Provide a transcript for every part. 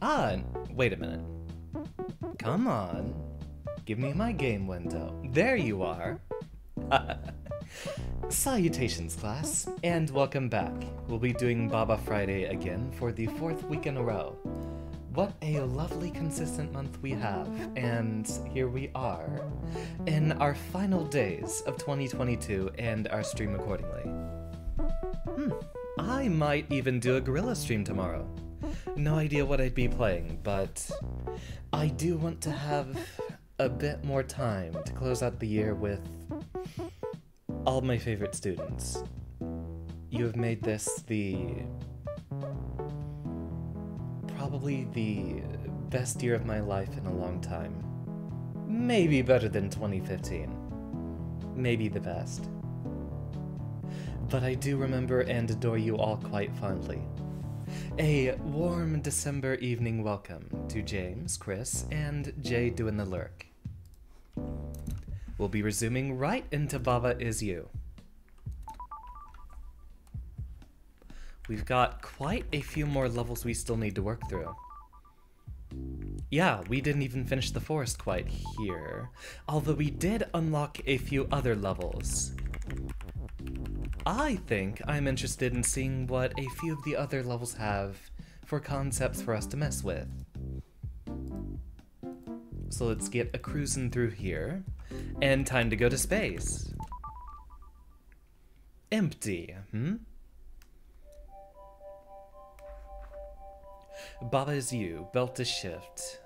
Ah, wait a minute. Come on. Give me my game window. There you are. Salutations, class, and welcome back. We'll be doing Baba Friday again for the 4th week in a row. What a lovely consistent month we have, and here we are, in our final days of 2022 and our stream accordingly. I might even do a gorilla stream tomorrow. No idea what I'd be playing, but I do want to have a bit more time to close out the year with all my favorite students. You have made this probably the best year of my life in a long time. Maybe better than 2015. Maybe the best. But I do remember and adore you all quite fondly. A warm December evening welcome to James, Chris, and Jay doing the lurk. We'll be resuming right into Baba Is You. We've got quite a few more levels we still need to work through. Yeah, we didn't even finish the forest quite here, although we did unlock a few other levels. I think I'm interested in seeing what a few of the other levels have for concepts for us to mess with. So let's get a cruising through here, and time to go to space. Empty, Baba Is You, belt to shift.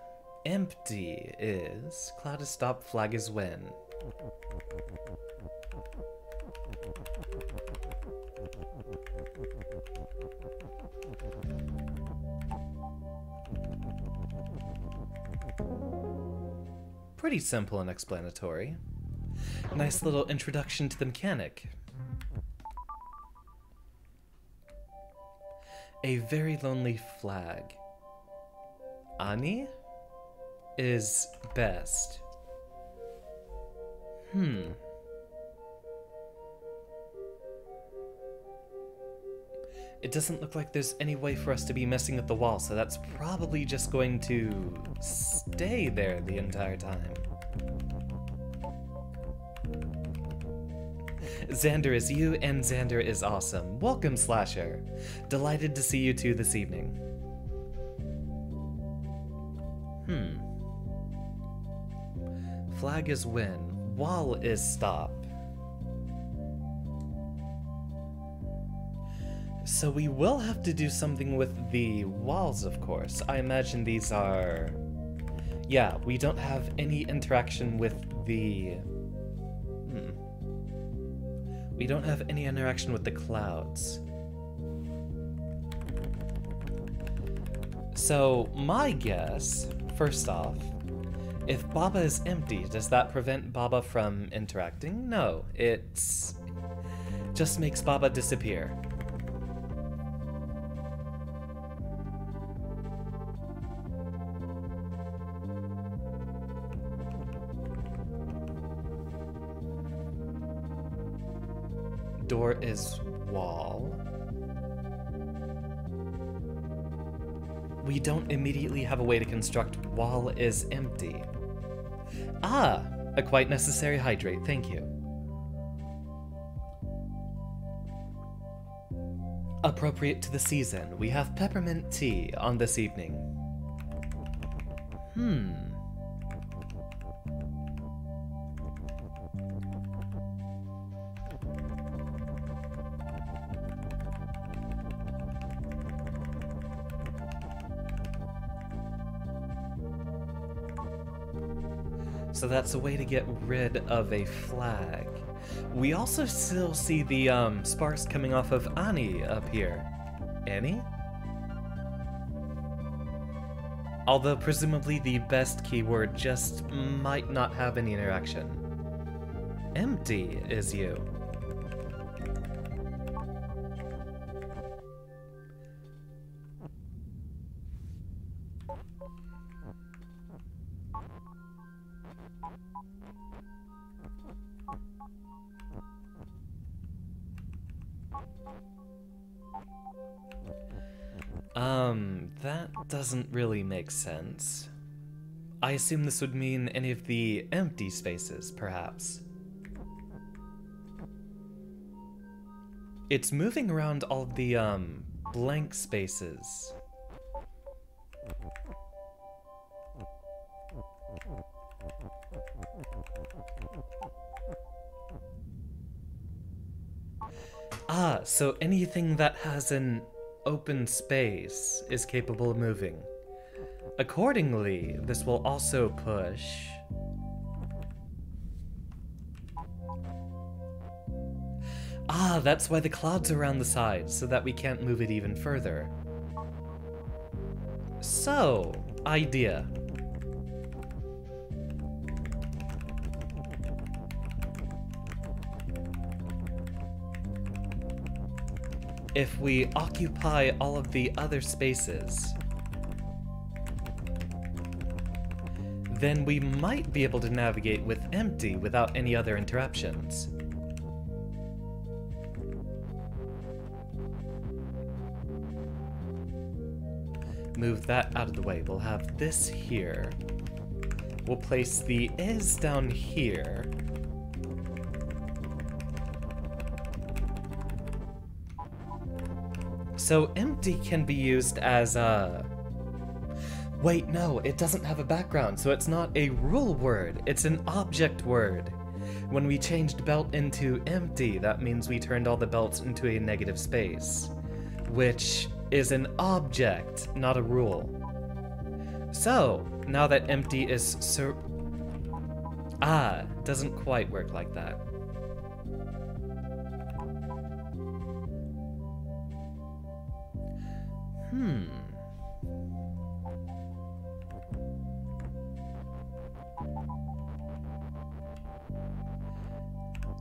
Empty is cloud is stop, flag is win. Pretty simple and explanatory. Nice little introduction to the mechanic. A very lonely flag. Ani is best. It doesn't look like there's any way for us to be messing with the wall, so that's probably just going to stay there the entire time. Xander is you, and Xander is awesome. Welcome, Slasher. Delighted to see you two this evening. Flag is win. Wall is stop. So we will have to do something with the walls, of course. I imagine these are... Yeah, we don't have any interaction with the... We don't have any interaction with the clouds. So, my guess, first off, if Baba is empty, does that prevent Baba from interacting? No, it's... just makes Baba disappear. Door is wall. We don't immediately have a way to construct wall is empty. Ah, a quite necessary hydrate, thank you. Appropriate to the season, we have peppermint tea on this evening. So that's a way to get rid of a flag. We also still see the sparks coming off of Ani up here. Annie? Although presumably the best keyword just might not have any interaction. Empty is you. That doesn't really make sense. I assume this would mean any of the empty spaces, perhaps. It's moving around all of the, blank spaces. Ah, so anything that has an open space is capable of moving. Accordingly, this will also push... Ah, that's why the clouds are around the sides, so that we can't move it even further. So, idea. If we occupy all of the other spaces, then we might be able to navigate with empty without any other interruptions. Move that out of the way. We'll have this here. We'll place the is down here. So empty can be used as a... Wait, no, it doesn't have a background, so it's not a rule word, it's an object word. When we changed belt into empty, that means we turned all the belts into a negative space, which is an object, not a rule. So, now that empty is doesn't quite work like that.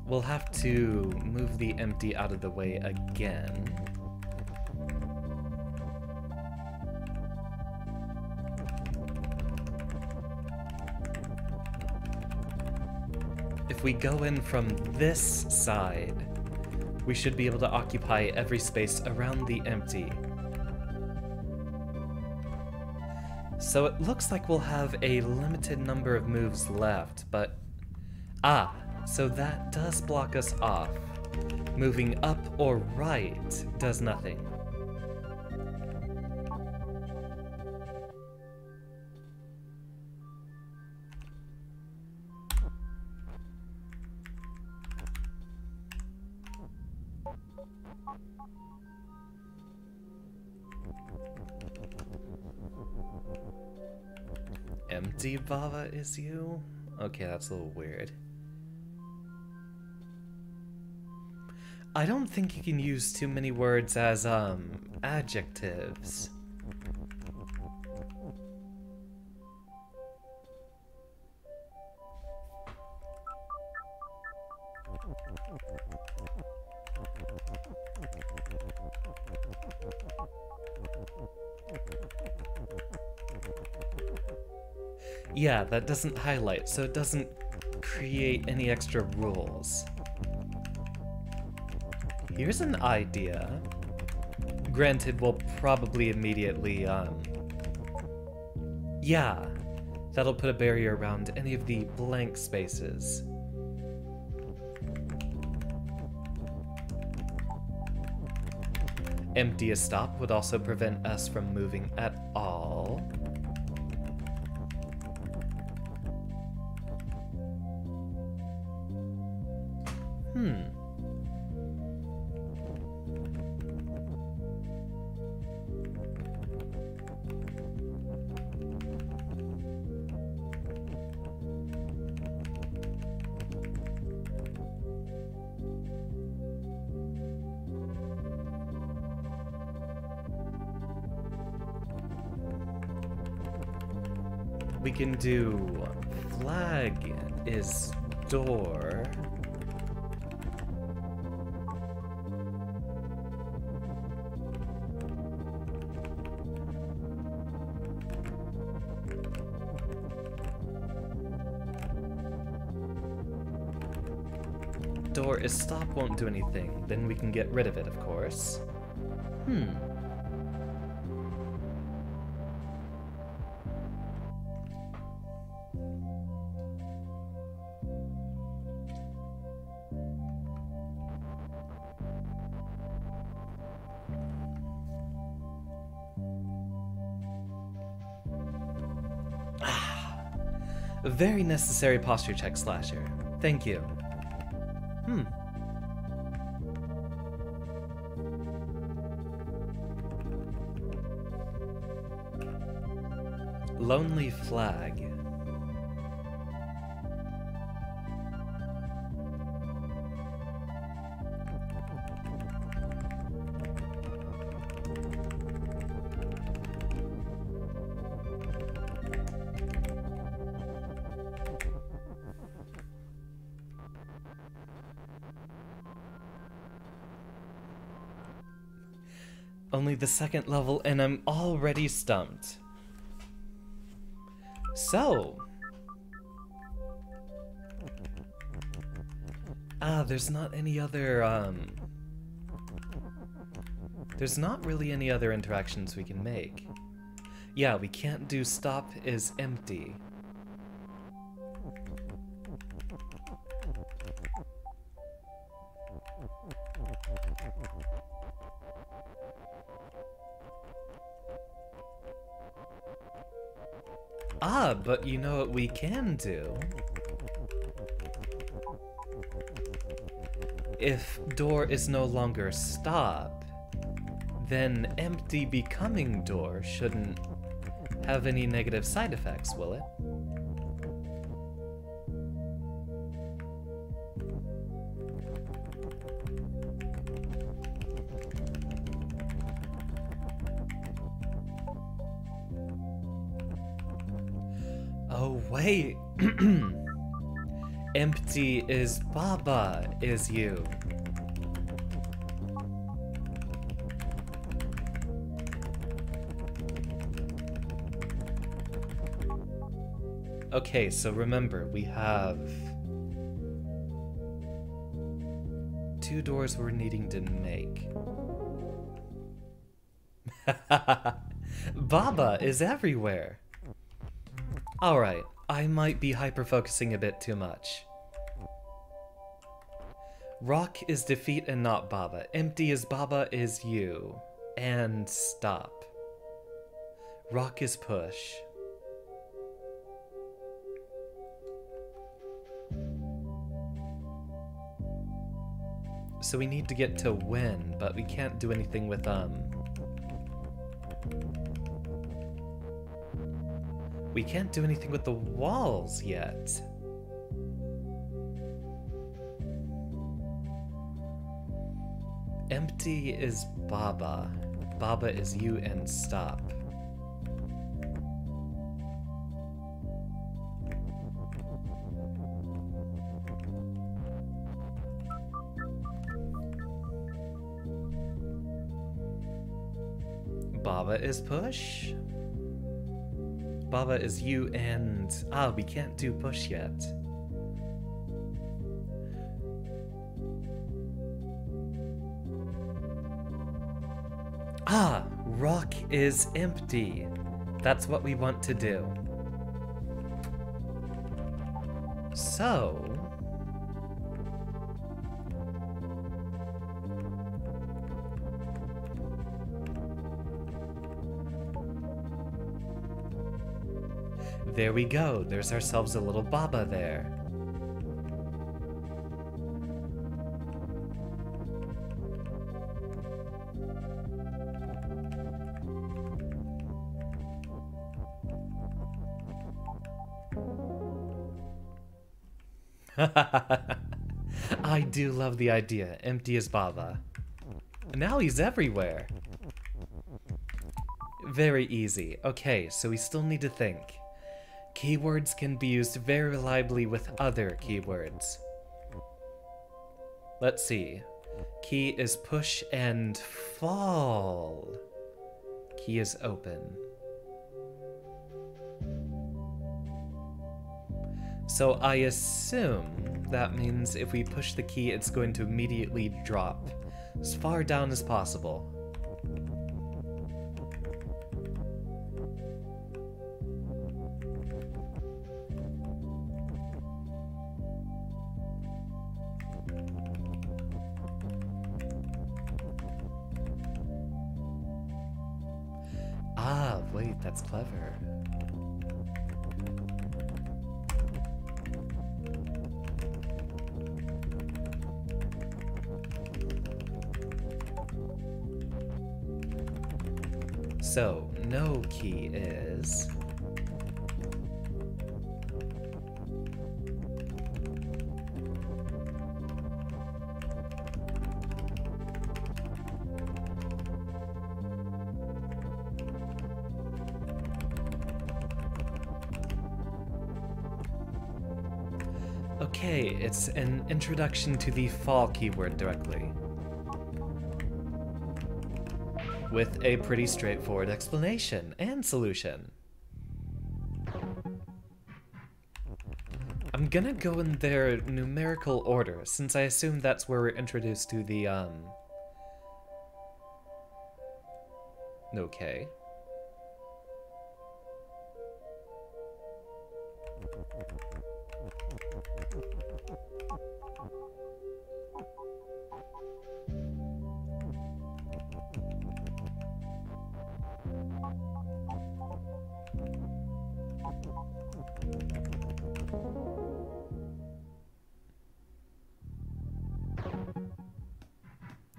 We'll have to move the empty out of the way again. If we go in from this side, we should be able to occupy every space around the empty. So it looks like we'll have a limited number of moves left, but... so that does block us off. Moving up or right does nothing. Empty Bava is you? Okay, that's a little weird. I don't think you can use too many words as, adjectives. Yeah, that doesn't highlight, so it doesn't create any extra rules. Here's an idea. Granted, we'll probably immediately, yeah, that'll put a barrier around any of the blank spaces. Empty a stop would also prevent us from moving at all. We can do flag is door. Door is stop won't do anything, then we can get rid of it, of course. A very necessary posture check, Slasher. Thank you. Lonely flag. Only the second level and I'm already stumped. So... there's not any other, there's not really any other interactions we can make. Yeah, we can't do stop is empty. But you know what we can do? If door is no longer stop, then empty becoming door shouldn't have any negative side effects, will it? Oh, wait. Empty is Baba is you. Okay, so remember, we have 2 doors we're needing to make. Baba is everywhere. Alright, I might be hyper-focusing a bit too much. Rock is defeat and not Baba. Empty is Baba is you. And stop. Rock is push. So we need to get to win, but we can't do anything with we can't do anything with the walls yet. Empty is Baba. Baba is you and stop. Baba is push. Baba is you and... we can't do push yet. Rock is empty. That's what we want to do. So... there we go, there's ourselves a little Baba there. I do love the idea, empty as Baba. Now he's everywhere. Very easy. Okay, so we still need to think. Keywords can be used very reliably with other keywords. Let's see. Key is push and fall. Key is open. So I assume that means if we push the key, it's going to immediately drop as far down as possible. Wait, that's clever. So, no key is... Okay, it's an introduction to the fall keyword directly, with a pretty straightforward explanation and solution. I'm gonna go in their numerical order, since I assume that's where we're introduced to the, Okay.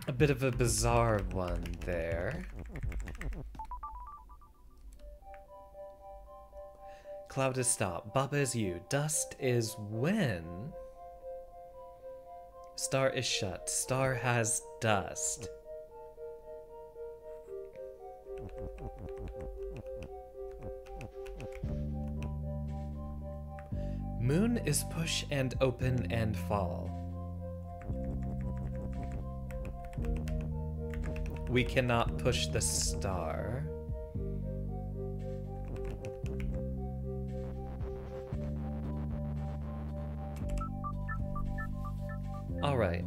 A bit of a bizarre one there. Cloud is stop. Baba is you. Dust is when. Star is shut. Star has dust. Moon is push and open and fall. We cannot push the star. All right.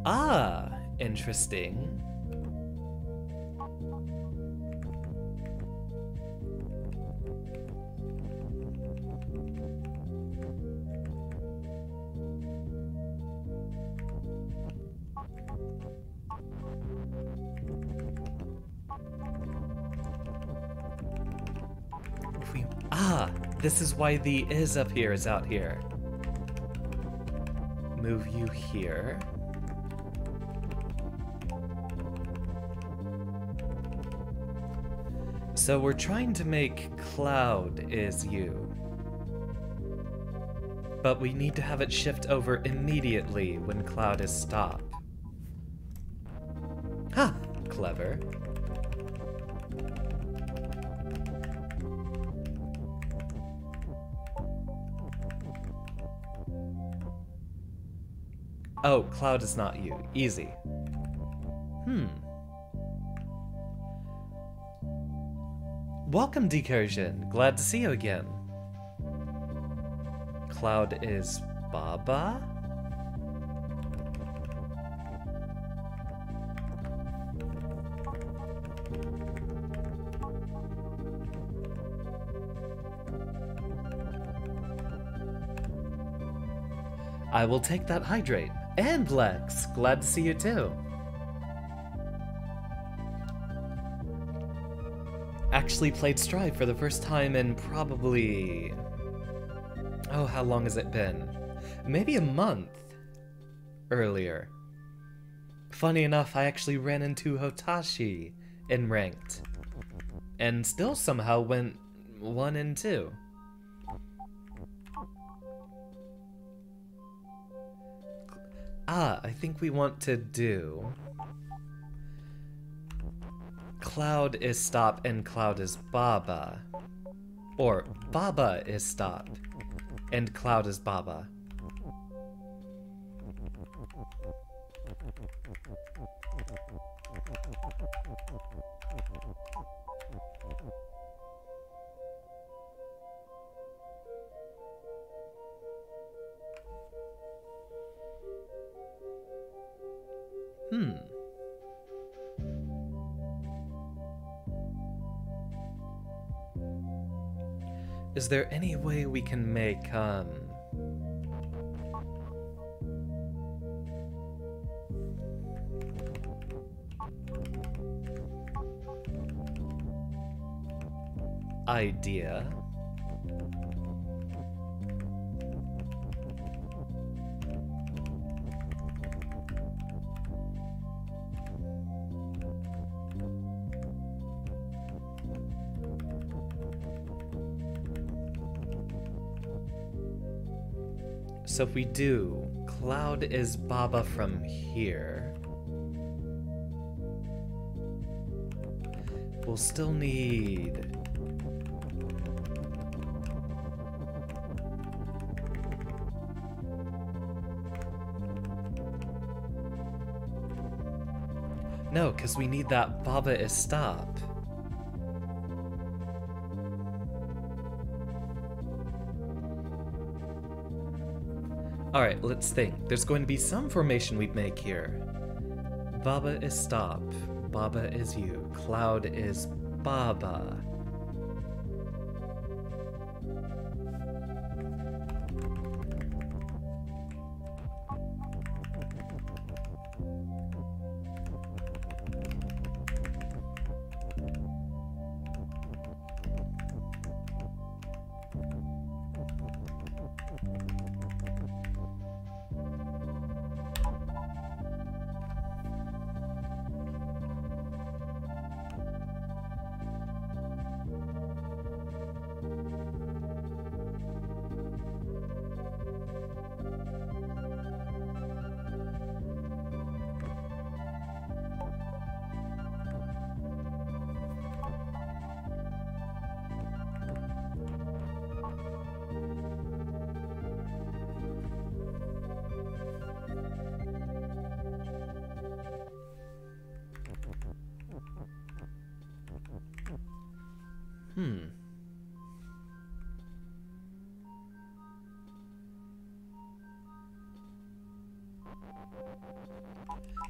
Ah, interesting. This is why the is up here is out here. Move you here. So we're trying to make cloud is you. But we need to have it shift over immediately when cloud is stop. Ha! Clever. Oh, cloud is not you. Easy. Welcome, Decursion. Glad to see you again. Cloud is Baba? I will take that hydrate. And Lex, glad to see you too. Actually played Strive for the first time in probably... Oh, how long has it been? Maybe a month earlier. Funny enough, I actually ran into Hotashi in Ranked. And still somehow went 1 and 2. I think we want to do... Cloud is stop and cloud is Baba. Or Baba is stop and cloud is Baba. Is there any way we can make, idea? So if we do, Cloud is Baba from here. We'll still need... No, because we need that Baba is stop. Alright, let's think. There's going to be some formation we make here. Baba is stop. Baba is you. Cloud is Baba.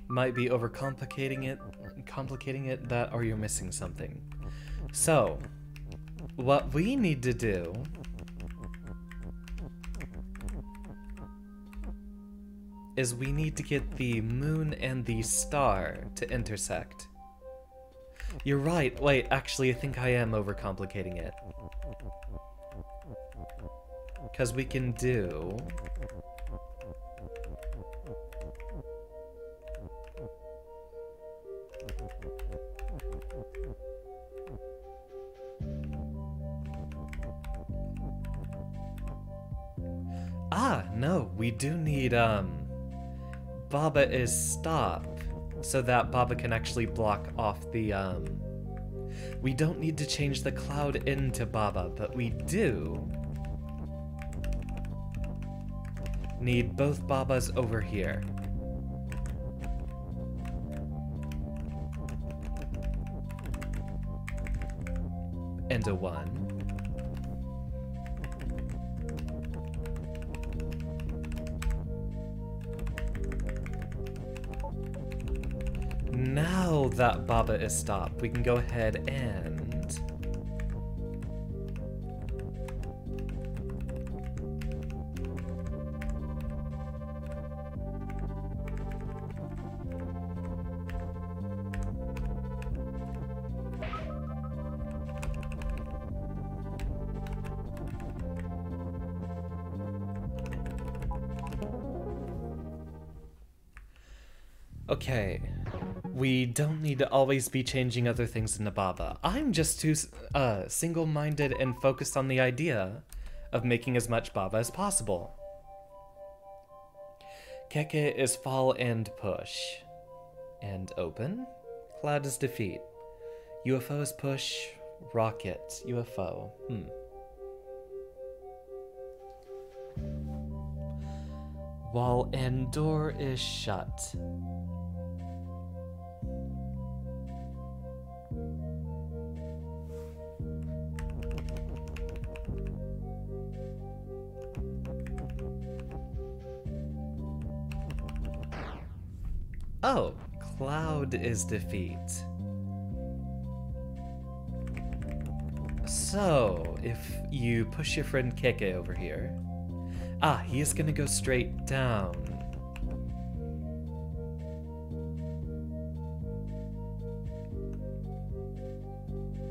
Might be overcomplicating it, that, or you're missing something. So, what we need to do is we need to get the moon and the star to intersect. You're right. Wait, actually, I think I am overcomplicating it. Because we can do... Ah, no, we do need, Baba is stop, so that Baba can actually block off the, We don't need to change the Cloud into Baba, but we do need both Babas over here. And a 1. Now that Baba is stopped, we can go ahead and... Okay. We don't need to always be changing other things into Baba. I'm just too single-minded and focused on the idea of making as much Baba as possible. Keke is fall and push. And open. Cloud is defeat. UFO is push. Rocket. UFO. Wall and door is shut. Oh, Cloud is defeat. So, if you push your friend Keke over here... Ah, he is gonna go straight down.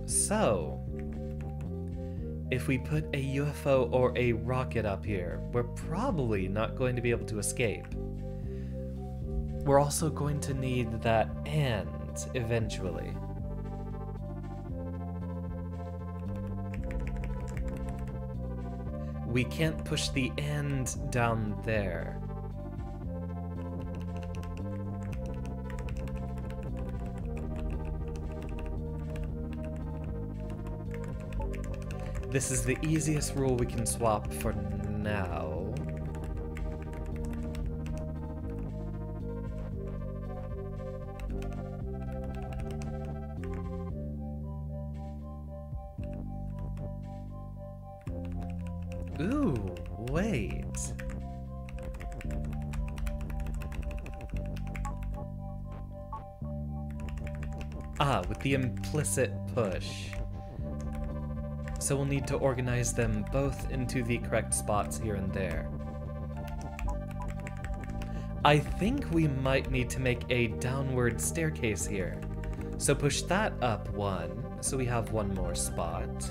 So, if we put a UFO or a rocket up here, we're probably not going to be able to escape. We're also going to need that and eventually. we can't push the and down there. This is the easiest rule we can swap for now. Ooh, wait. Ah, with the implicit push. So we'll need to organize them both into the correct spots here and there. I think we might need to make a downward staircase here. So push that up one, so we have one more spot.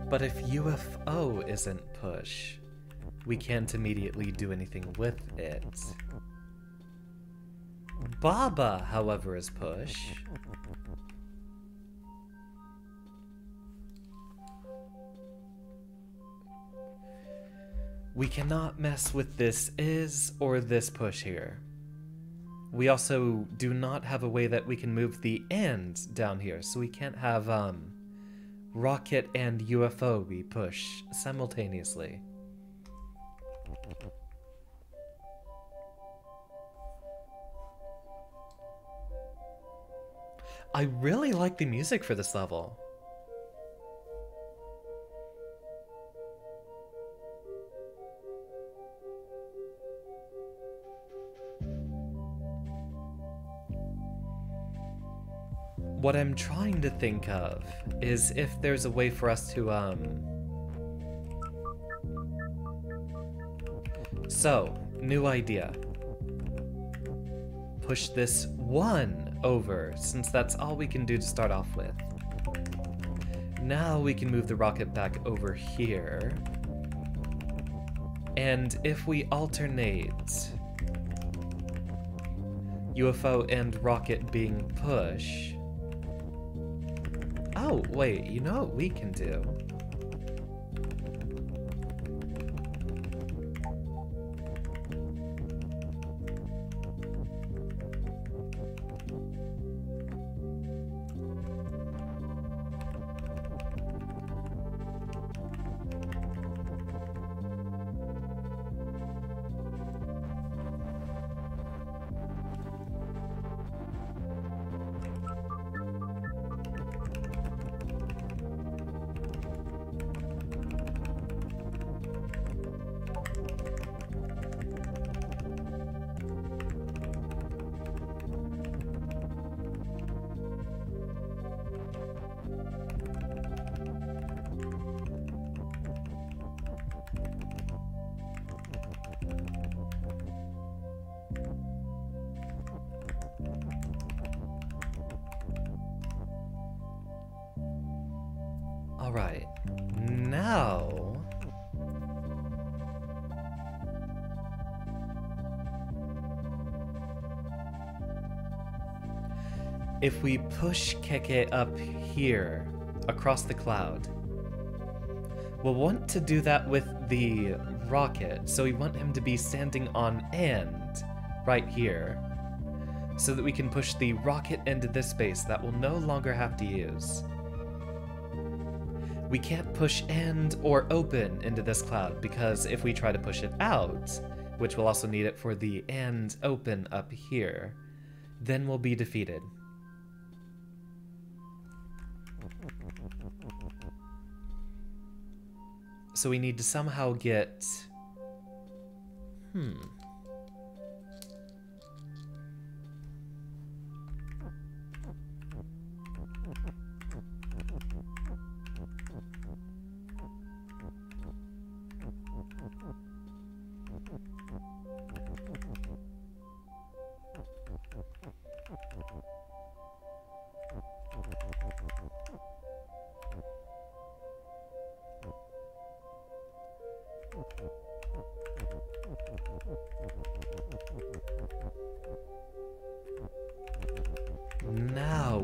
But if UFO isn't push, we can't immediately do anything with it. Baba, however, is push. We cannot mess with this is or this push here. We also do not have a way that we can move the and down here, so we can't have rocket and UFO be push simultaneously. I really like the music for this level. What I'm trying to think of is if there's a way for us to, So, new idea. Push this one over, since that's all we can do to start off with. Now we can move the rocket back over here. And if we alternate UFO and rocket being push... Oh, wait, you know what we can do? Alright, now... if we push Keke up here, across the cloud, we'll want to do that with the rocket, so we want him to be standing on end, right here, so that we can push the rocket into this space that we'll no longer have to use. We can't push and or open into this cloud, because if we try to push it out, which we'll also need it for the and open up here, then we'll be defeated. So we need to somehow get...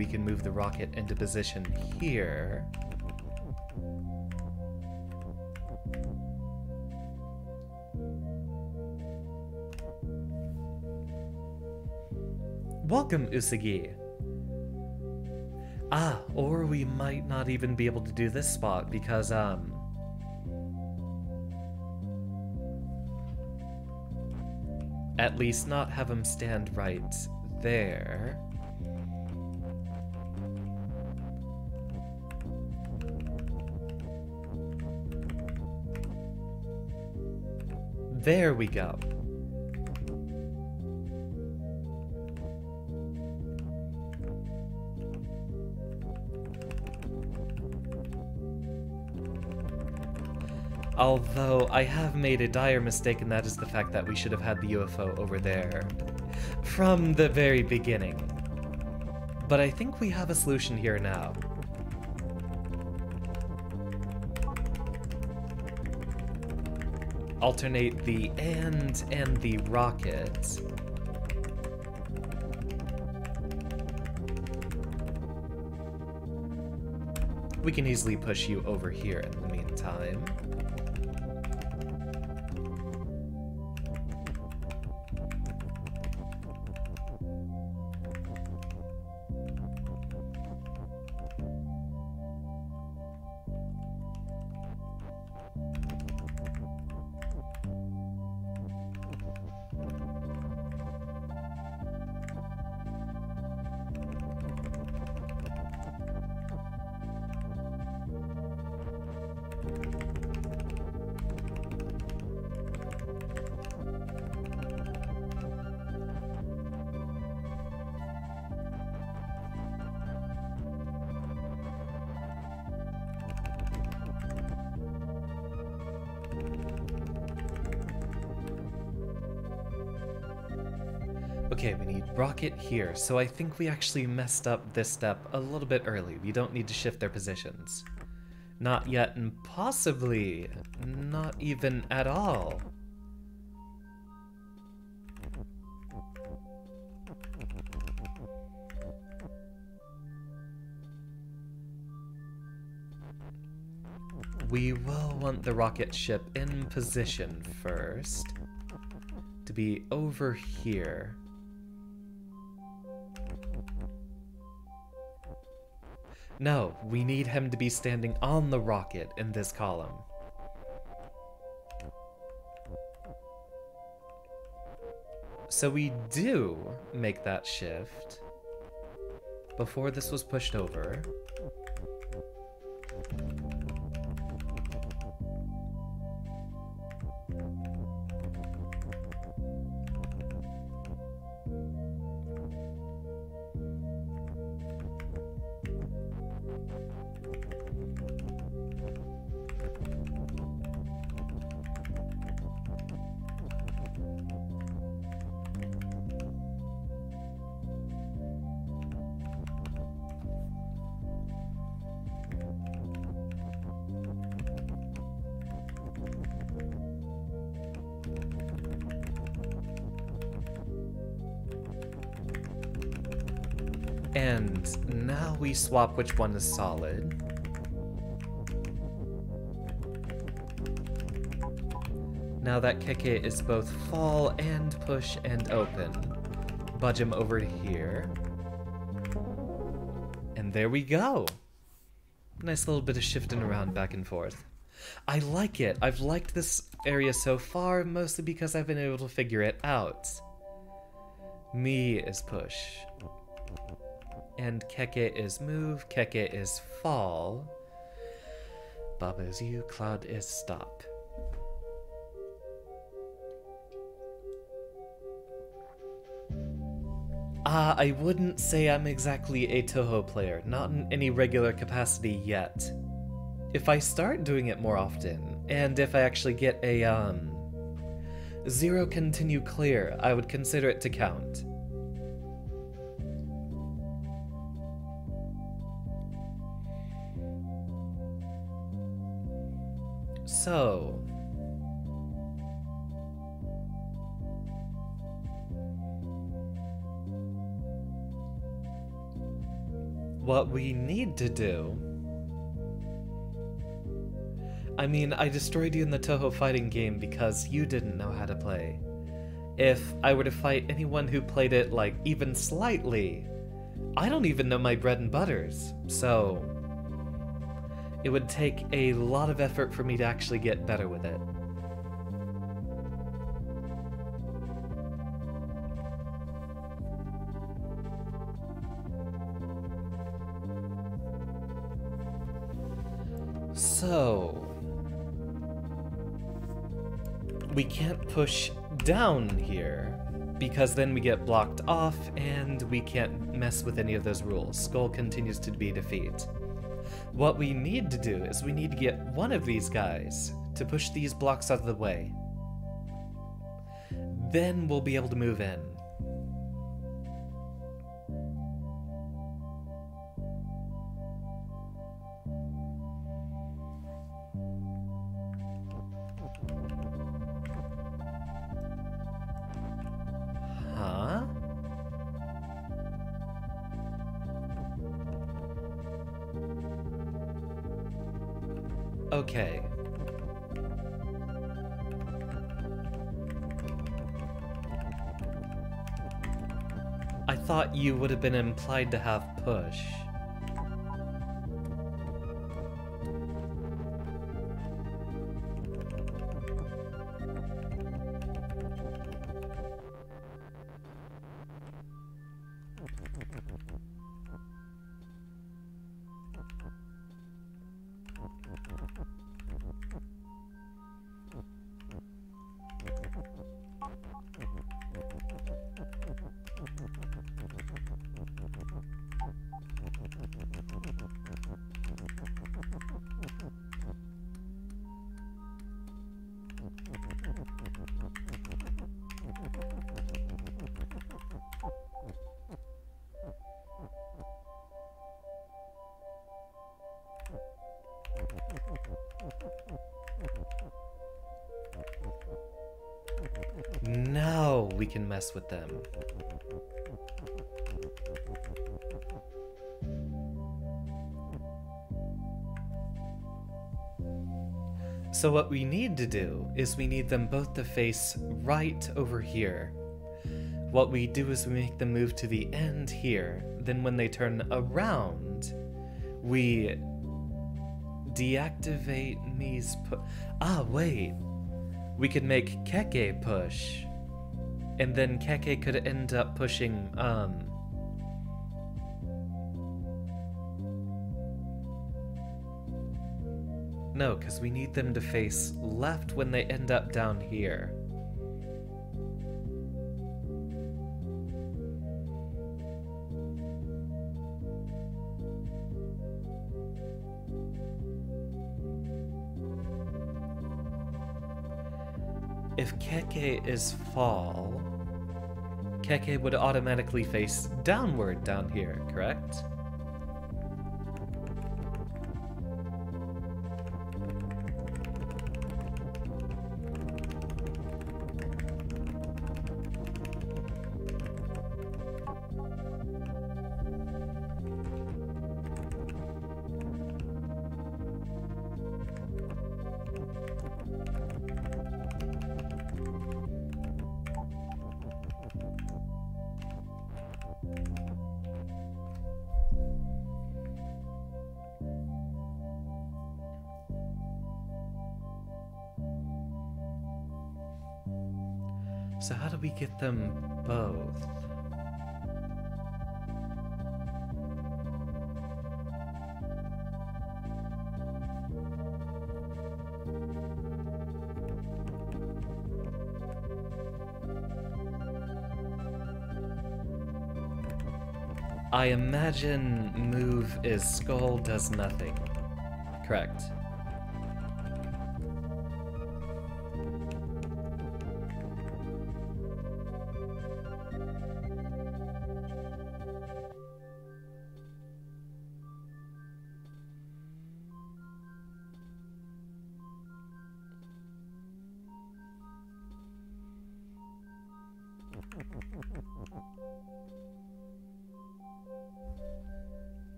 we can move the rocket into position here. Welcome, Usagi. Ah, or we might not even be able to do this spot because, at least not have him stand right there. There we go. Although I have made a dire mistake, and that is the fact that we should have had the UFO over there from the very beginning. But I think we have a solution here now. Alternate the and the rocket. We can easily push you over here in the meantime. Okay, we need rocket here, so I think we actually messed up this step a little bit early. We don't need to shift their positions. Not yet, and possibly not even at all. We will want the rocket ship in position first, to be over here. No, we need him to be standing on the rocket in this column. So we do make that shift before this was pushed over. And now we swap which one is solid. Now that Keke is both fall and push and open, budge him over to here. And there we go. Nice little bit of shifting around back and forth. I like it. I've liked this area so far, mostly because I've been able to figure it out. Me is push. And Keke is move, Keke is fall. Baba is you, Cloud is stop. I wouldn't say I'm exactly a Toho player, not in any regular capacity yet. If I start doing it more often, and if I actually get a, 0 continue clear, I would consider it to count. So, What we need to do... I mean, I destroyed you in the Toho fighting game because you didn't know how to play. If I were to fight anyone who played it, like, even slightly, I don't even know my bread and butters, so... it would take a lot of effort for me to actually get better with it. So... we can't push down here, because then we get blocked off, and we can't mess with any of those rules. Skull continues to be defeat. What we need to do is we need to get one of these guys to push these blocks out of the way. Then we'll be able to move in. Huh? Okay. I thought you would have been implied to have push. Now we can mess with them. So what we need to do is we need them both to face right over here. What we do is we make them move to the end here, then when they turn around, we deactivate Mi's wait. We could make Keke push, and then Keke could end up pushing, no, because we need them to face left when they end up down here. If Keke is fall, Keke would automatically face downward down here, correct? So how do we get them both? I imagine move is skull does nothing. Correct.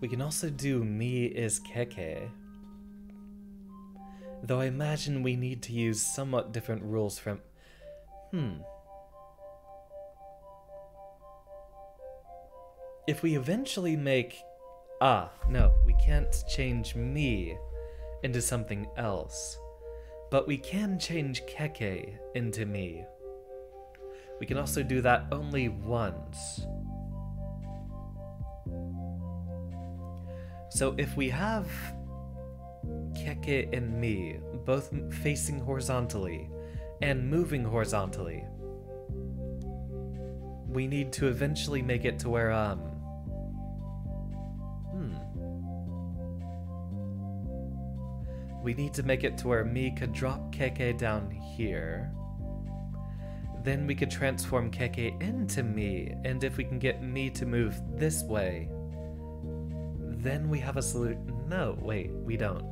We can also do me is Keke. Though I imagine we need to use somewhat different rules from... If we eventually make... no, we can't change me into something else. But we can change Keke into me. We can also do that only once. So if we have Keke and me both facing horizontally and moving horizontally, we need to eventually make it to where, we need to make it to where me could drop Keke down here. Then we could transform Keke into me, and if we can get me to move this way, then we have a solution. No, wait, we don't.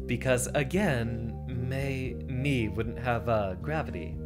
Because again, me wouldn't have gravity.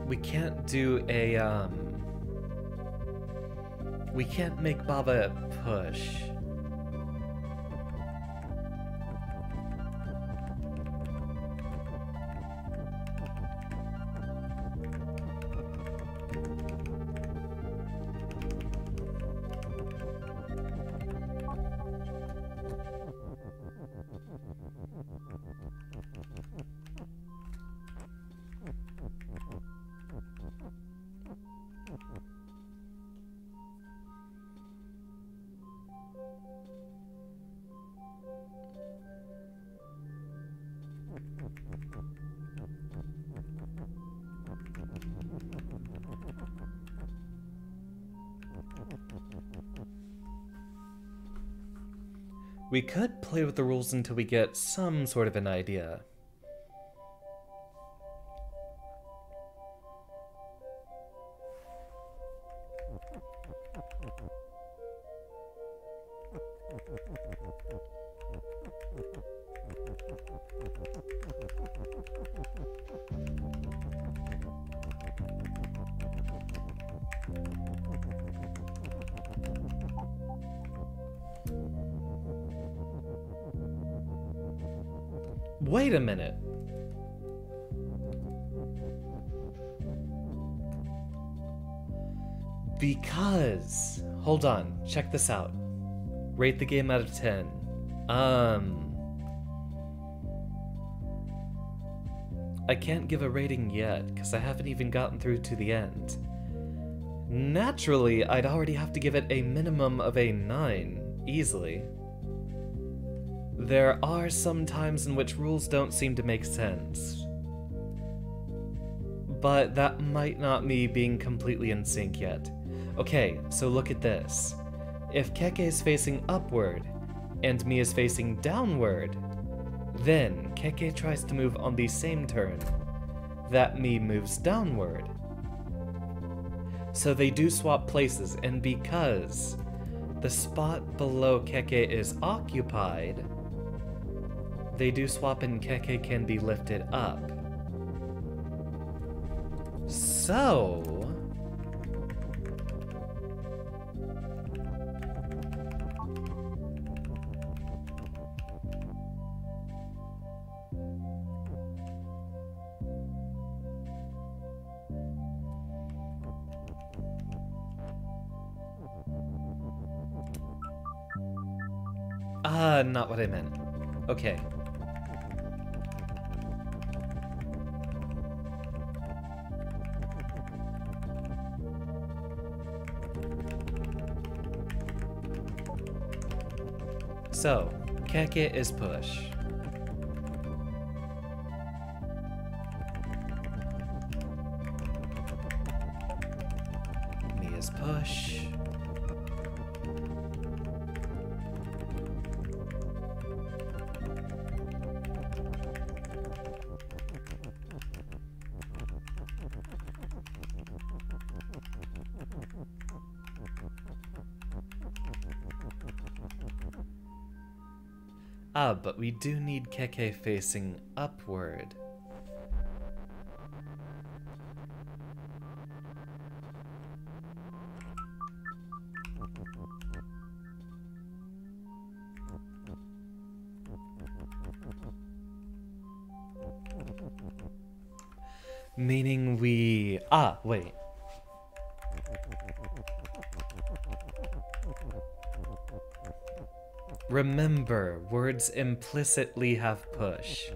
We can't do a, we can't make Baba push. We could play with the rules until we get some sort of an idea. Wait a minute. Because... Hold on, check this out. Rate the game out of 10. I can't give a rating yet, because I haven't even gotten through to the end. Naturally, I'd already have to give it a minimum of a 9, easily. There are some times in which rules don't seem to make sense. But that might not me being completely in sync yet. Okay, so look at this. If Keke is facing upward, and me is facing downward, then Keke tries to move on the same turn that me moves downward. So they do swap places, and because the spot below Keke is occupied, they do swap and Keke can be lifted up. So... Not what I meant. Okay. So, keke is push. Me is push. But we do need keke facing upward. Meaning we... wait. Remember, words implicitly have push.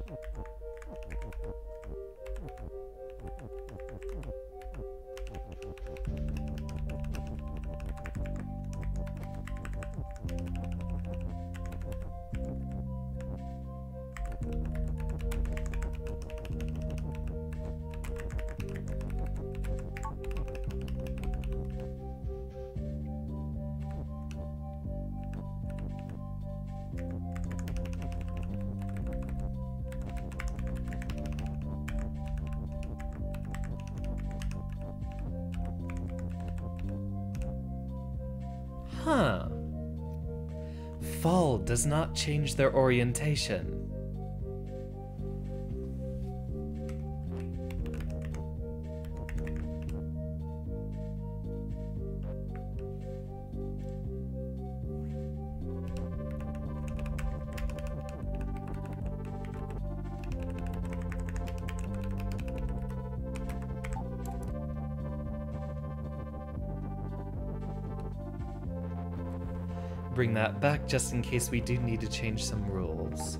Huh. Fall does not change their orientation. Bring that back just in case we do need to change some rules.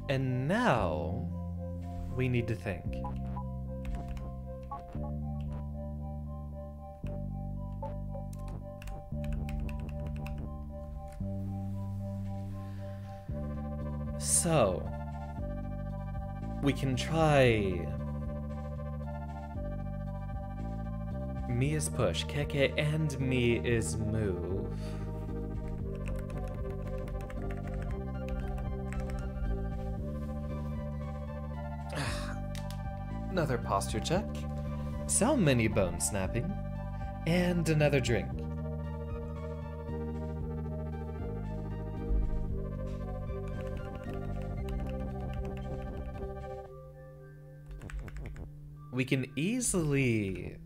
And now we need to think. So, we can try... Me is push, keke and me is move. Another posture check, some mini bone snapping, and another drink. We can easily...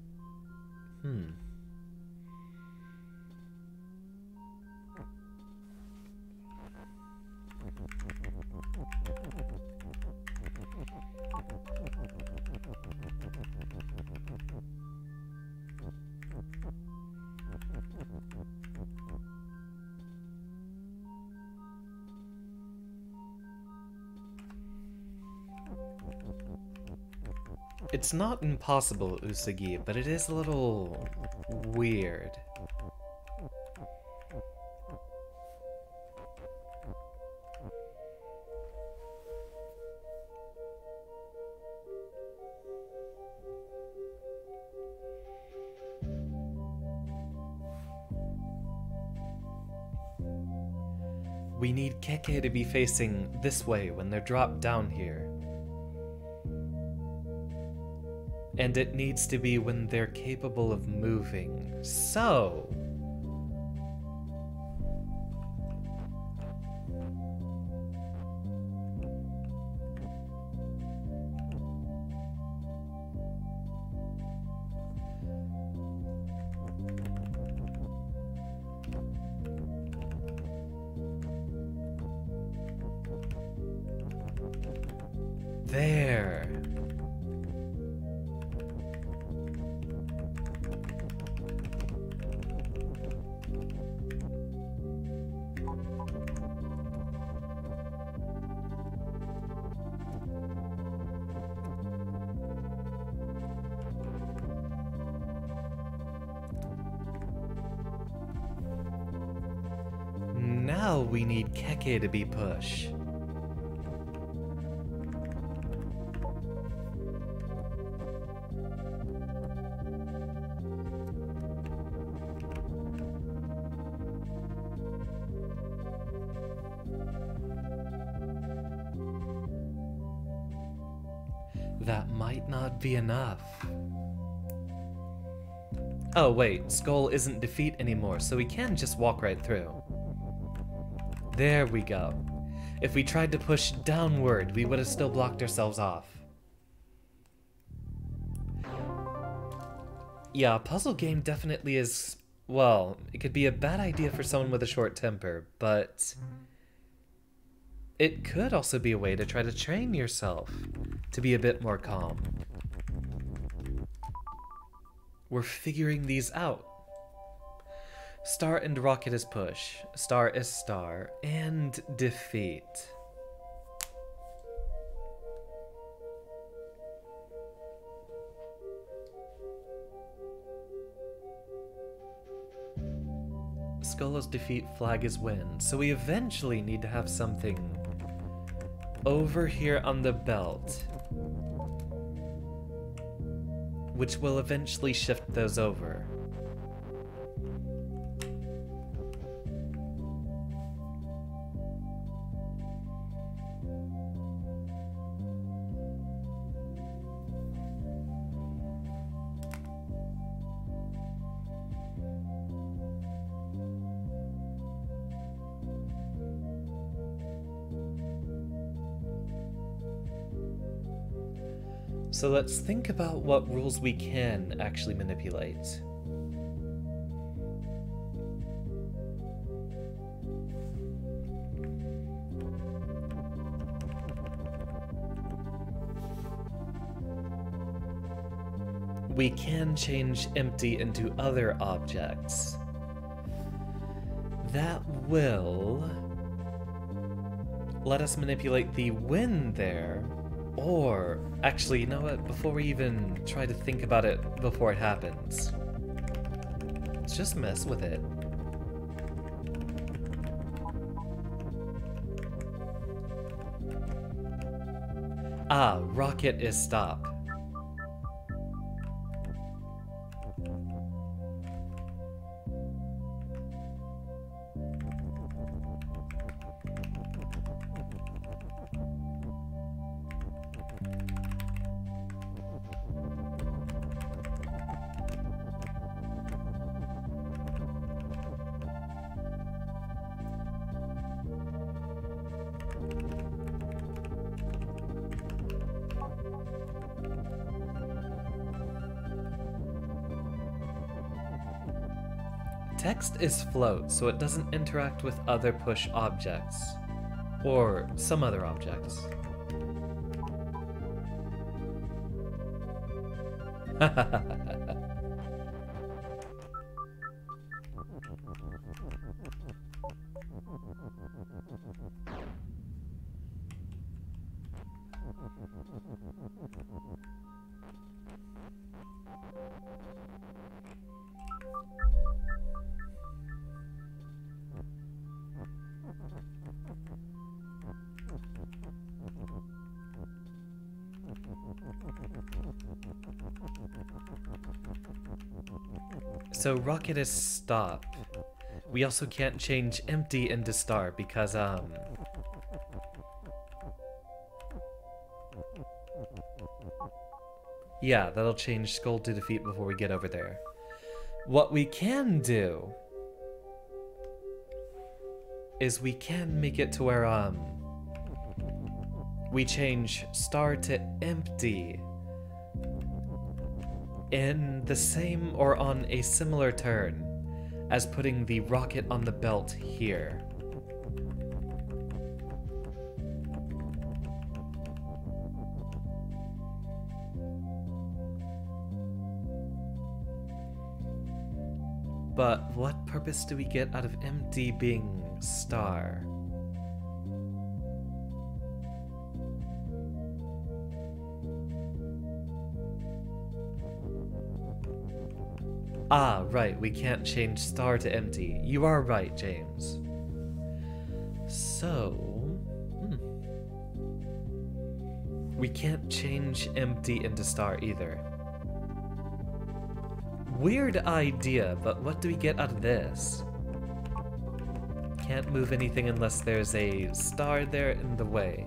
It's not impossible, Usagi, but it is a little weird. We need keke to be facing this way when they're dropped down here. And it needs to be when they're capable of moving. So... there. Now we need Keke to be push. That might not be enough. Oh wait, Skull isn't defeat anymore, so we can just walk right through. There we go. If we tried to push downward, we would have still blocked ourselves off. Yeah, a puzzle game definitely is, well, it could be a bad idea for someone with a short temper, but it could also be a way to try to train yourself to be a bit more calm. We're figuring these out. Star and rocket is push, star is star, and defeat. Skull is defeat, flag is win, so we eventually need to have something over here on the belt, which will eventually shift those over. So let's think about what rules we can actually manipulate. We can change empty into other objects. That will let us manipulate the win there. Or, actually, you know what? Before we even try to think about it before it happens, let's just mess with it. Ah, rocket is stop. Text is float, so it doesn't interact with other push objects. Or some other objects. So rocket is stop. We also can't change empty into star because yeah, that'll change skull to defeat before we get over there. What we can do is we can make it to where we change star to empty in the same or on a similar turn as putting the rocket on the belt here. But what purpose do we get out of empty being star? Ah, right, we can't change star to empty. You are right, James. So... we can't change empty into star either. Weird idea, but what do we get out of this? Can't move anything unless there's a star there in the way.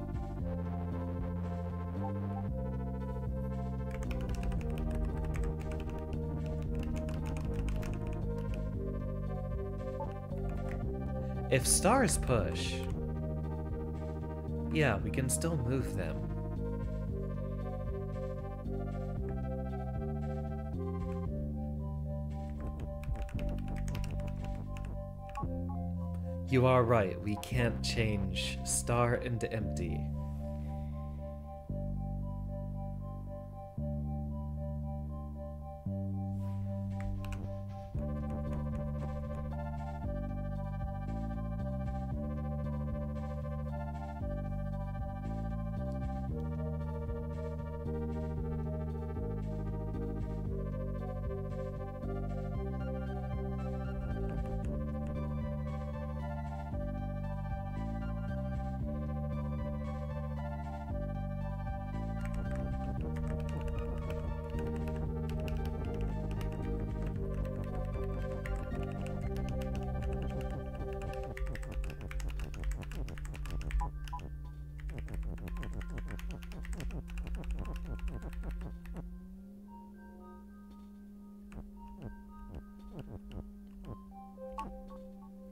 If stars push, yeah, we can still move them. You are right, we can't change star into empty.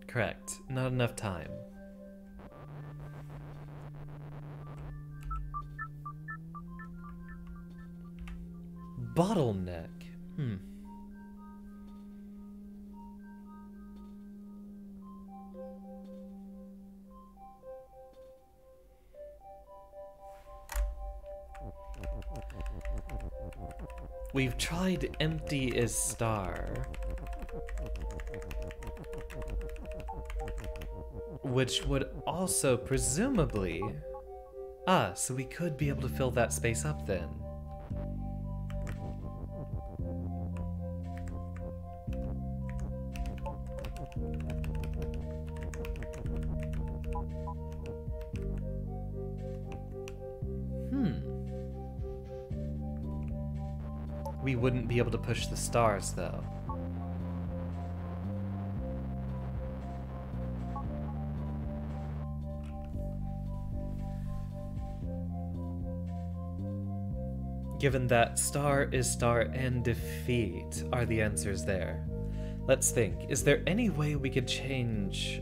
Correct. Not enough time. Bottleneck. We've tried empty is star, which would also presumably... Ah, so we could be able to fill that space up then. We wouldn't be able to push the stars, though. Given that star is star and defeat are the answers there. Let's think. Is there any way we could change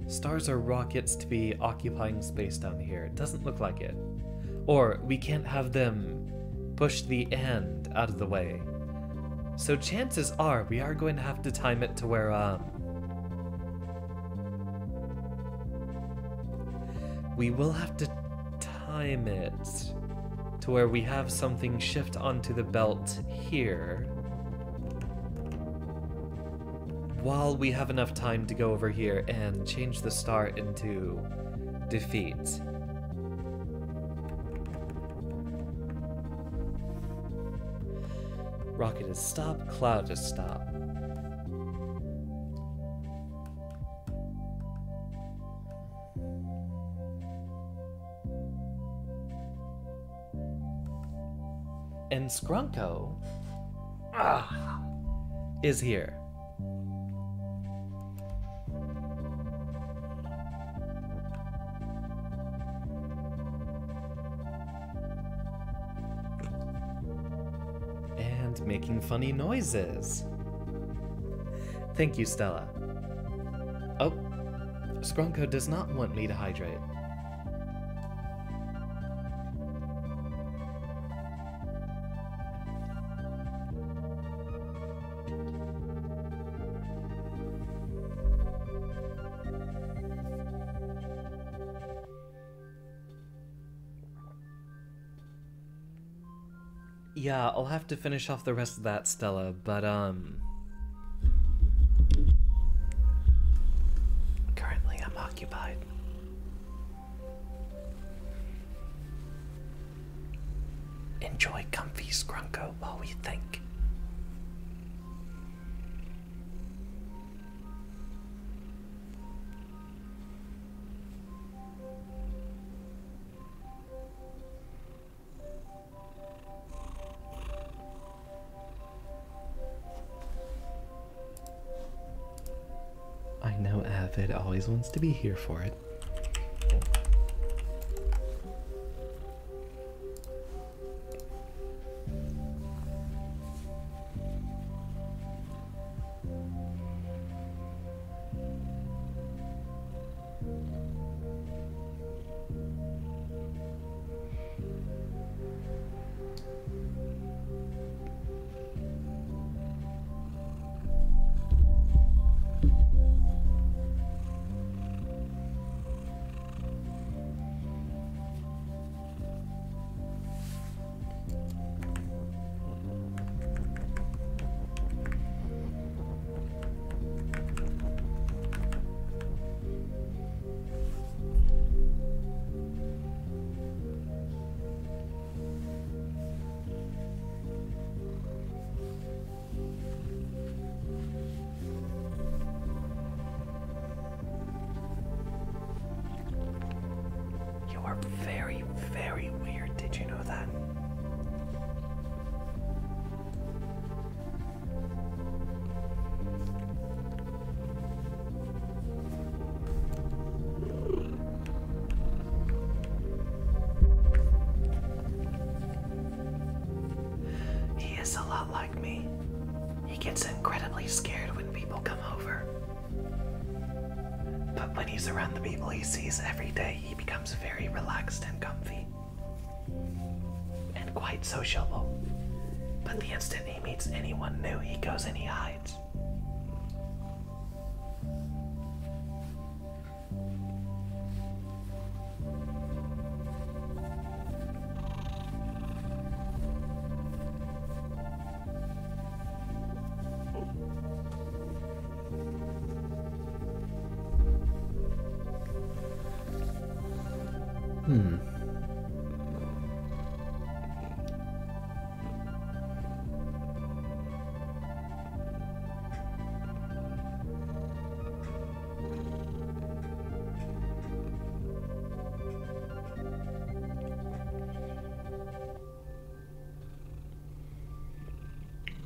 stars or rockets to be occupying space down here? It doesn't look like it. Or we can't have them push the and out of the way. So chances are we are going to have to time it to where we will have to time it to where we have something shift onto the belt here while we have enough time to go over here and change the star into defeat. Rocket is stop, cloud is stop. And Scrunko is here. And making funny noises. Thank you, Stella. Oh, Scrunko does not want me to hydrate. Yeah, I'll have to finish off the rest of that, Stella, but, occupied. Enjoy comfy scrunko while we think. I know Avid always wants to be here for it. You're very, very weird. Did you know that? He is a lot like me. He gets incredibly scared when people come over. But when he's around the people he sees every day, he becomes very relaxed and comfy. And quite sociable. But the instant he meets anyone new, he goes and he hides.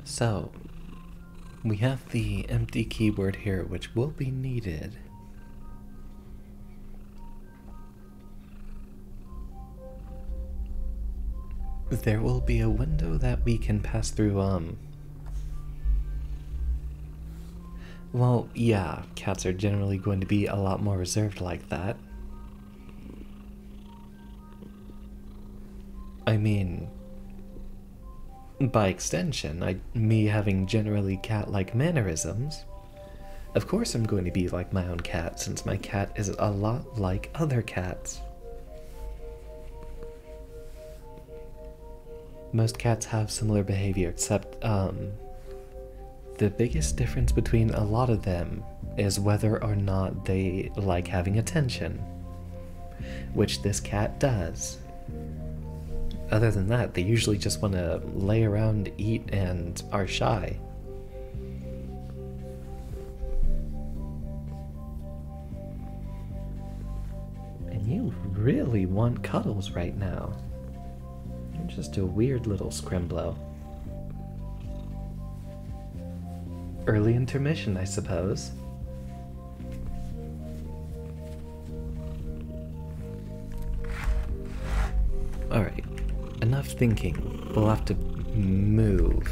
So, we have the empty keyboard here, which will be needed. There will be a window that we can pass through, well, yeah, cats are generally going to be a lot more reserved like that. I mean, by extension, me having generally cat-like mannerisms, of course I'm going to be like my own cat, since my cat is a lot like other cats. Most cats have similar behavior, except, the biggest difference between a lot of them is whether or not they like having attention, which this cat does. Other than that, they usually just want to lay around, eat, and are shy. And you really want cuddles right now. You're just a weird little scrimblow. Early intermission, I suppose. Alright, enough thinking. We'll have to move.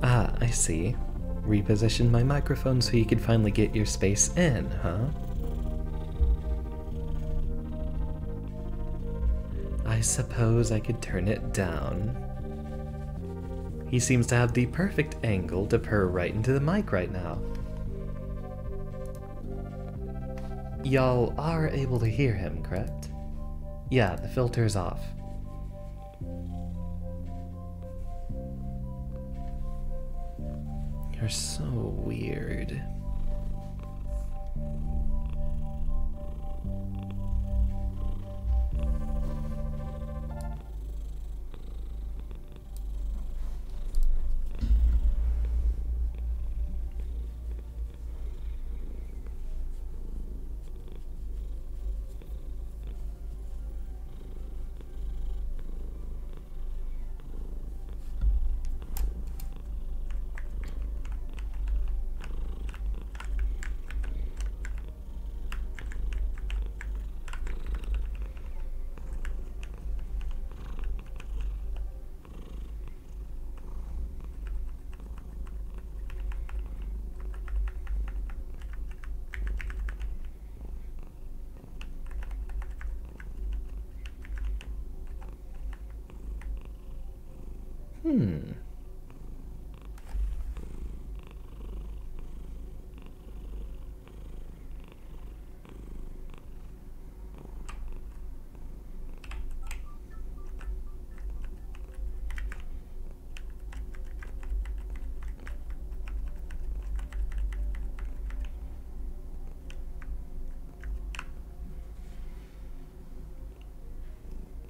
Ah, I see. Reposition my microphone so you can finally get your space in, huh? I suppose I could turn it down. He seems to have the perfect angle to purr right into the mic right now. Y'all are able to hear him, correct? Yeah, the filter's off. You're so weird. Hmm.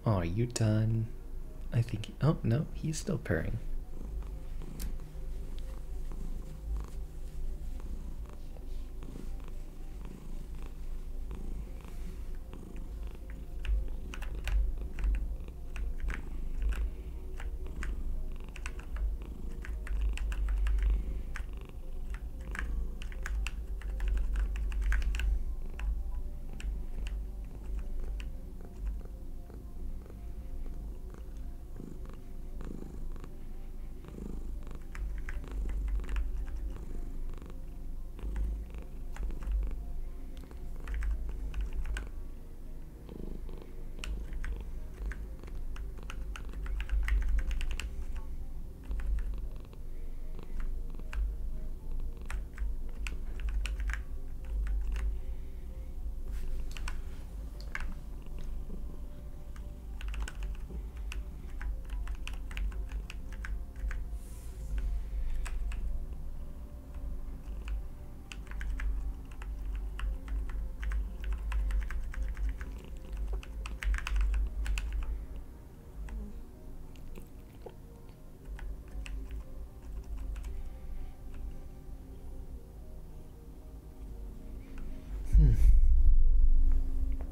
Oh, are you done? I think. Oh, no, he's still purring.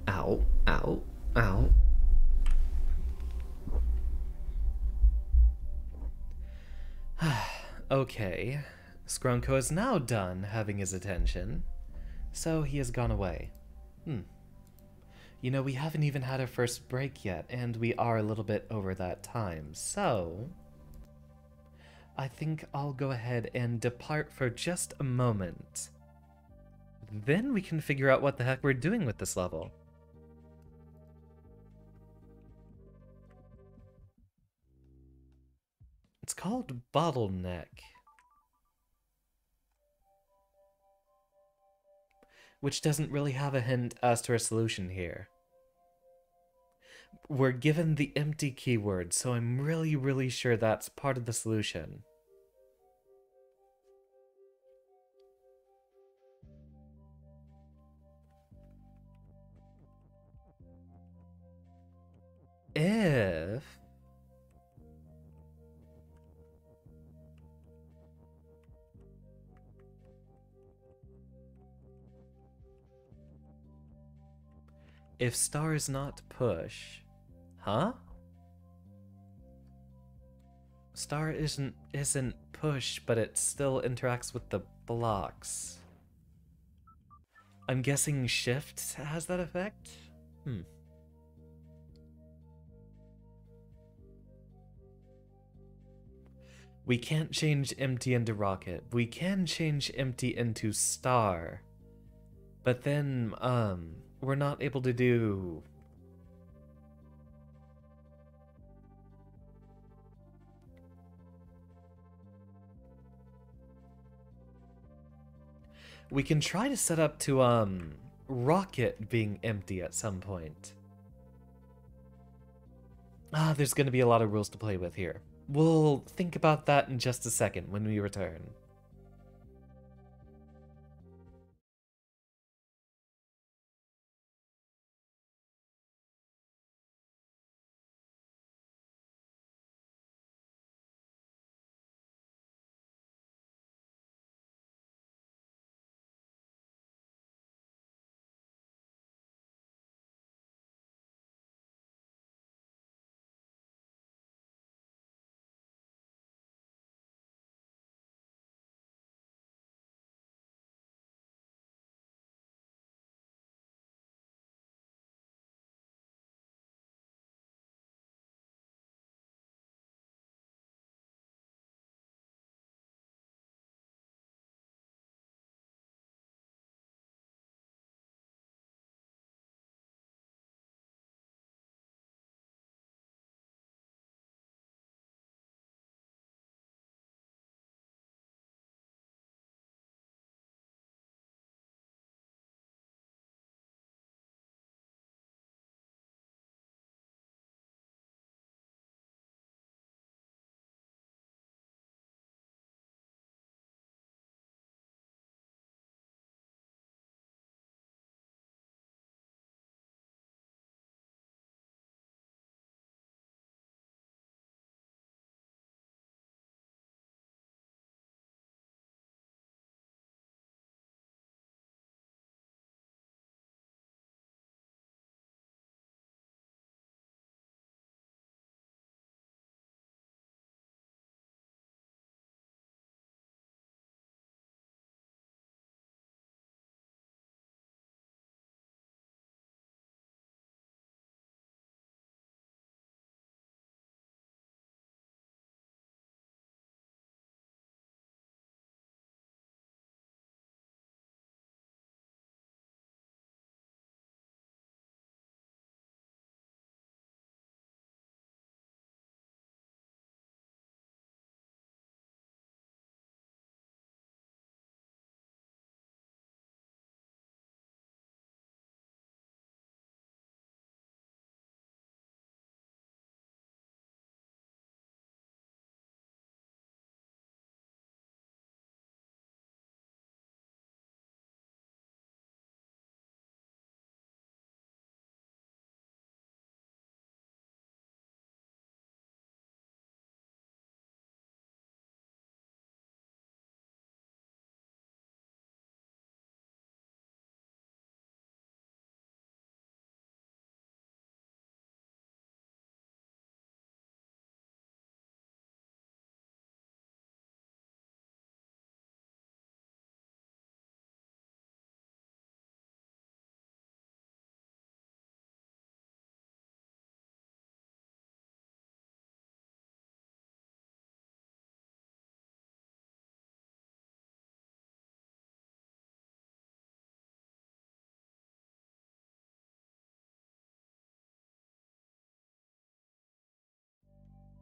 Ow, ow, ow. Okay, Skronko is now done having his attention, so he has gone away. You know, we haven't even had our first break yet, and we are a little bit over that time, so I think I'll go ahead and depart for just a moment. Then we can figure out what the heck we're doing with this level. It's called Bottleneck, which doesn't really have a hint as to our solution here. We're given the empty keyword, so I'm really sure that's part of the solution. If star is not push, huh? Star isn't push, but it still interacts with the blocks. I'm guessing shift has that effect? We can't change empty into rocket. We can change empty into star. But then, we're not able to do... We can try to set up to, rocket being empty at some point. There's gonna be a lot of rules to play with here. We'll think about that in just a second when we return.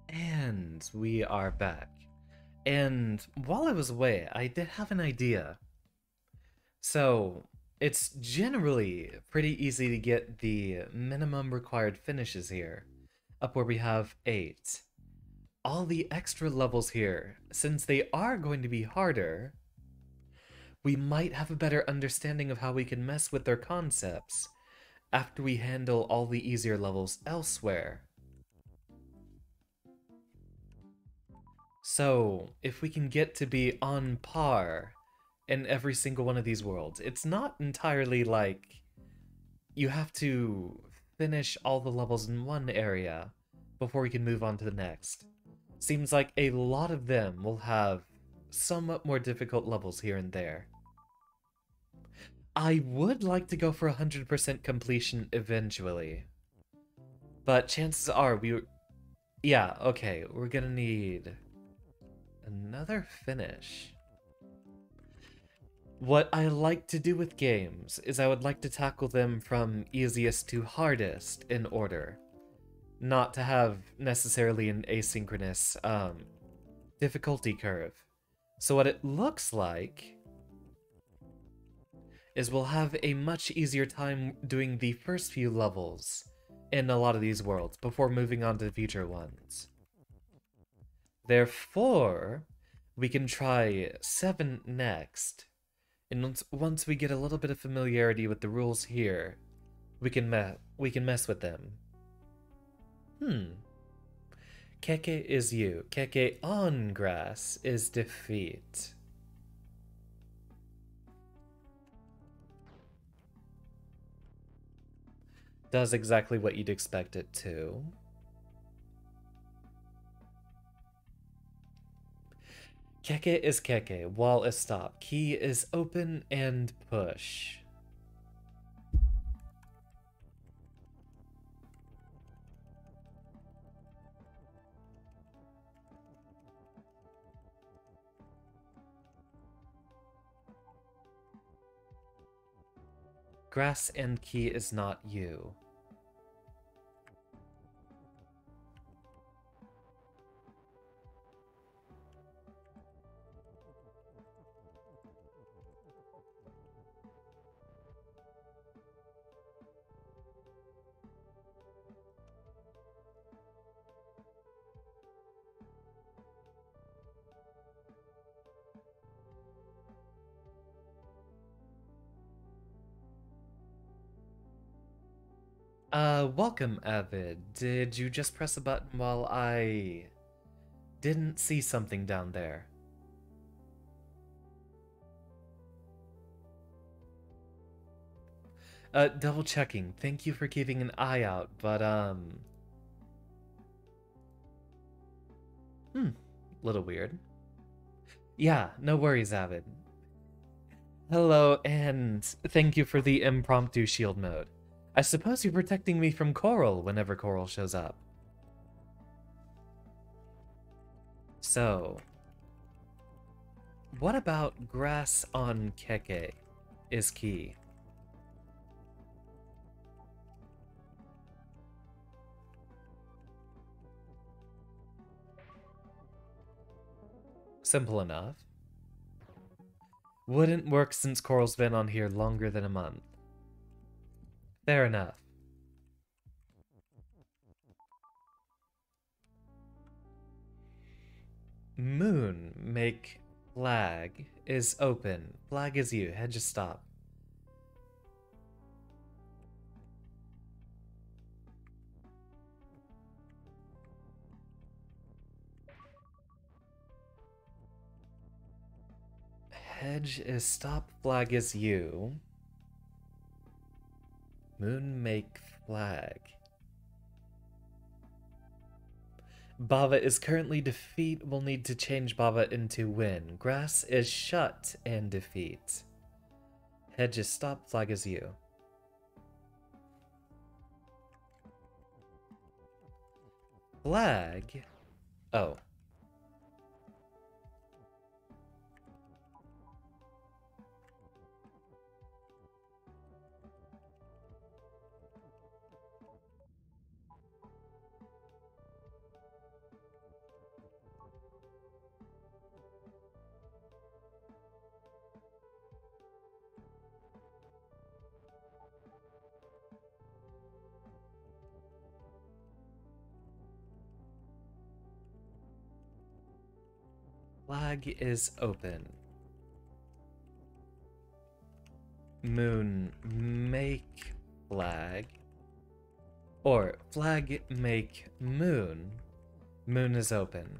And we are back. And while I was away, I did have an idea. So, it's generally pretty easy to get the minimum required finishes here, up where we have 8. All the extra levels here, since they are going to be harder, we might have a better understanding of how we can mess with their concepts after we handle all the easier levels elsewhere. So, if we can get to be on par in every single one of these worlds, it's not entirely like you have to finish all the levels in one area before we can move on to the next. Seems like a lot of them will have somewhat more difficult levels here and there. I would like to go for 100% completion eventually, but chances are yeah, okay, we're gonna need another finish. What I like to do with games is I would like to tackle them from easiest to hardest in order, not to have necessarily an asynchronous difficulty curve. So what it looks like is we'll have a much easier time doing the first few levels in a lot of these worlds before moving on to the future ones. Therefore, we can try 7 next, and once we get a little bit of familiarity with the rules here, we can mess with them. Keke is you. Keke on grass is defeat. Does exactly what you'd expect it to. Keke is Keke. Wall is stop. Key is open and push. Grass and key is not you. Welcome, Avid. Did you just press a button while I didn't see something down there? Double checking. Thank you for keeping an eye out, but, little weird. Yeah, no worries, Avid. Hello, and thank you for the impromptu shield mode. I suppose you're protecting me from Coral whenever Coral shows up. So, what about grass on Keke is key? Simple enough. Wouldn't work since Coral's been on here longer than a month. Fair enough. Moon, make flag is open. Flag is you. Head just stop. Hedge is stop, flag is you. Moon make flag. Bava is currently defeat. We'll need to change Bava into win. Grass is shut and defeat. Hedge is stop, flag is you. Flag? Oh. Flag is open. Moon make flag. Or flag make moon. Moon is open.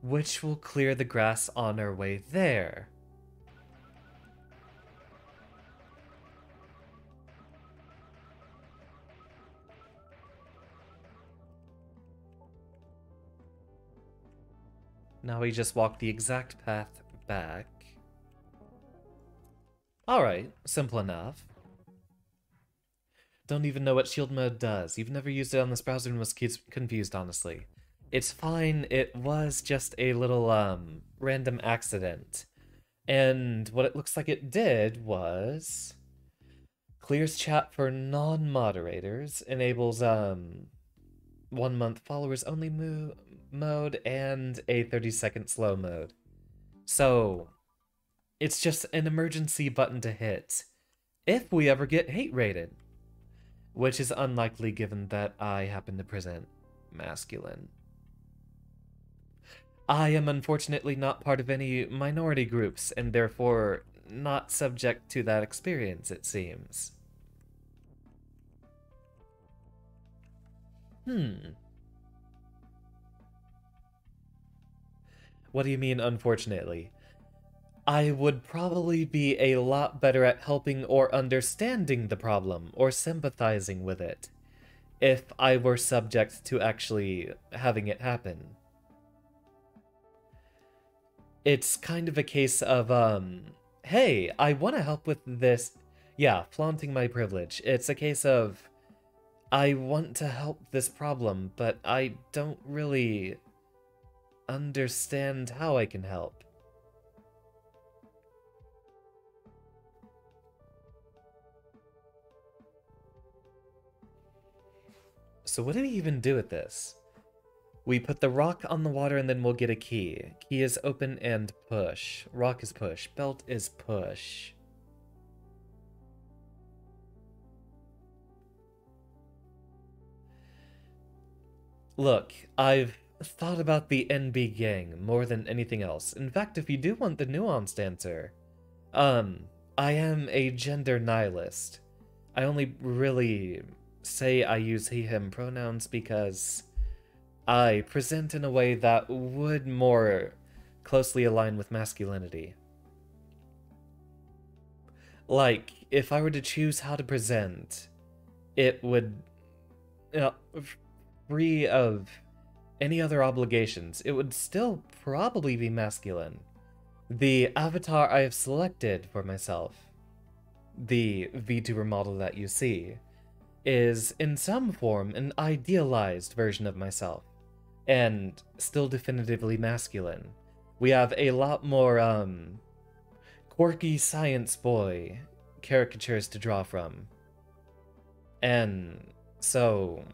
Which will clear the grass on our way there. Now we just walk the exact path back. Alright, simple enough. Don't even know what shield mode does. You've never used it on this browser and was confused, honestly. It's fine, it was just a little, random accident. And what it looks like it did was... clears chat for non-moderators, enables, 1-month followers only mode, and a 30-second slow mode. So, It's just an emergency button to hit if we ever get hate rated, which is unlikely given that I happen to present masculine. I am unfortunately not part of any minority groups and therefore not subject to that experience, it seems. What do you mean, unfortunately? I would probably be a lot better at helping or understanding the problem or sympathizing with it if I were subject to actually having it happen. It's kind of a case of, hey, I want to help with this. Yeah, flaunting my privilege. It's a case of, I want to help this problem, but I don't really understand how I can help. So what do we even do with this? We put the rock on the water and then we'll get a key. Key is open and push. Rock is push. Belt is push. Look, I've thought about the NB gang more than anything else. In fact, if you do want the nuanced answer, I am a gender nihilist. I only really say I use he, him pronouns because I present in a way that would more closely align with masculinity. Like, if I were to choose how to present, it would, you know, free of any other obligations, it would still probably be masculine. The avatar I have selected for myself, the VTuber model that you see, is in some form an idealized version of myself, and still definitively masculine. We have a lot more, quirky science boy caricatures to draw from. And so,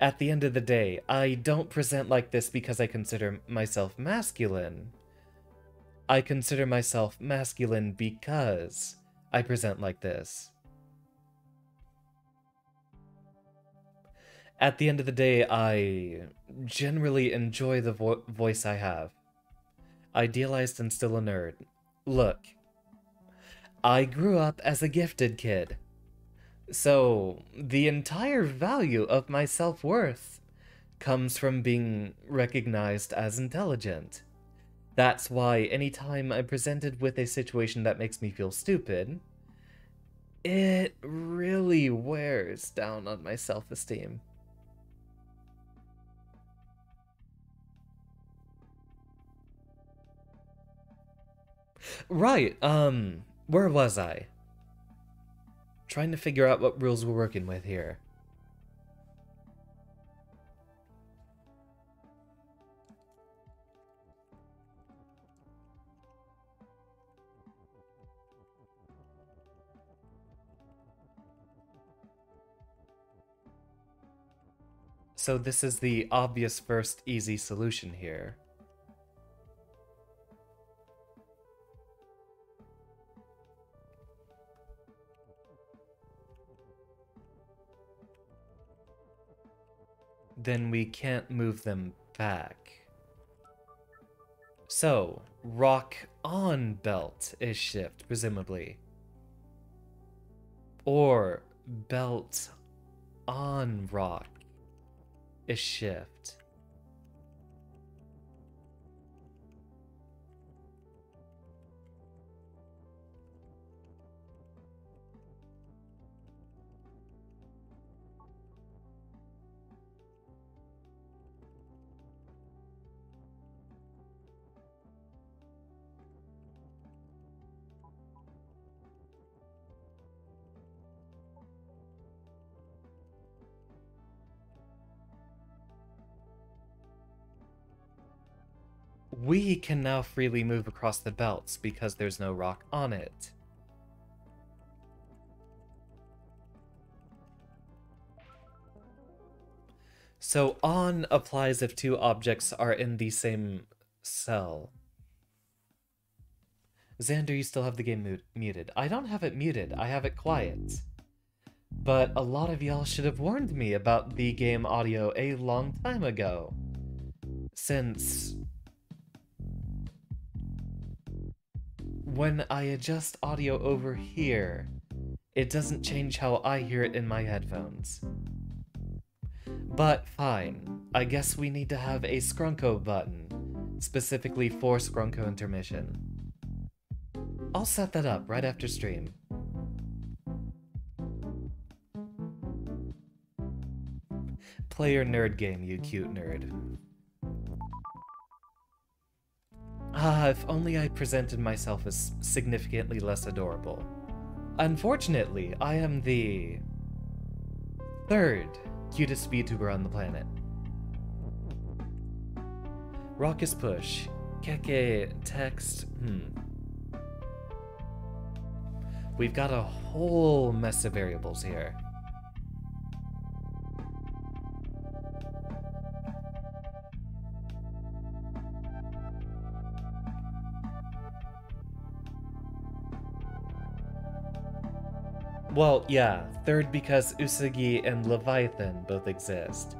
at the end of the day, I don't present like this because I consider myself masculine. I consider myself masculine because I present like this. At the end of the day, I generally enjoy the voice I have. Idealized and still a nerd. Look, I grew up as a gifted kid. So, the entire value of my self-worth comes from being recognized as intelligent. That's why anytime I'm presented with a situation that makes me feel stupid, it really wears down on my self-esteem. Right, where was I? Trying to figure out what rules we're working with here. So this is the obvious first easy solution here. Then we can't move them back. So, rock on belt is shift, presumably. Or belt on rock is shift. We can now freely move across the belts because there's no rock on it. So on applies if two objects are in the same cell. Xander, you still have the game muted. I don't have it muted, I have it quiet. But a lot of y'all should have warned me about the game audio a long time ago. Since when I adjust audio over here, it doesn't change how I hear it in my headphones. But fine, I guess we need to have a Scrunko button, specifically for Scrunko intermission. I'll set that up right after stream. Play your nerd game, you cute nerd. Ah, if only I presented myself as significantly less adorable. Unfortunately, I am the third cutest VTuber on the planet. Raucous push. Keke text. We've got a whole mess of variables here. Well, yeah, third because Usagi and Leviathan both exist.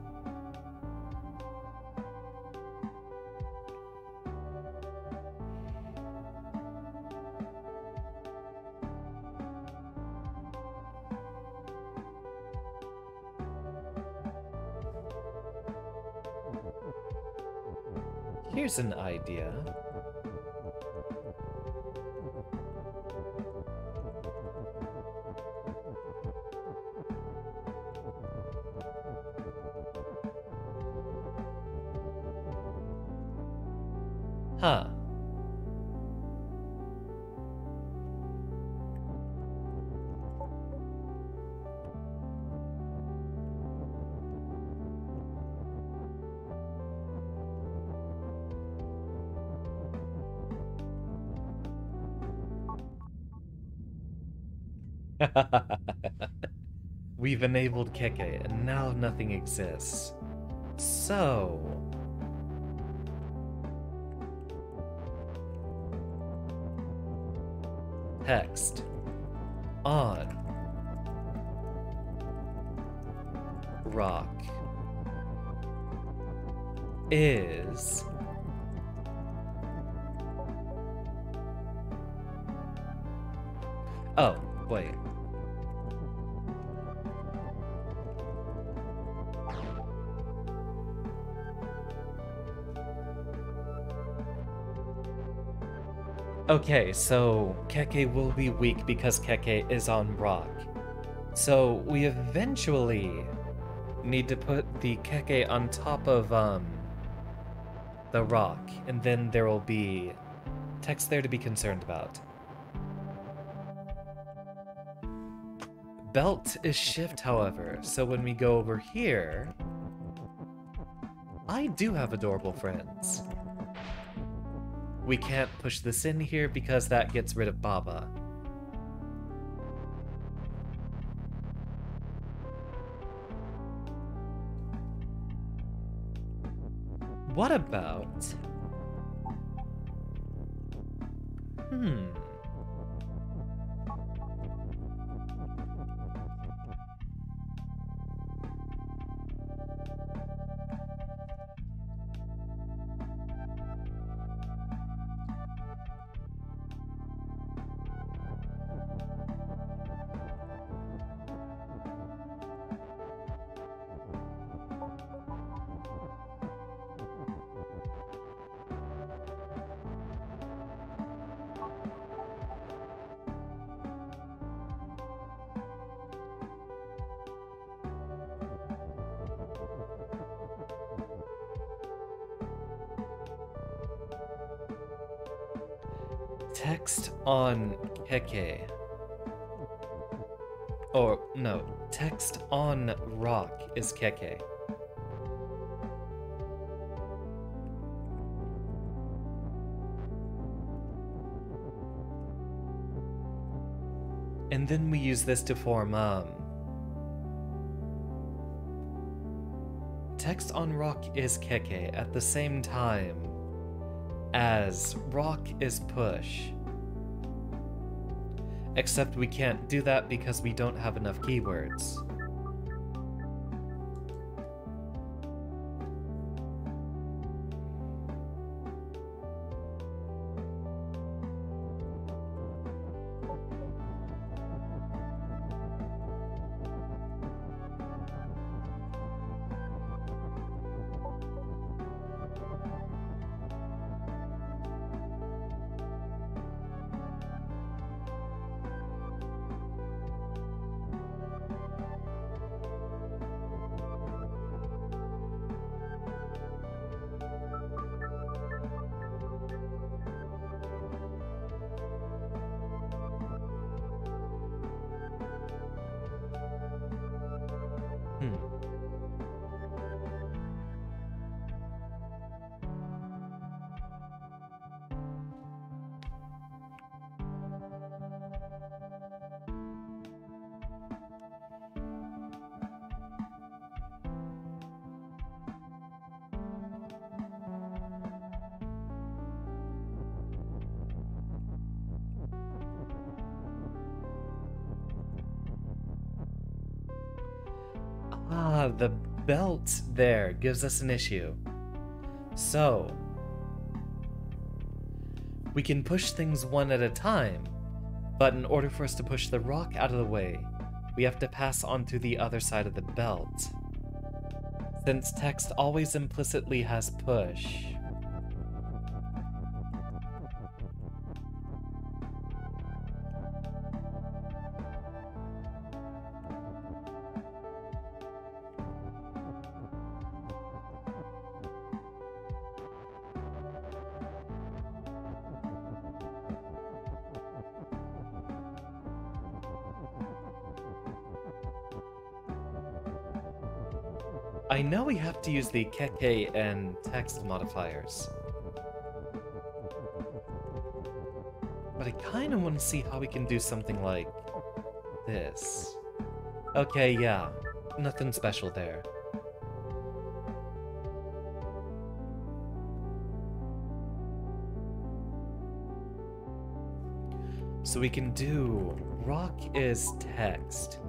Here's an idea. Huh. We've enabled Keke, and now nothing exists. So... text on rock is oh wait okay, so Keke will be weak because Keke is on rock. So we eventually need to put the Keke on top of the rock, and then there will be text there to be concerned about. Belt is shift, however, so when we go over here, I do have adorable friends. We can't push this in here because that gets rid of Baba. What about... text on Keke. Or, no, text on rock is Keke. And then we use this to form, text on rock is Keke at the same time as rock is push. Except we can't do that because we don't have enough keywords. Ah, the belt there gives us an issue. So, we can push things one at a time, but in order for us to push the rock out of the way, we have to pass onto the other side of the belt. Since text always implicitly has push. I know we have to use the keke and text modifiers. But I kinda wanna see how we can do something like this. Okay, yeah. Nothing special there. So we can do rock is text.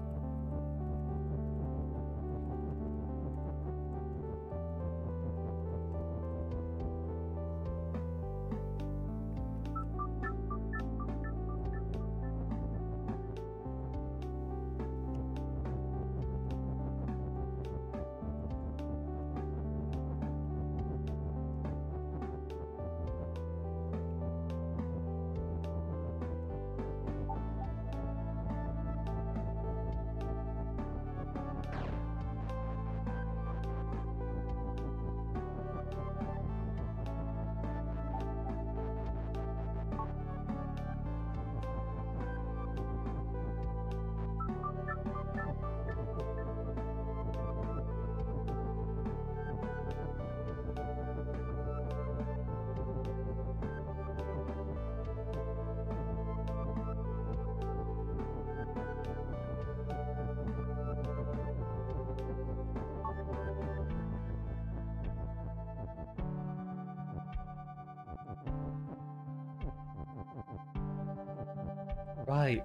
Right.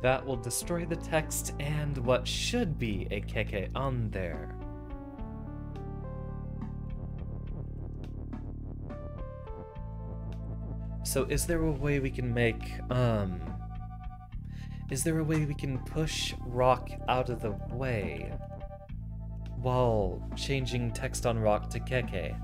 That will destroy the text and what should be a keke on there. So is there a way we can make, is there a way we can push rock out of the way while changing text on rock to keke?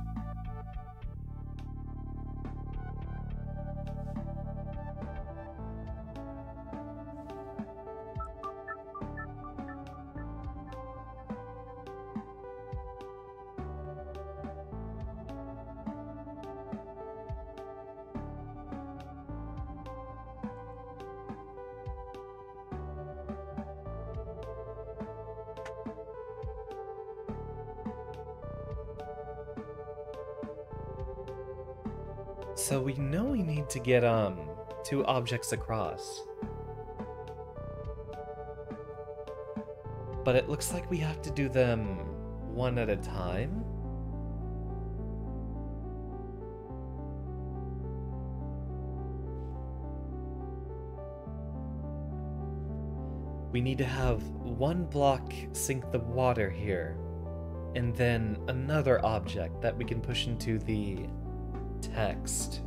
So we know we need to get, two objects across. But it looks like we have to do them one at a time? We need to have one block sink the water here, and then another object that we can push into the text.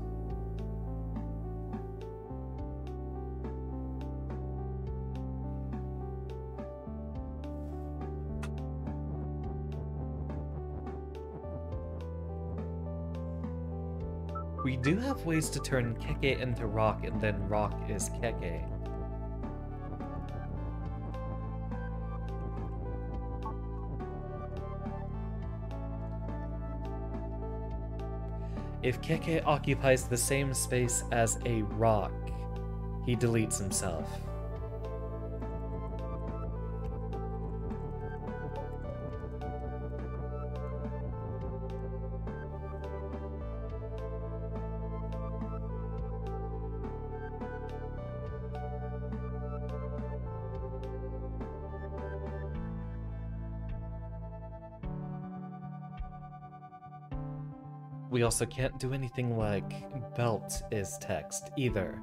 We do have ways to turn keke into rock, and then rock is keke. If keke occupies the same space as a rock, he deletes himself. We also can't do anything like belt is text either.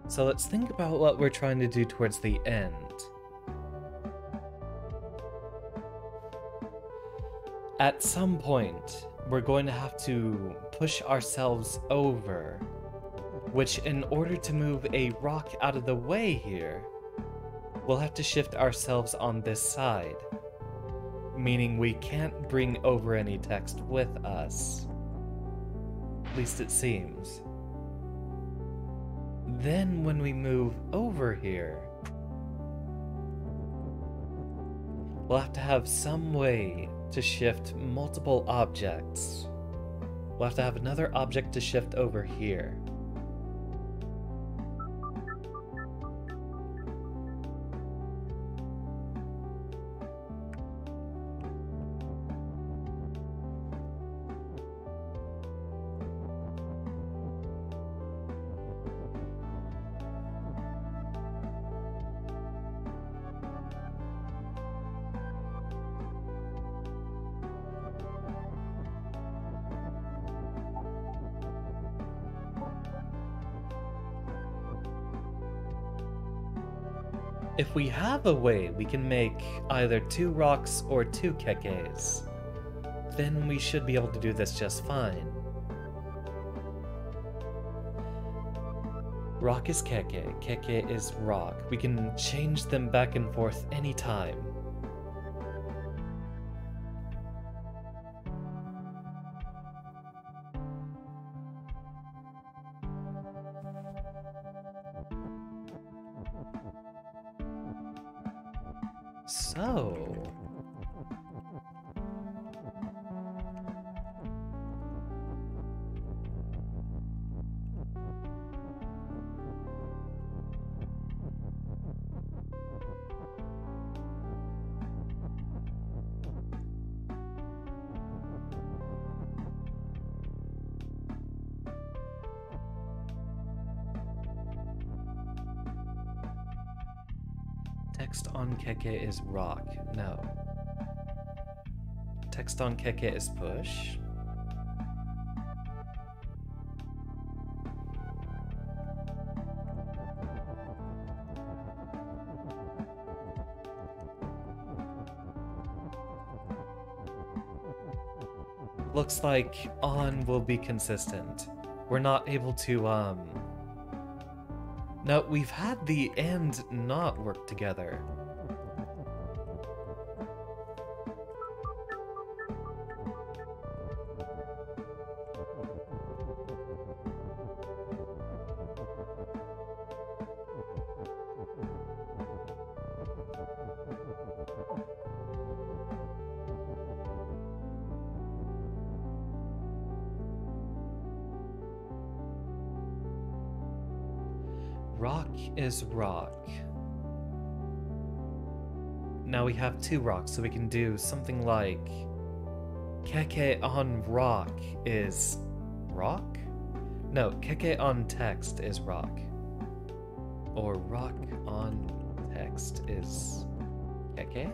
So let's think about what we're trying to do towards the end. At some point, we're going to have to push ourselves over, which in order to move a rock out of the way here, we'll have to shift ourselves on this side, meaning we can't bring over any text with us. At least it seems. Then when we move over here, we'll have to have some way to shift multiple objects. We'll have to have another object to shift over here. If we have a way we can make either two rocks or two kekes, then we should be able to do this just fine. Rock is keke, keke is rock. We can change them back and forth anytime. So... Text on keke is rock. No. Text on keke is push. Looks like on will be consistent. We're not able to, No, we've had the and not work together. Rock is rock. Now we have two rocks, so we can do something like keke on rock is rock? No, keke on text is rock. Or rock on text is keke?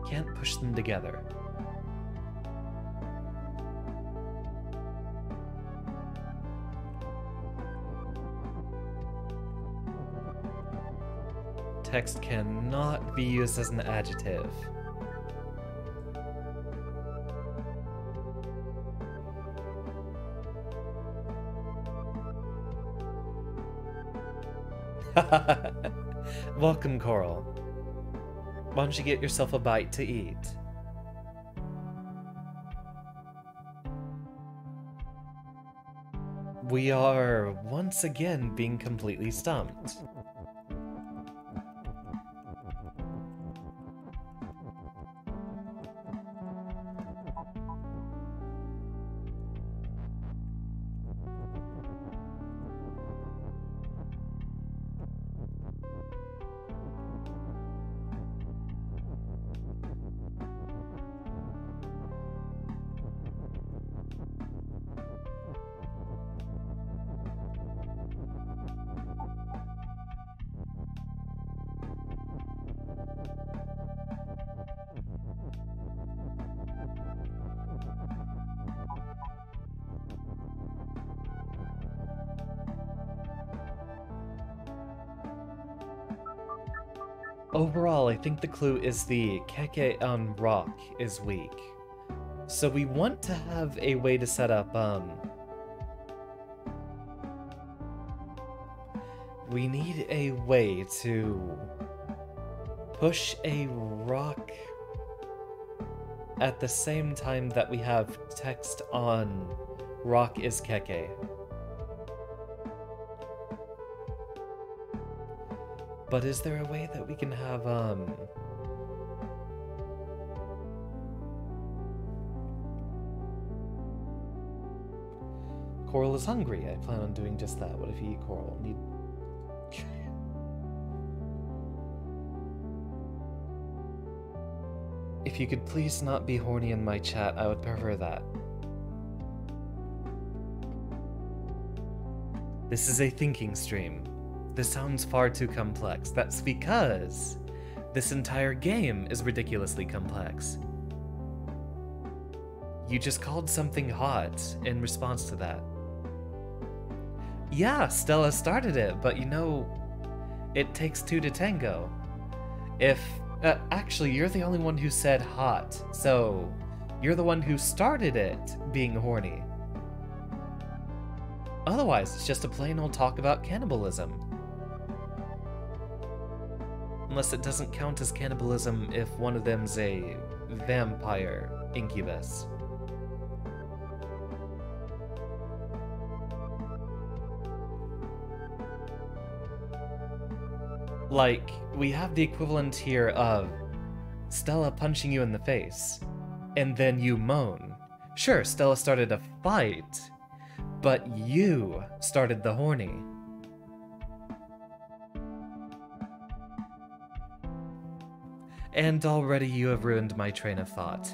Can't push them together. Text cannot be used as an adjective. Welcome, Coral. Why don't you get yourself a bite to eat? We are once again being completely stumped. Overall, I think the clue is the keke on rock is weak. So we want to have a way to set up, we need a way to push a rock at the same time that we have text on rock is keke. But is there a way that we can have, Coral is hungry. I plan on doing just that. What if you eat Coral? If you could please not be horny in my chat, I would prefer that. This is a thinking stream. This sounds far too complex. That's because this entire game is ridiculously complex. You just called something hot in response to that. Yeah, Stella started it, but you know, it takes two to tango. If, actually, you're the only one who said hot, so you're the one who started it being horny. Otherwise, it's just a plain old talk about cannibalism. Unless it doesn't count as cannibalism if one of them's a vampire incubus. Like, we have the equivalent here of Stella punching you in the face, and then you moan. Sure, Stella started a fight, but you started the horny. And already you have ruined my train of thought.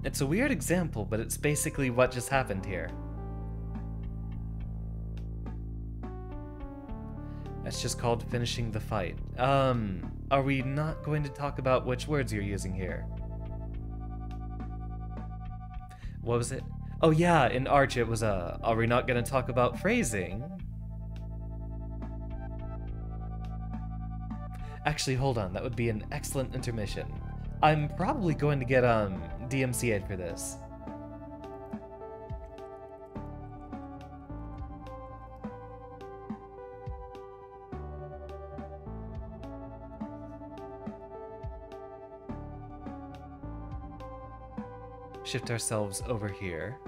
It's a weird example, but it's basically what just happened here. It's just called finishing the fight. Are we not going to talk about which words you're using here? What was it? Oh yeah, in Arch it was are we not gonna talk about phrasing? Actually, hold on, that would be an excellent intermission. I'm probably going to get, DMCA'd for this. Shift ourselves over here.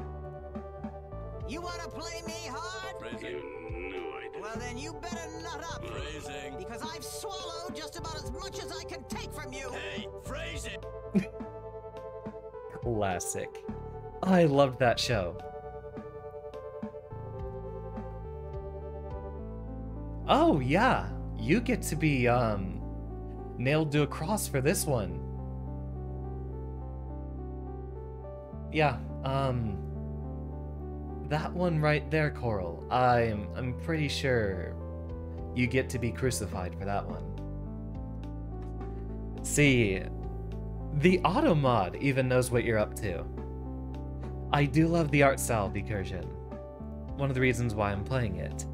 You wanna play me hard? Phrasing. No, I didn't. Well, then you better nut up. Phrasing. Because I've swallowed just about as much as I can take from you. Hey, phrasing. Classic. I loved that show. Oh, yeah. You get to be, nailed to a cross for this one. Yeah, that one right there, Coral. I'm pretty sure you get to be crucified for that one. See, the auto mod even knows what you're up to. I do love the art style of Decursion. One of the reasons why I'm playing it.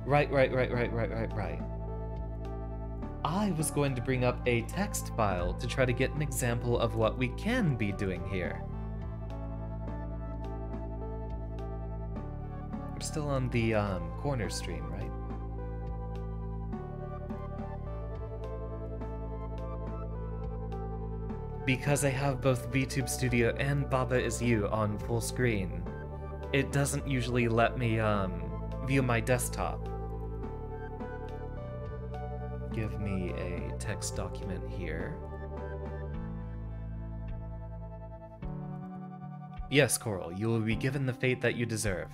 Right. I was going to bring up a text file to try to get an example of what we can be doing here. We're still on the corner stream, right? Because I have both VTube Studio and Baba Is You on full screen, it doesn't usually let me view my desktop. Give me a text document here. Yes, Coral, you will be given the fate that you deserve.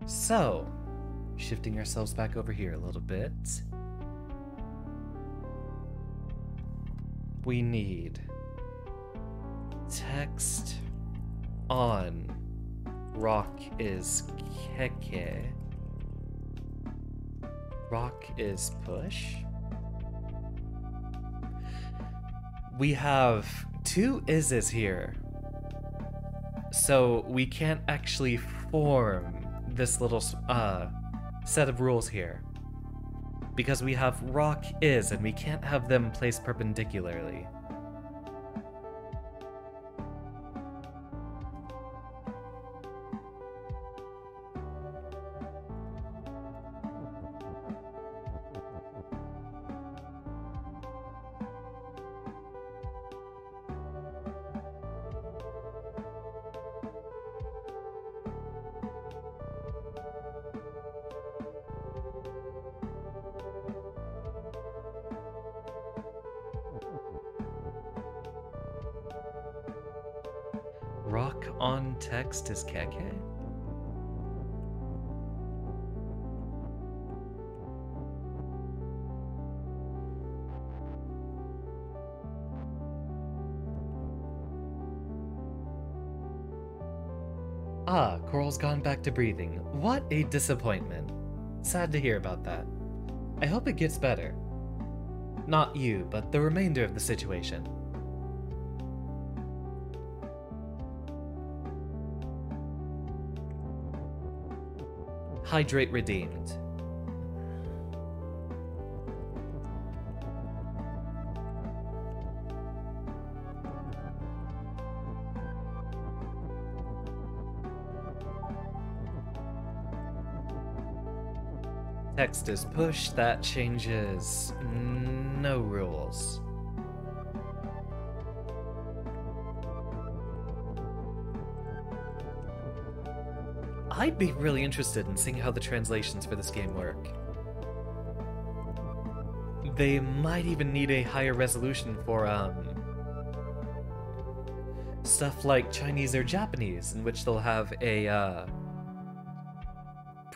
So, shifting ourselves back over here a little bit. We need text on rock is keke. Rock is push. We have two is's here. So we can't actually form this little set of rules here. Because we have rock is, and we can't have them placed perpendicularly. Rock on text is keke? Ah, Coral's gone back to breathing. What a disappointment. Sad to hear about that. I hope it gets better. Not you, but the remainder of the situation. Hydrate redeemed. Text is push, that changes no rules. I'd be really interested in seeing how the translations for this game work. They might even need a higher resolution for, stuff like Chinese or Japanese, in which they'll have a,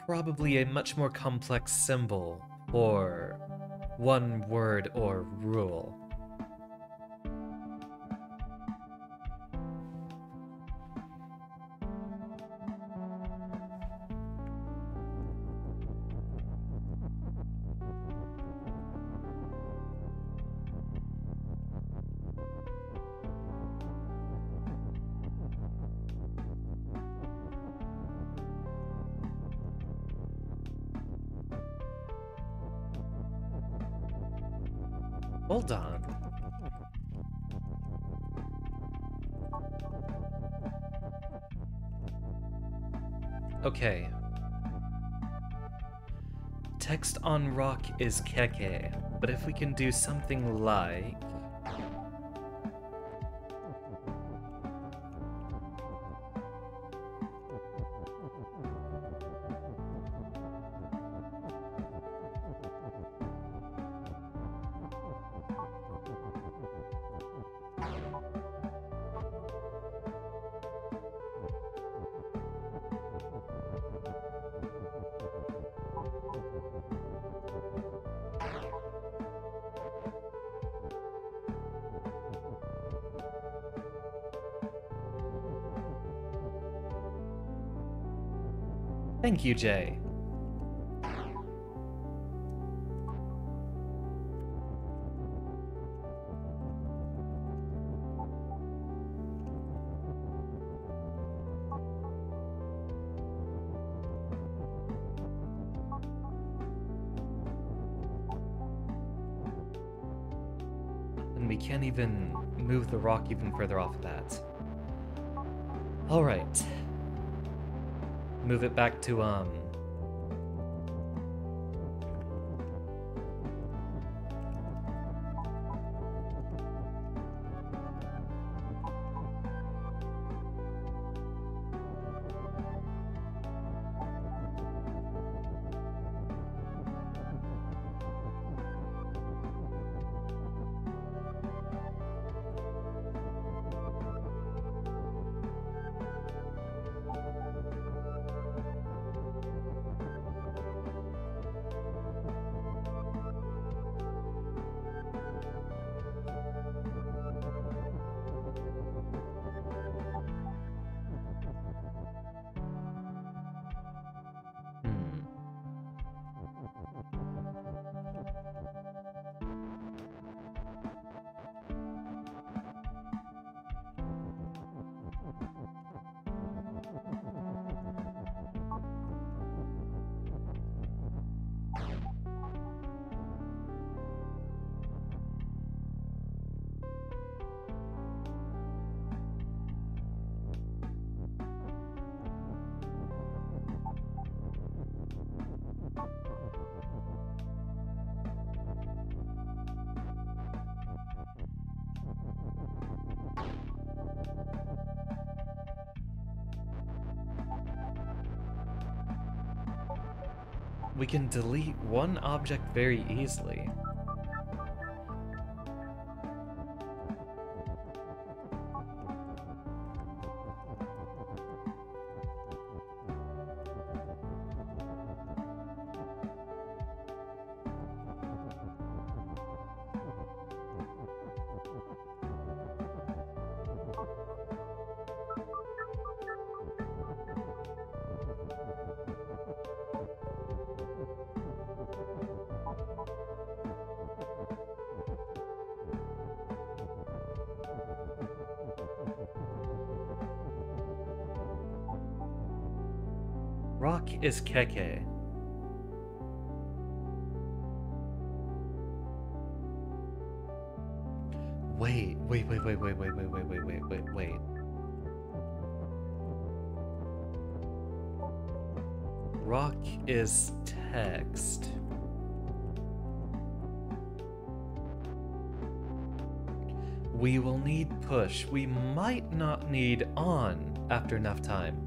probably a much more complex symbol or one word or rule. Hold on. Okay. Text on rock is keke, but if we can do something like... Thank you, Jay. And we can't even move the rock even further off of that. Alright. Move it back to, we can delete one object very easily. Rock is keke. Wait. Rock is text. We will need push. We might not need on after enough time.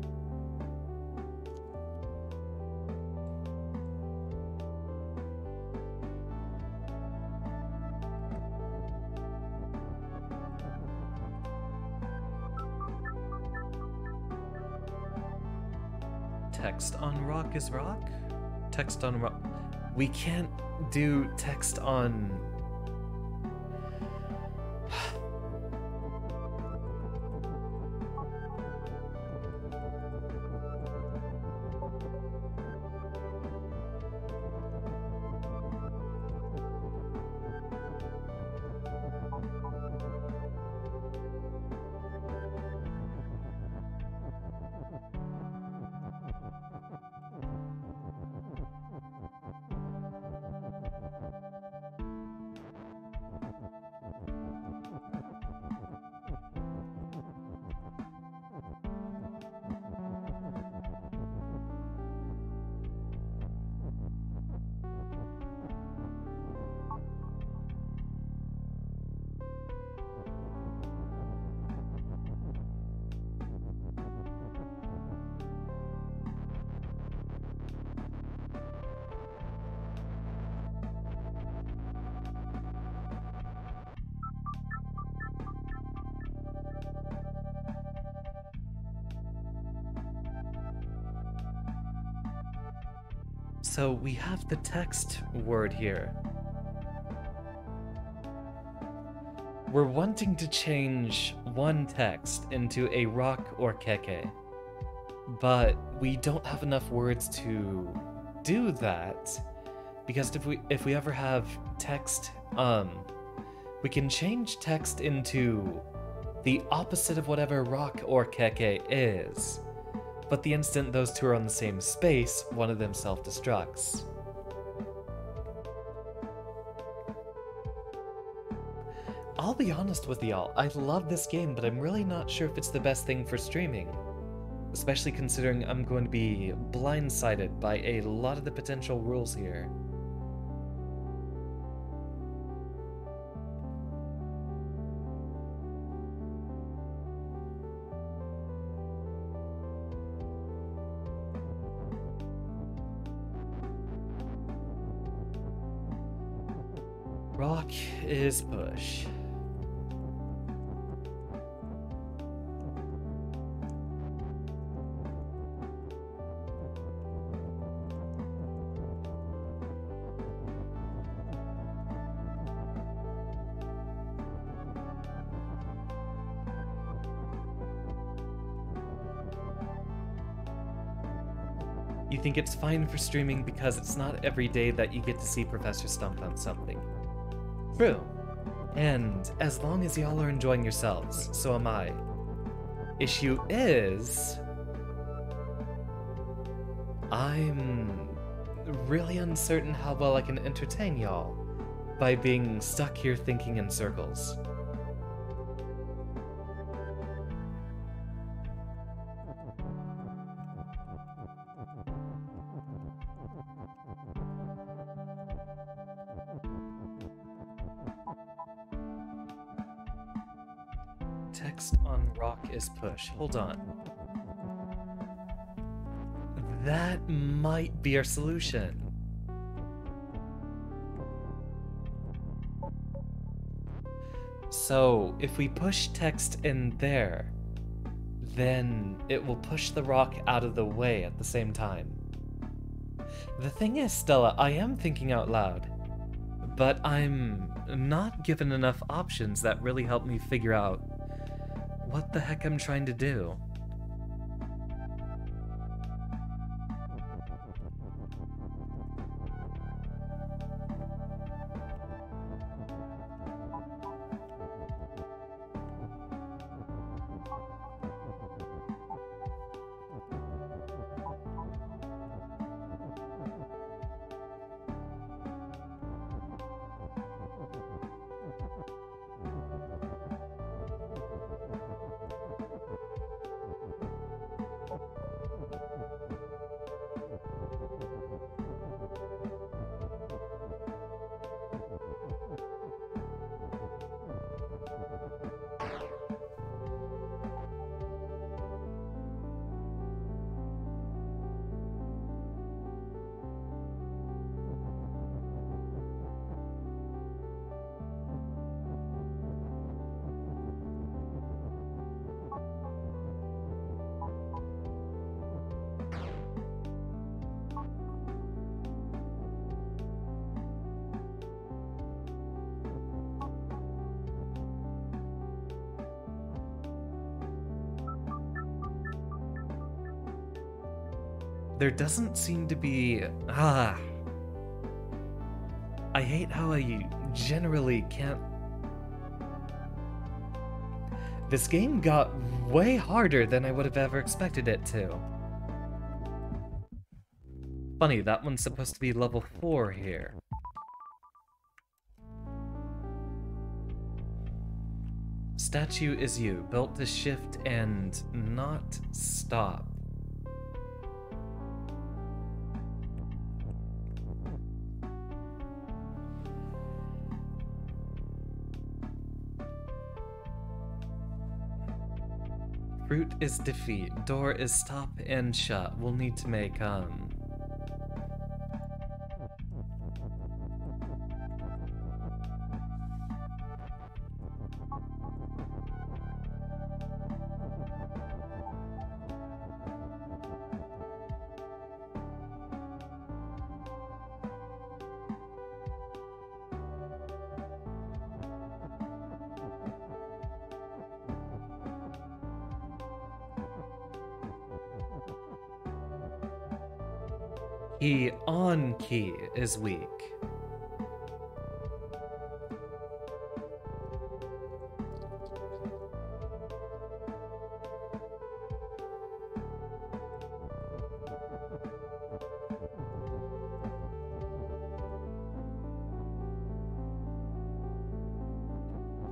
text on rock is rock? Text on rock. We can't do text on... So we have the text word here. We're wanting to change one text into a rock or keke, but we don't have enough words to do that, because if we ever have text, we can change text into the opposite of whatever rock or keke is. But the instant those two are on the same space, one of them self-destructs. I'll be honest with y'all, I love this game, but I'm really not sure if it's the best thing for streaming. Especially considering I'm going to be blindsided by a lot of the potential rules here. Rock is push. You think it's fine for streaming because it's not every day that you get to see Professor stump on something. True. And as long as y'all are enjoying yourselves, so am I. Issue is... I'm really uncertain how well I can entertain y'all by being stuck here thinking in circles. Text on rock is push. Hold on. That might be our solution. So, if we push text in there, then it will push the rock out of the way at the same time. The thing is, Stella, I am thinking out loud, but I'm not given enough options that really help me figure out what the heck I'm trying to do. There doesn't seem to be... I hate how I generally can't... This game got way harder than I would have ever expected it to. Funny, that one's supposed to be level 4 here. Statue is you, built to shift and not stop. Fruit is defeat, door is stop and shut. We'll need to make, key on key is weak.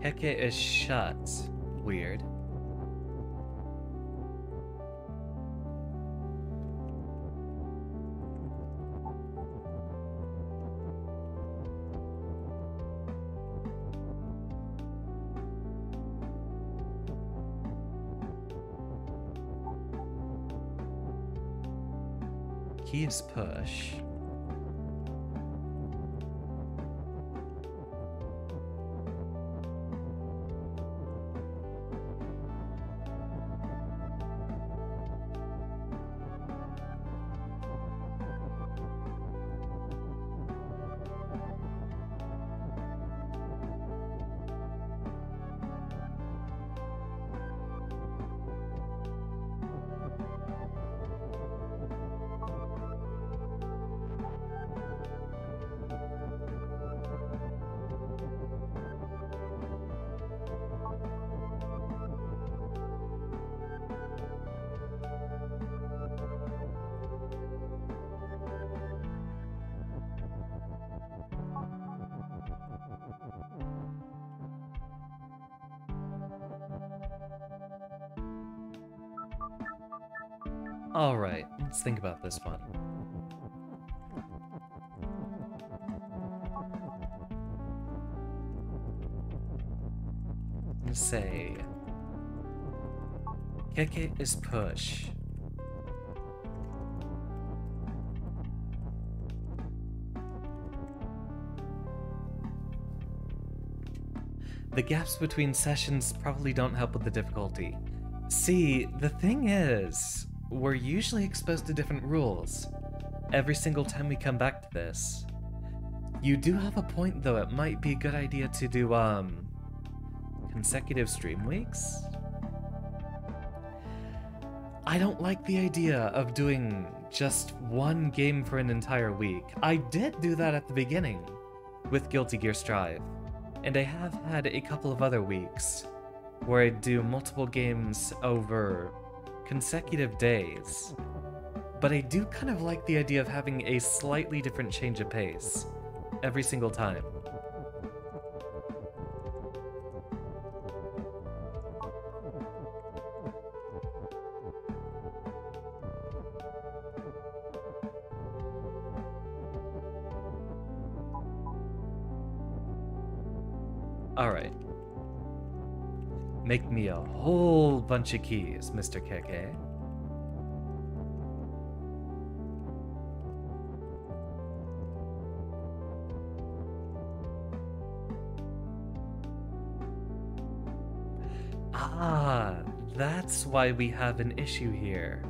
Heke is shut. Weird. Key is push. Alright, let's think about this one. Let's say... Keke is push. The gaps between sessions probably don't help with the difficulty. See, the thing is... we're usually exposed to different rules every single time we come back to this. You do have a point though, it might be a good idea to do, consecutive stream weeks? I don't like the idea of doing just one game for an entire week. I did do that at the beginning with Guilty Gear Strive, and I have had a couple of other weeks where I do multiple games over consecutive days, but I do kind of like the idea of having a slightly different change of pace every single time. Alright. Make me a whole bunch of keys, Mr. Keke. Ah, that's why we have an issue here.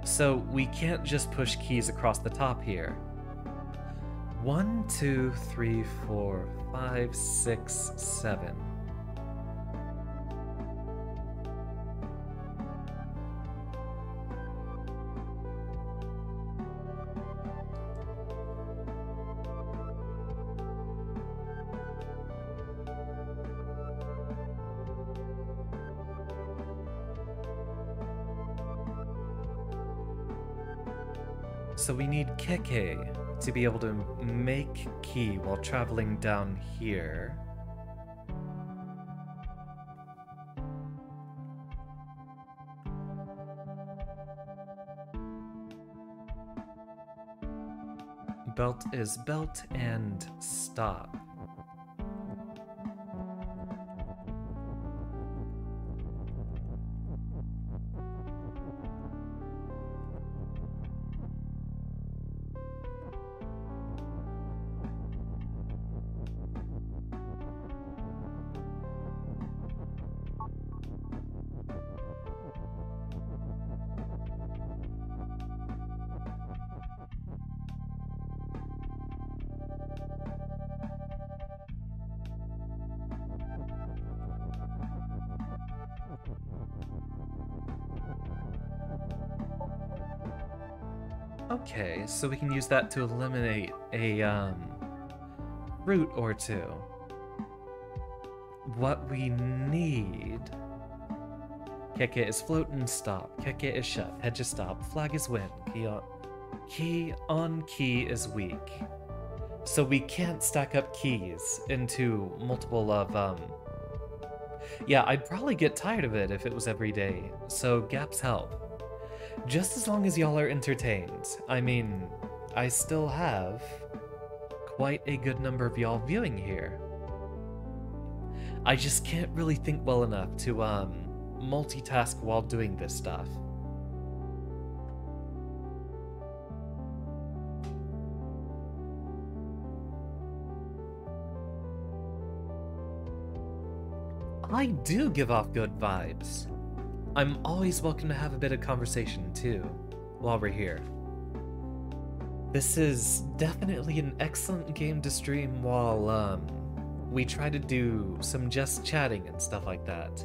So we can't just push keys across the top here. 1, 2, 3, 4, 5, 6, 7. So we need Keke to be able to make key while traveling down here. Belt is belt and stop. Okay, so we can use that to eliminate a route or two. What we need... Keke is float and stop. Keke is shut. Hedge is stop. Flag is win. Key on key is weak. So we can't stack up keys into multiple of, Yeah, I'd probably get tired of it if it was every day, so gaps help. Just as long as y'all are entertained. I mean, I still have quite a good number of y'all viewing here. I just can't really think well enough to, multitask while doing this stuff. I do give off good vibes. I'm always welcome to have a bit of conversation, too, while we're here. This is definitely an excellent game to stream while, we try to do some just chatting and stuff like that.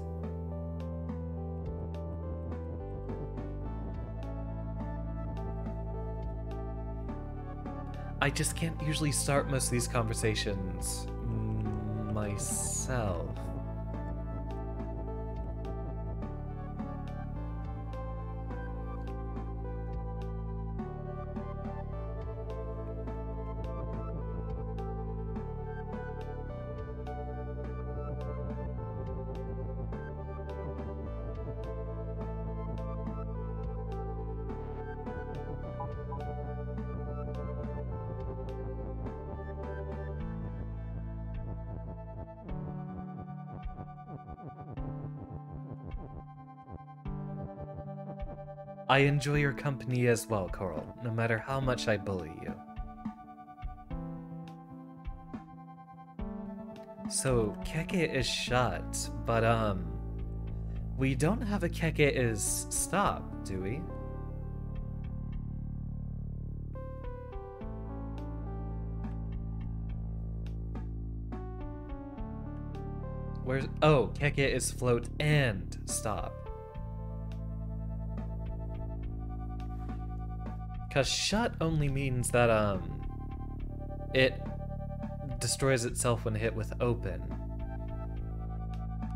I just can't usually start most of these conversations myself. I enjoy your company as well, Coral, no matter how much I bully you. So, Keke is shut, but, we don't have a Keke is stop, do we? Where's... Oh, Keke is float and stop. Because shut only means that, it destroys itself when hit with open.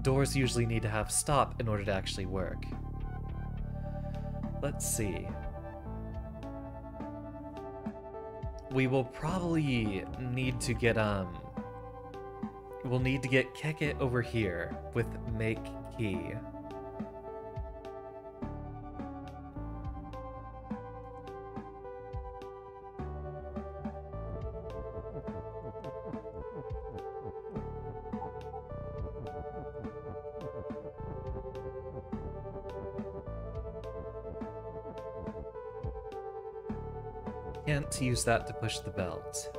Doors usually need to have stop in order to actually work. Let's see. We will probably need to get, we'll need to get Keke over here with make key. Can't use that to push the belt.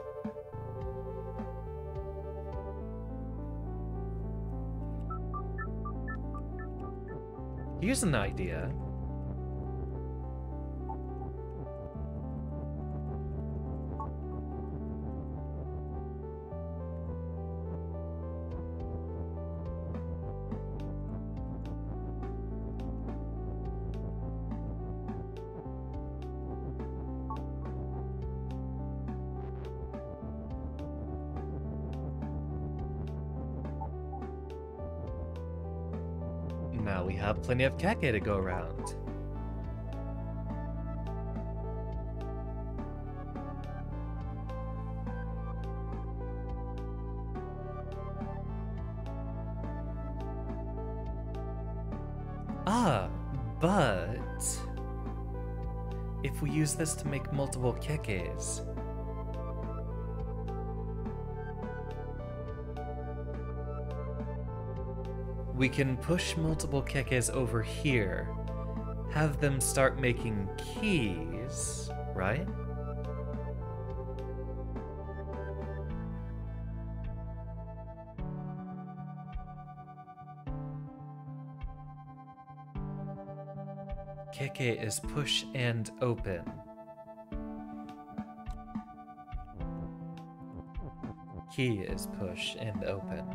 Here's an idea. now we have plenty of keke to go around. But if we use this to make multiple kekes, we can push multiple kekes over here, have them start making keys, right? Keke is push and open. Key is push and open.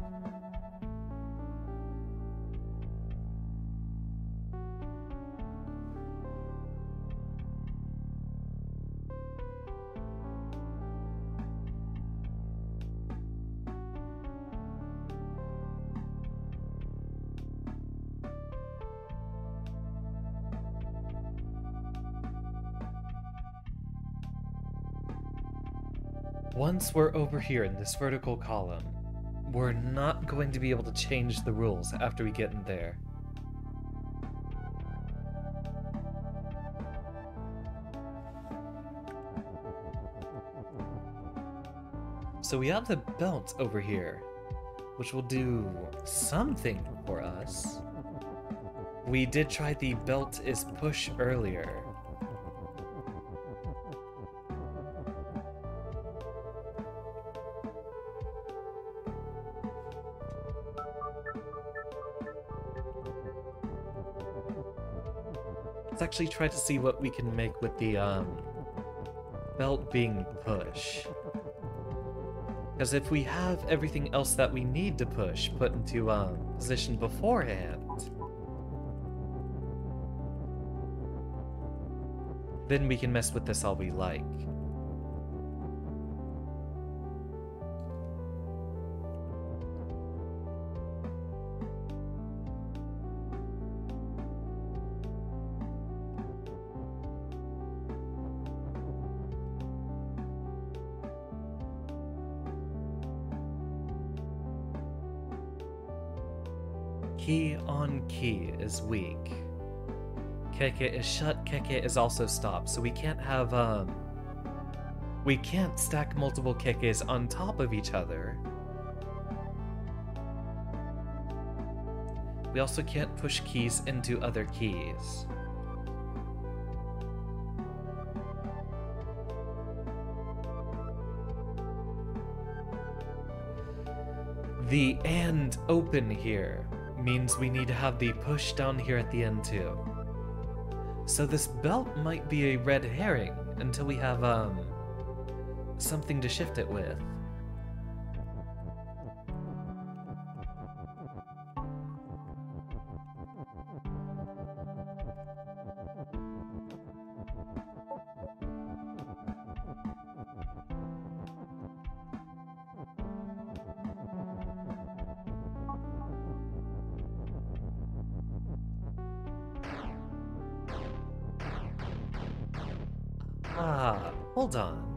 Once we're over here in this vertical column, we're not going to be able to change the rules after we get in there. So we have the belt over here, which will do something for us. We did try the belt is push earlier. Let's actually try to see what we can make with the belt being push. Because if we have everything else that we need to push put into position beforehand, then we can mess with this all we like. Key on key is weak. Keke is shut, Keke is also stopped, so we can't have, we can't stack multiple Kekes on top of each other. We also can't push keys into other keys. The and open here means we need to have the push down here at the end too. So this belt might be a red herring until we have something to shift it with. Hold on.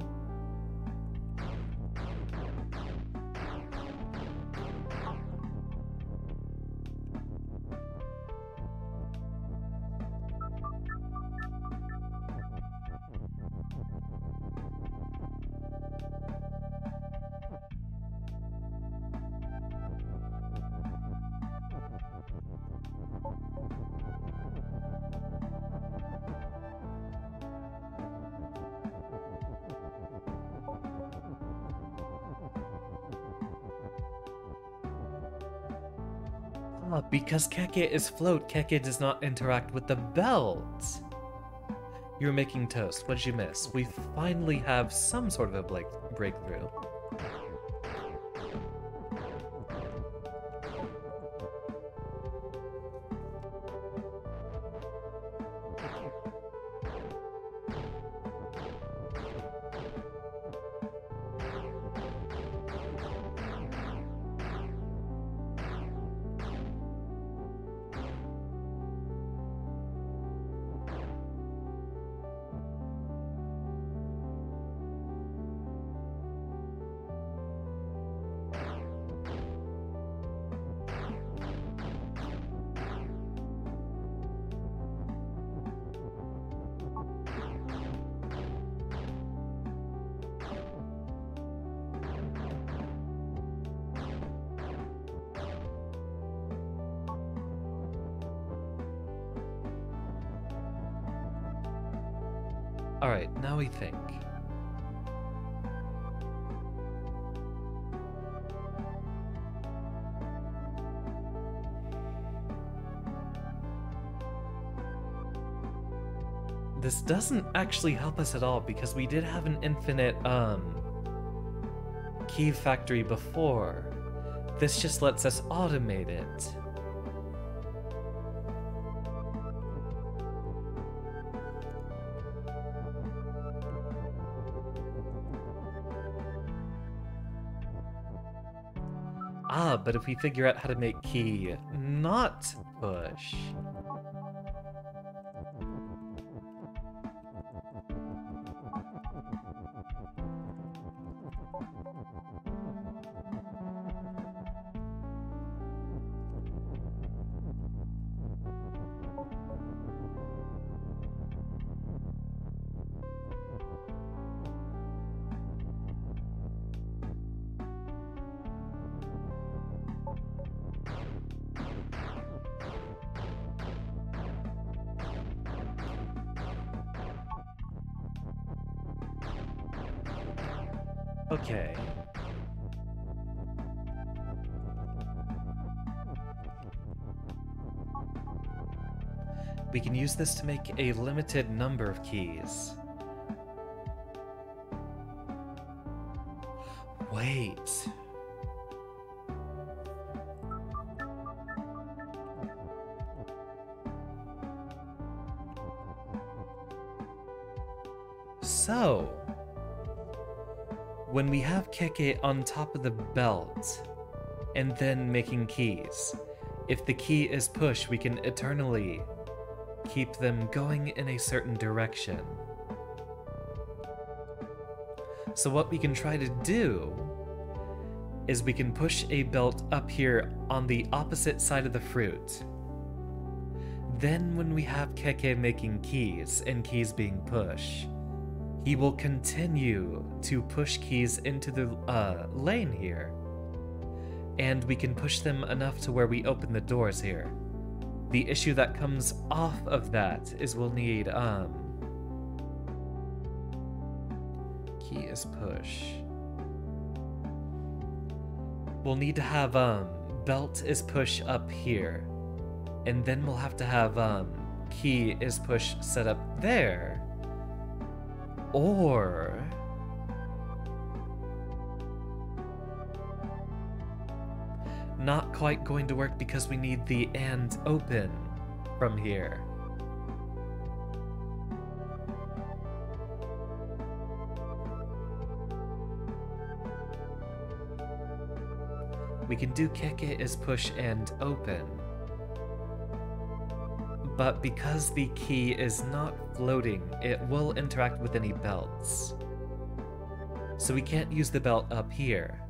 Because Keke is float, Keke does not interact with the belt. You're making toast. What did you miss? We finally have some sort of a breakthrough. Alright, now we think. This doesn't actually help us at all because we did have an infinite, key factory before. This just lets us automate it. Ah, but if we figure out how to make key not push... Okay. We can use this to make a limited number of keys. Wait. So, when we have Keke on top of the belt, and then making keys, if the key is push, we can eternally keep them going in a certain direction. So what we can try to do is we can push a belt up here on the opposite side of the fruit. Then when we have Keke making keys and keys being push, he will continue to push keys into the lane here. And we can push them enough to where we open the doors here. The issue that comes off of that is we'll need, key is push. We'll need to have, belt is push up here. And then we'll have to have, key is push set up there. Or... not quite going to work because we need the and open from here. We can do Keke is push and open. But because the key is not floating, it will interact with any belts. So we can't use the belt up here.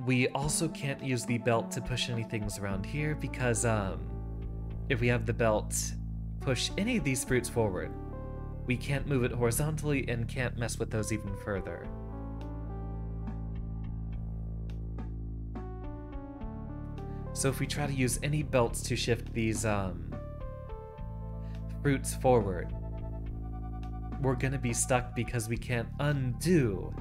We also can't use the belt to push any things around here because if we have the belt push any of these fruits forward, we can't move it horizontally and can't mess with those even further. So if we try to use any belts to shift these fruits forward, we're gonna be stuck because we can't undo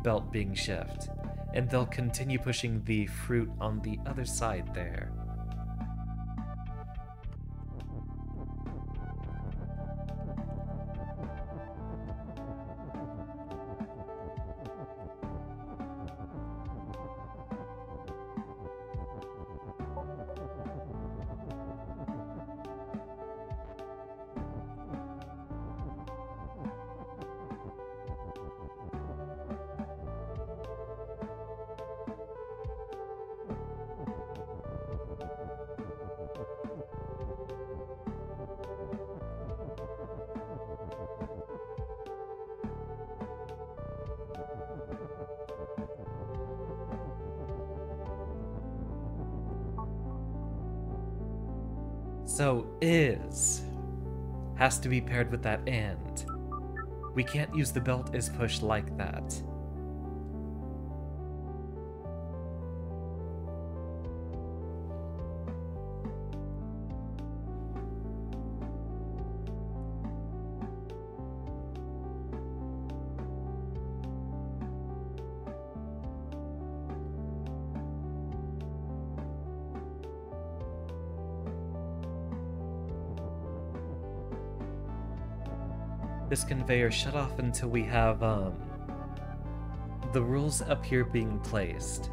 belt being shift. And they'll continue pushing the fruit on the other side there. So is has to be paired with that and. We can't use the belt as push like that. This conveyor shut off until we have, the rules up here being placed.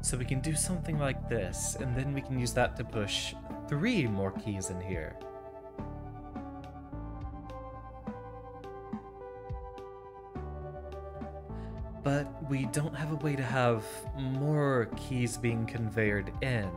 So we can do something like this, and then we can use that to push 3 more keys in here. But we don't have a way to have more keys being conveyed in.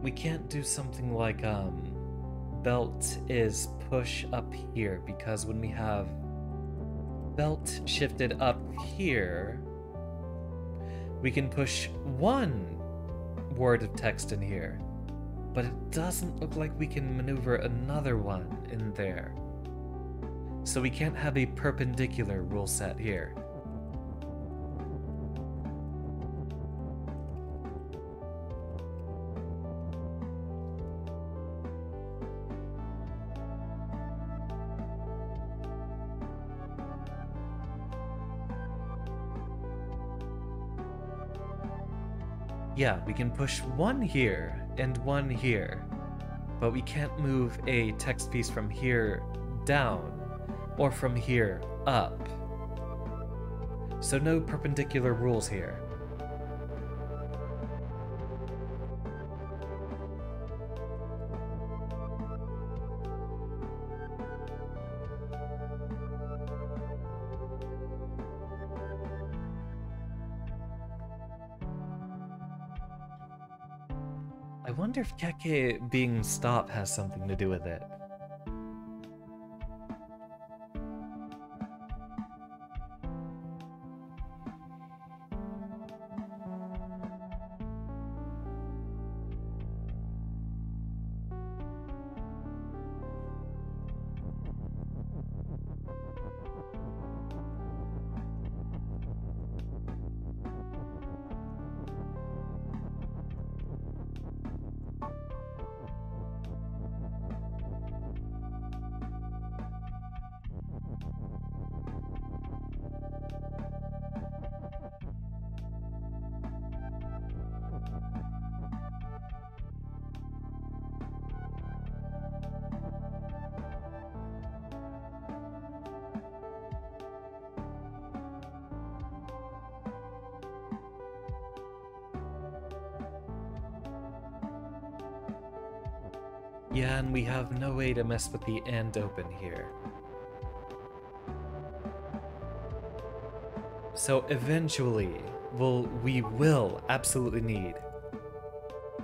We can't do something like, belt is push up here, because when we have belt shifted up here, we can push 1 word of text in here, but it doesn't look like we can maneuver another one in there. So we can't have a perpendicular rule set here. Yeah, we can push 1 here and 1 here, but we can't move a text piece from here down or from here up. So no perpendicular rules here. I wonder if Keke being stop has something to do with it. Yeah, and we have no way to mess with the and open here. So eventually, we will absolutely need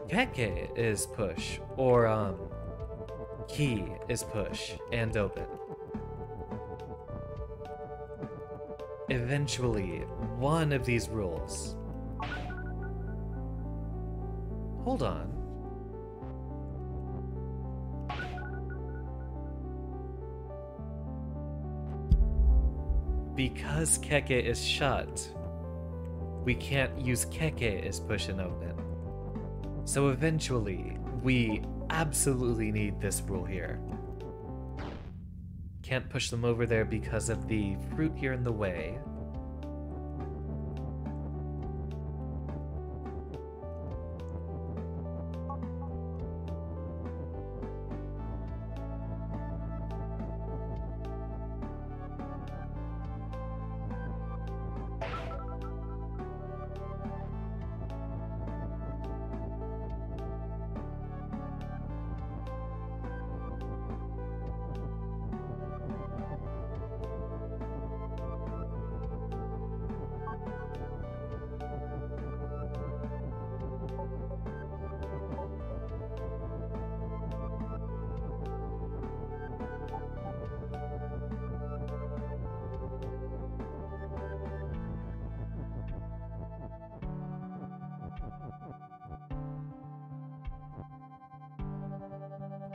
Keke is push, or key is push and open. Eventually, one of these rules. Hold on. Because Keke is shut, we can't use Keke as push and open. So eventually, we absolutely need this rule here. Can't push them over there because of the fruit here in the way.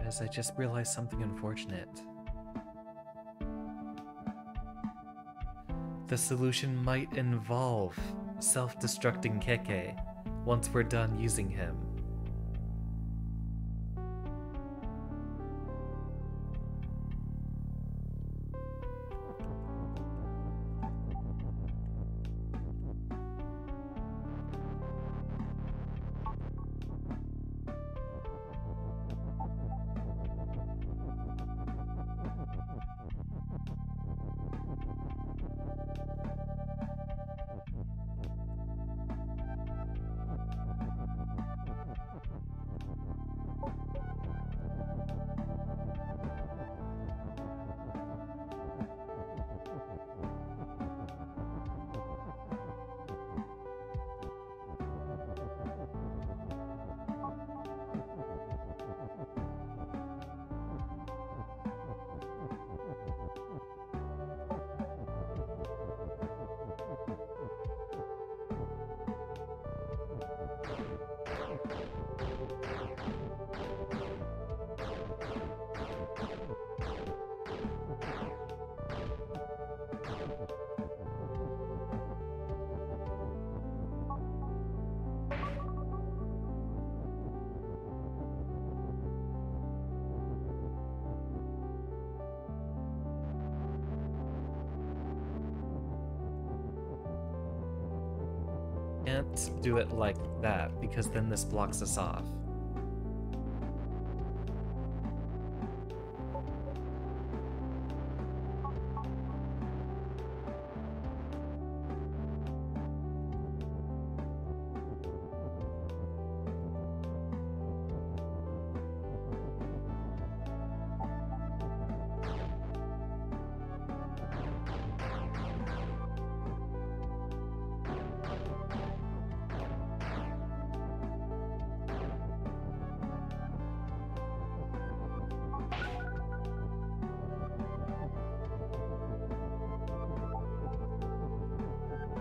As I just realized something unfortunate. The solution might involve self-destructing Keke once we're done using him. Can't do it like that, because then this blocks us off.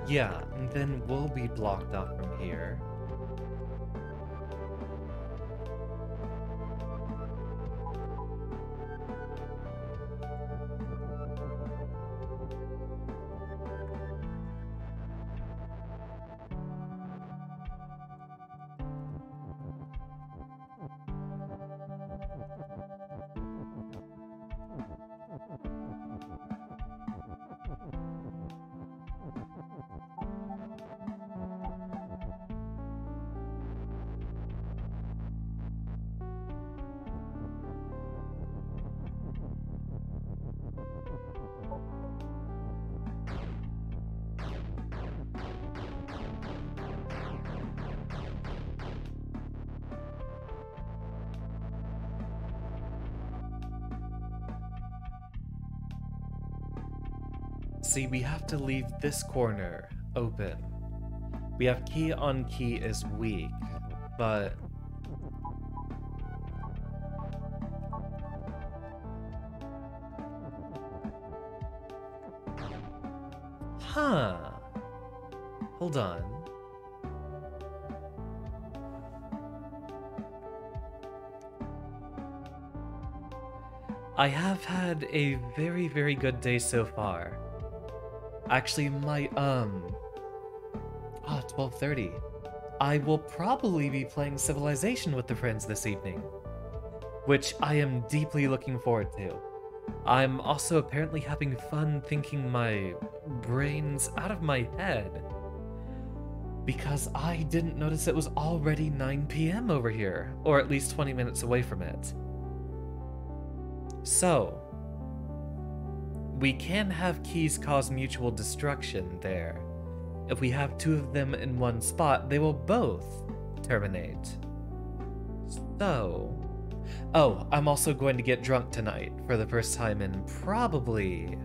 Yeah, and then we'll be blocked off from here. See, we have to leave this corner open. We have key on key is weak, but... Huh. Hold on. I have had a very, very good day so far. Actually, my, 12:30. I will probably be playing Civilization with the friends this evening, which I am deeply looking forward to. I'm also apparently having fun thinking my brains out of my head, because I didn't notice it was already 9 p.m. over here, or at least 20 minutes away from it. So, we can have keys cause mutual destruction there. If we have two of them in one spot, they will both terminate. So... Oh, I'm also going to get drunk tonight for the first time in probably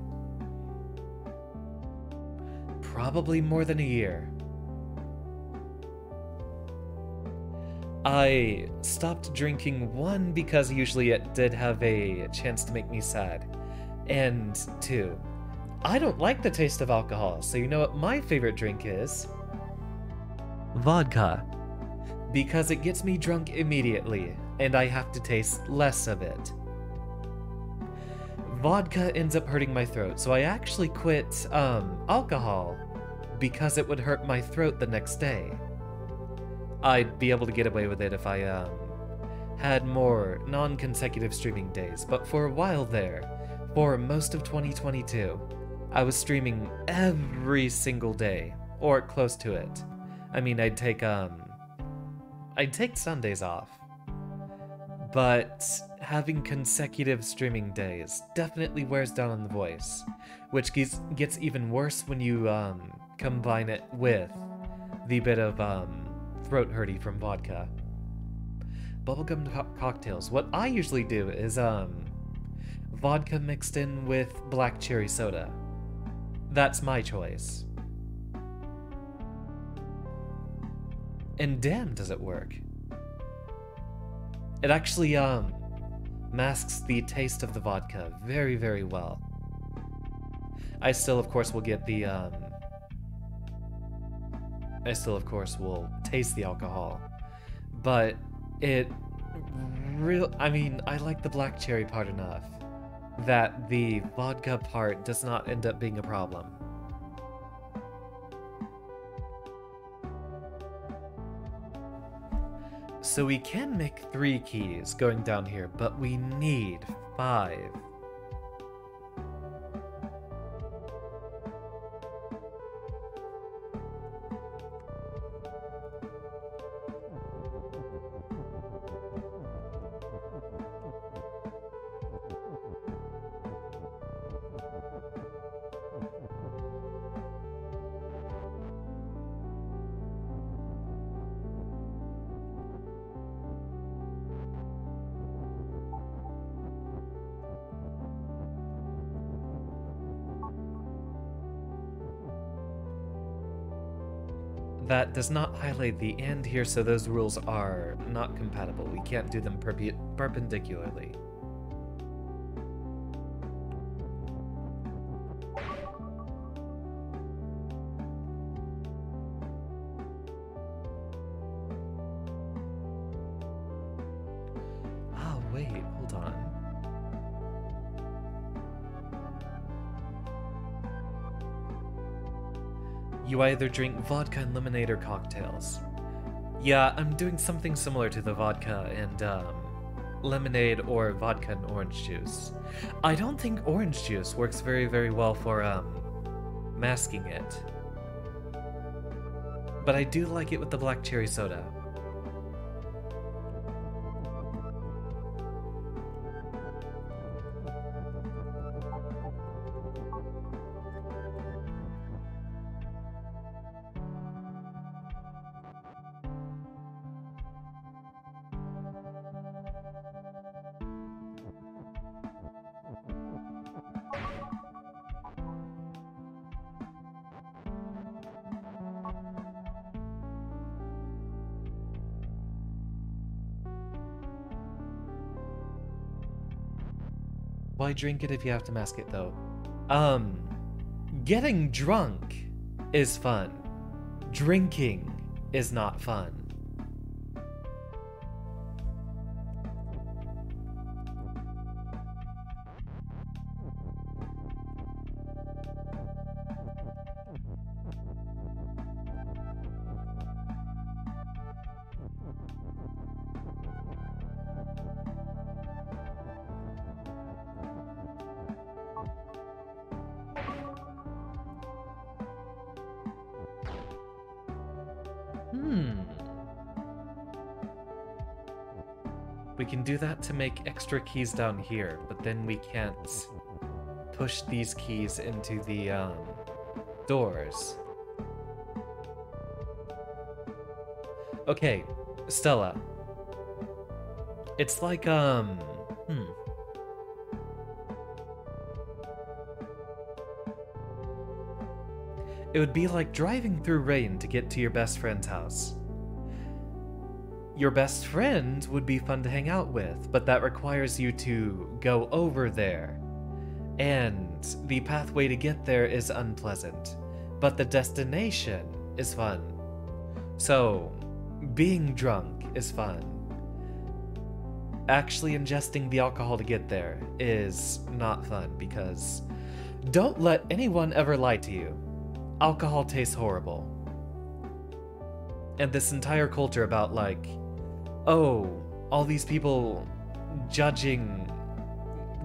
more than a year. I stopped drinking, 1, because usually it did have a chance to make me sad, and 2, I don't like the taste of alcohol, so you know what my favorite drink is? Vodka. Because it gets me drunk immediately, and I have to taste less of it. Vodka ends up hurting my throat, so I actually quit alcohol because it would hurt my throat the next day. I'd be able to get away with it if I had more non-consecutive streaming days, but for a while there, for most of 2022, I was streaming every single day, or close to it. I mean, I'd take Sundays off. But having consecutive streaming days definitely wears down on the voice, which gets even worse when you combine it with the bit of throat hurty from vodka. Bubblegum cocktails. What I usually do is vodka mixed in with black cherry soda. That's my choice. And damn, does it work. It actually masks the taste of the vodka very, very well. I still, of course, will get the will taste the alcohol, but I mean, I like the black cherry part enough that the vodka part does not end up being a problem. So we can make 3 keys going down here, but we need 5. That does not highlight the and here, so those rules are not compatible. We can't do them perpendicularly. Oh, wait, hold on. You either drink vodka and lemonade or cocktails. Yeah, I'm doing something similar to the vodka and lemonade or vodka and orange juice. I don't think orange juice works very, very well for masking it. But I do like it with the black cherry soda. Why drink it if you have to mask it, though? Getting drunk is fun. Drinking is not fun. We can do that to make extra keys down here, but then we can't push these keys into the doors. Okay, Stella. It's like, It would be like driving through rain to get to your best friend's house. Your best friend would be fun to hang out with, but that requires you to go over there. And the pathway to get there is unpleasant, but the destination is fun. So, being drunk is fun. Actually ingesting the alcohol to get there is not fun, because don't let anyone ever lie to you. Alcohol tastes horrible. And this entire culture about, like, oh, all these people judging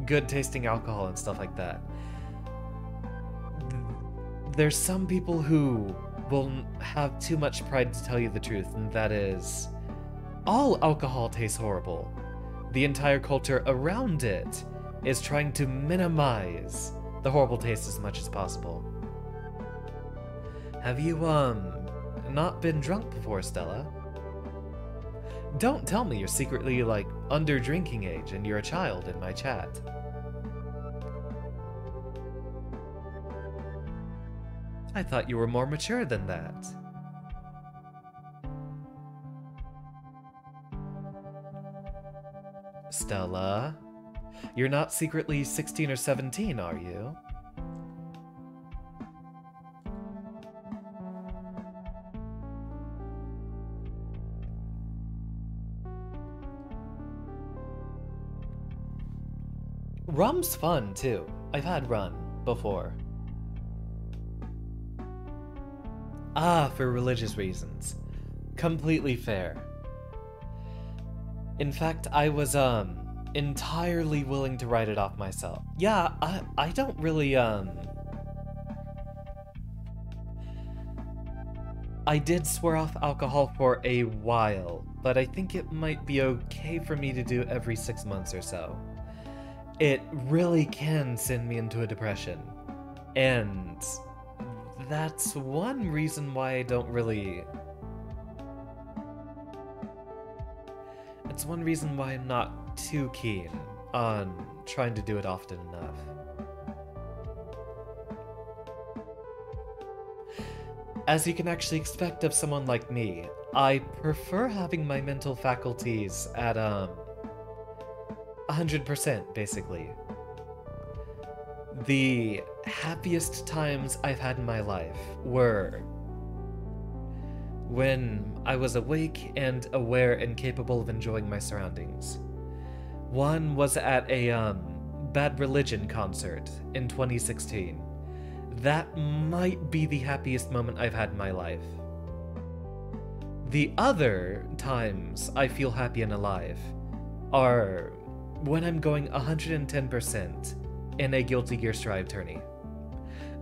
good tasting alcohol and stuff like that. There's some people who will have too much pride to tell you the truth, and that is, all alcohol tastes horrible. The entire culture around it is trying to minimize the horrible taste as much as possible. Have you, not been drunk before, Stella? Don't tell me you're secretly, like, under drinking age and you're a child in my chat. I thought you were more mature than that. Stella, you're not secretly 16 or 17, are you? Rum's fun, too. I've had rum before. Ah, for religious reasons. Completely fair. In fact, I was, entirely willing to write it off myself. Yeah, I don't really, I did swear off alcohol for a while, but I think it might be okay for me to do every 6 months or so. It really can send me into a depression, and that's one reason why I don't really... It's one reason why I'm not too keen on trying to do it often enough. As you can actually expect of someone like me, I prefer having my mental faculties at, 100%, basically. The happiest times I've had in my life were when I was awake and aware and capable of enjoying my surroundings. One was at a Bad Religion concert in 2016. That might be the happiest moment I've had in my life. The other times I feel happy and alive are when I'm going 110% in a Guilty Gear Strive tourney.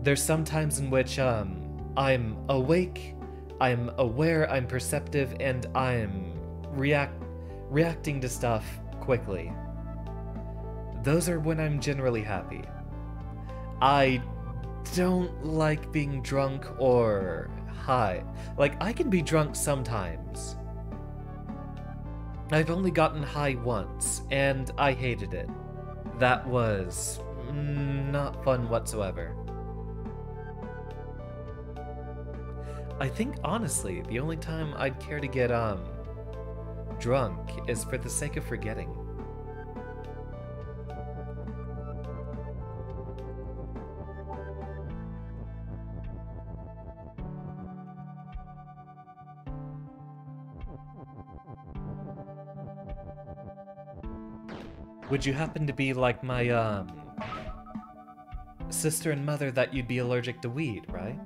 There's some times in which I'm awake, I'm aware, I'm perceptive, and I'm reacting to stuff quickly. Those are when I'm generally happy. I don't like being drunk or high. Like, I can be drunk sometimes. I've only gotten high once, and I hated it. That was not fun whatsoever. I think, honestly, the only time I'd care to get, drunk is for the sake of forgetting. Would you happen to be like my, sister and mother that you'd be allergic to weed, right?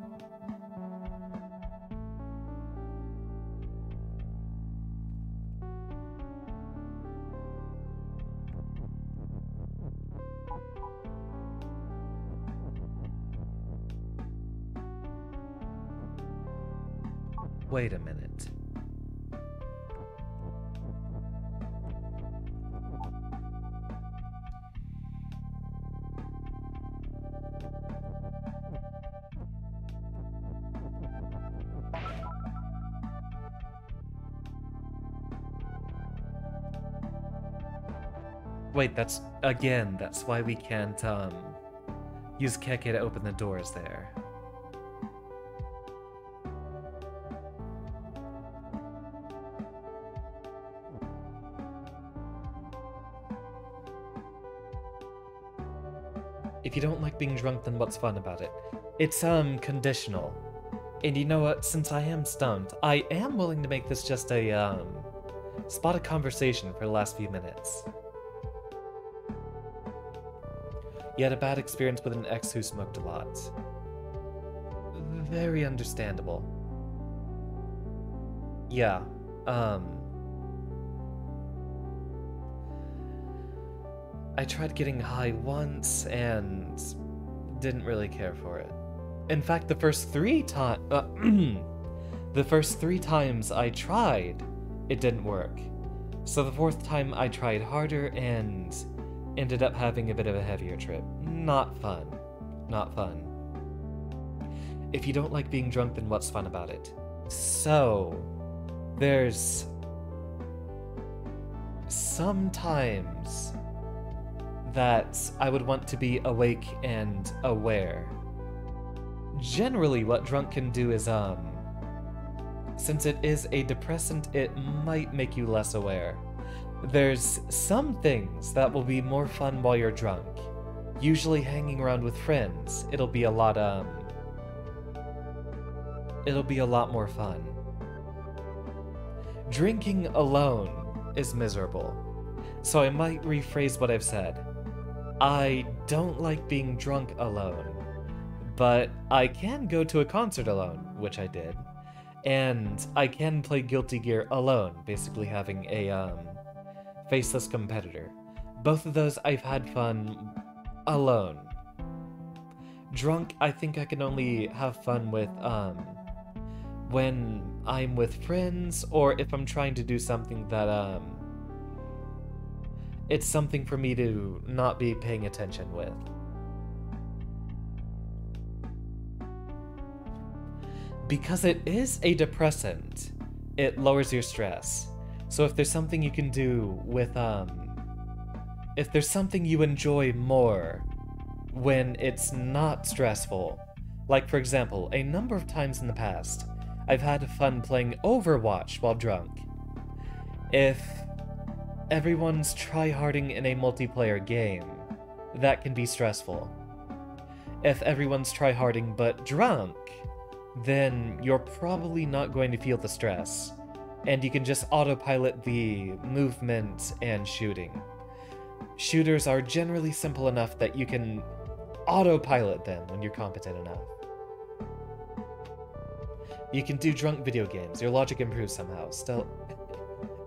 Wait a minute. Wait, that's why we can't, use Keke to open the doors there. If you don't like being drunk, then what's fun about it? It's, conditional. And you know what? Since I am stoned, I am willing to make this just a, spot of conversation for the last few minutes. You had a bad experience with an ex who smoked a lot. Very understandable. Yeah, I tried getting high once and didn't really care for it. In fact, the first three times I tried, it didn't work. So the fourth time I tried harder and ended up having a bit of a heavier trip. Not fun. Not fun. If you don't like being drunk, then what's fun about it? So, there's sometimes that I would want to be awake and aware. Generally, what drunk can do is, since it is a depressant, it might make you less aware. There's some things that will be more fun while you're drunk. Usually hanging around with friends, it'll be a lot more fun. Drinking alone is miserable. So I might rephrase what I've said. I don't like being drunk alone, but I can go to a concert alone, which I did, and I can play Guilty Gear alone, basically having a, faceless competitor. Both of those I've had fun alone. Drunk, I think I can only have fun with, when I'm with friends, or if I'm trying to do something that, it's something for me to not be paying attention with. Because it is a depressant, it lowers your stress. So if there's something you can do with, if there's something you enjoy more when it's not stressful, like for example, a number of times in the past, I've had fun playing Overwatch while drunk. If everyone's tryharding in a multiplayer game, that can be stressful. If everyone's tryharding but drunk, then you're probably not going to feel the stress, and you can just autopilot the movement and shooting. Shooters are generally simple enough that you can autopilot them when you're competent enough. You can do drunk video games, your logic improves somehow.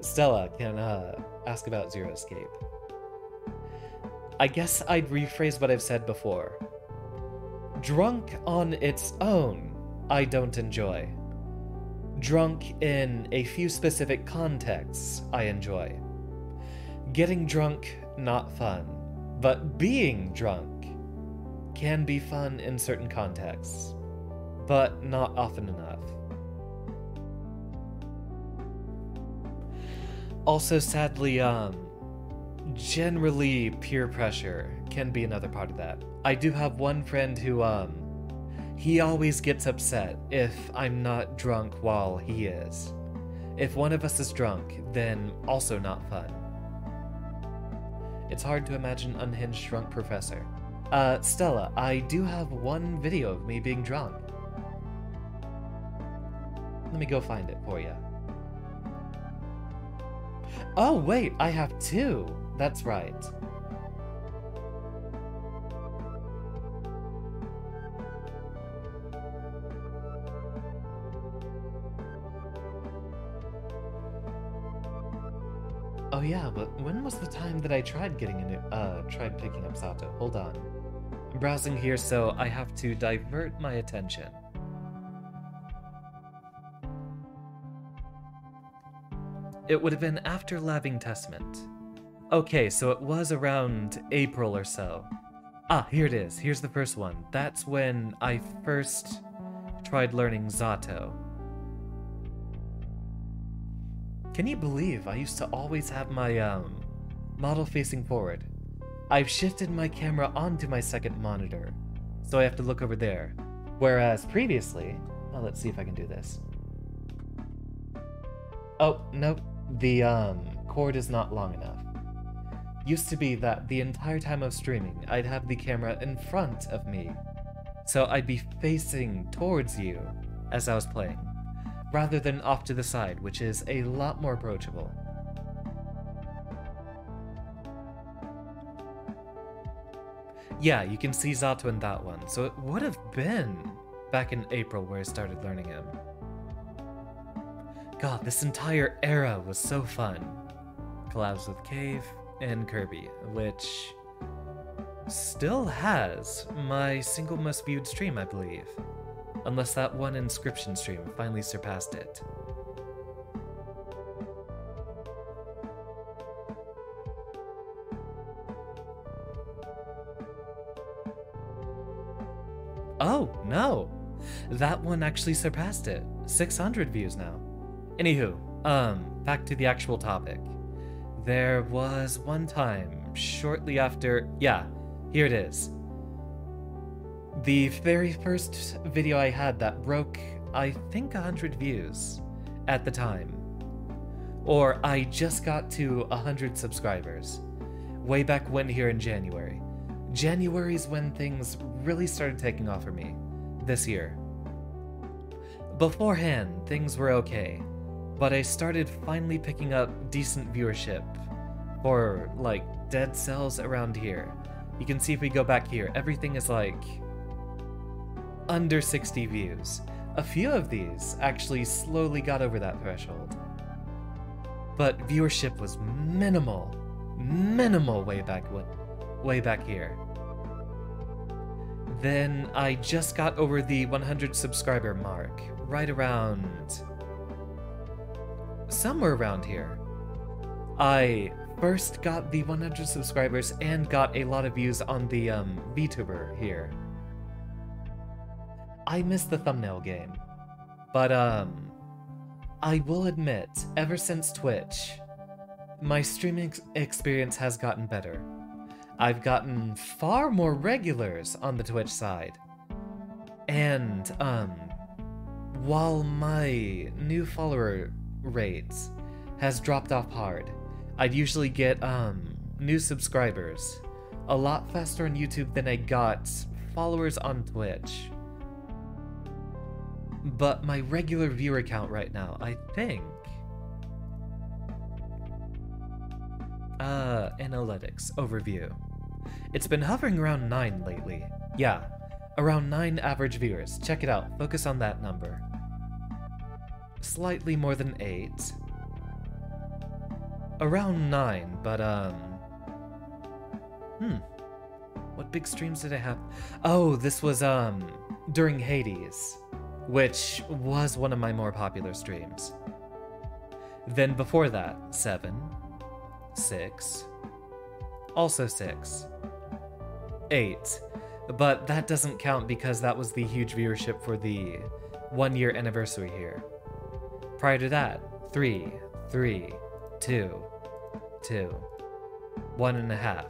Stella can ask about Zero Escape. I guess I'd rephrase what I've said before. Drunk on its own, I don't enjoy. Drunk in a few specific contexts, I enjoy. Getting drunk, not fun. But being drunk can be fun in certain contexts, but not often enough. Also, sadly, generally peer pressure can be another part of that. I do have one friend who, he always gets upset if I'm not drunk while he is. If one of us is drunk, then also not fun. It's hard to imagine unhinged drunk professor. Stella, I do have one video of me being drunk. Let me go find it for you. Oh wait, I have two! That's right. Oh yeah, but when was the time that I tried getting a new, tried picking up Sato? Hold on. I'm browsing here, so I have to divert my attention. It would have been after Laving Testament. Okay, so it was around April or so. Ah, here it is. Here's the first one. That's when I first tried learning Zato. Can you believe I used to always have my model facing forward? I've shifted my camera onto my second monitor, so I have to look over there. Whereas previously, well, let's see if I can do this. Oh, nope, the cord is not long enough. Used to be that the entire time of streaming, I'd have the camera in front of me, so I'd be facing towards you as I was playing, rather than off to the side, which is a lot more approachable. Yeah, you can see Zato in that one, so it would have been back in April where I started learning him. God, this entire era was so fun. Collabs with Cave and Kirby, which still has my single most viewed stream, I believe. Unless that one Inscription stream finally surpassed it. Oh, no! That one actually surpassed it. 600 views now. Anywho, back to the actual topic. There was one time, shortly after... Yeah, here it is. The very first video I had that broke, I think, 100 views at the time. Or I just got to 100 subscribers. Way back when here in January. January's when things really started taking off for me. This year. Beforehand, things were okay. But I started finally picking up decent viewership for, like, Dead Cells around here. You can see if we go back here, everything is like under 60 views. A few of these actually slowly got over that threshold. But viewership was minimal way back here. Then I just got over the 100 subscriber mark, right around... somewhere around here. I first got the 100 subscribers and got a lot of views on the VTuber here. I missed the thumbnail game, but I will admit, ever since Twitch, my streaming experience has gotten better. I've gotten far more regulars on the Twitch side, and while my new follower rate has dropped off hard, I'd usually get new subscribers a lot faster on YouTube than I got followers on Twitch. But my regular viewer count right now, I think... analytics, overview. It's been hovering around 9 lately. Yeah, around 9 average viewers. Check it out, focus on that number. Slightly more than 8. Around 9, but what big streams did I have? Oh, this was during Hades, which was one of my more popular streams. Then before that, 7, 6, also 6, 8, but that doesn't count because that was the huge viewership for the 1-year anniversary here. Prior to that, 3, 3, 2, 2, 1.5.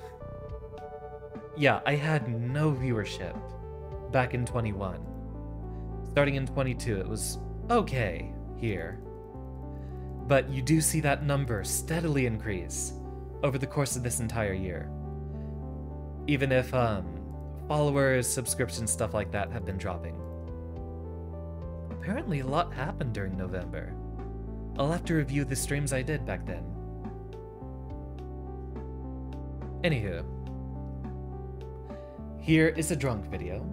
Yeah, I had no viewership back in 21. Starting in 22, it was okay here. But you do see that number steadily increase over the course of this entire year. Even if followers, subscriptions, stuff like that have been dropping. Apparently a lot happened during November. I'll have to review the streams I did back then. Anywho, here is a drunk video.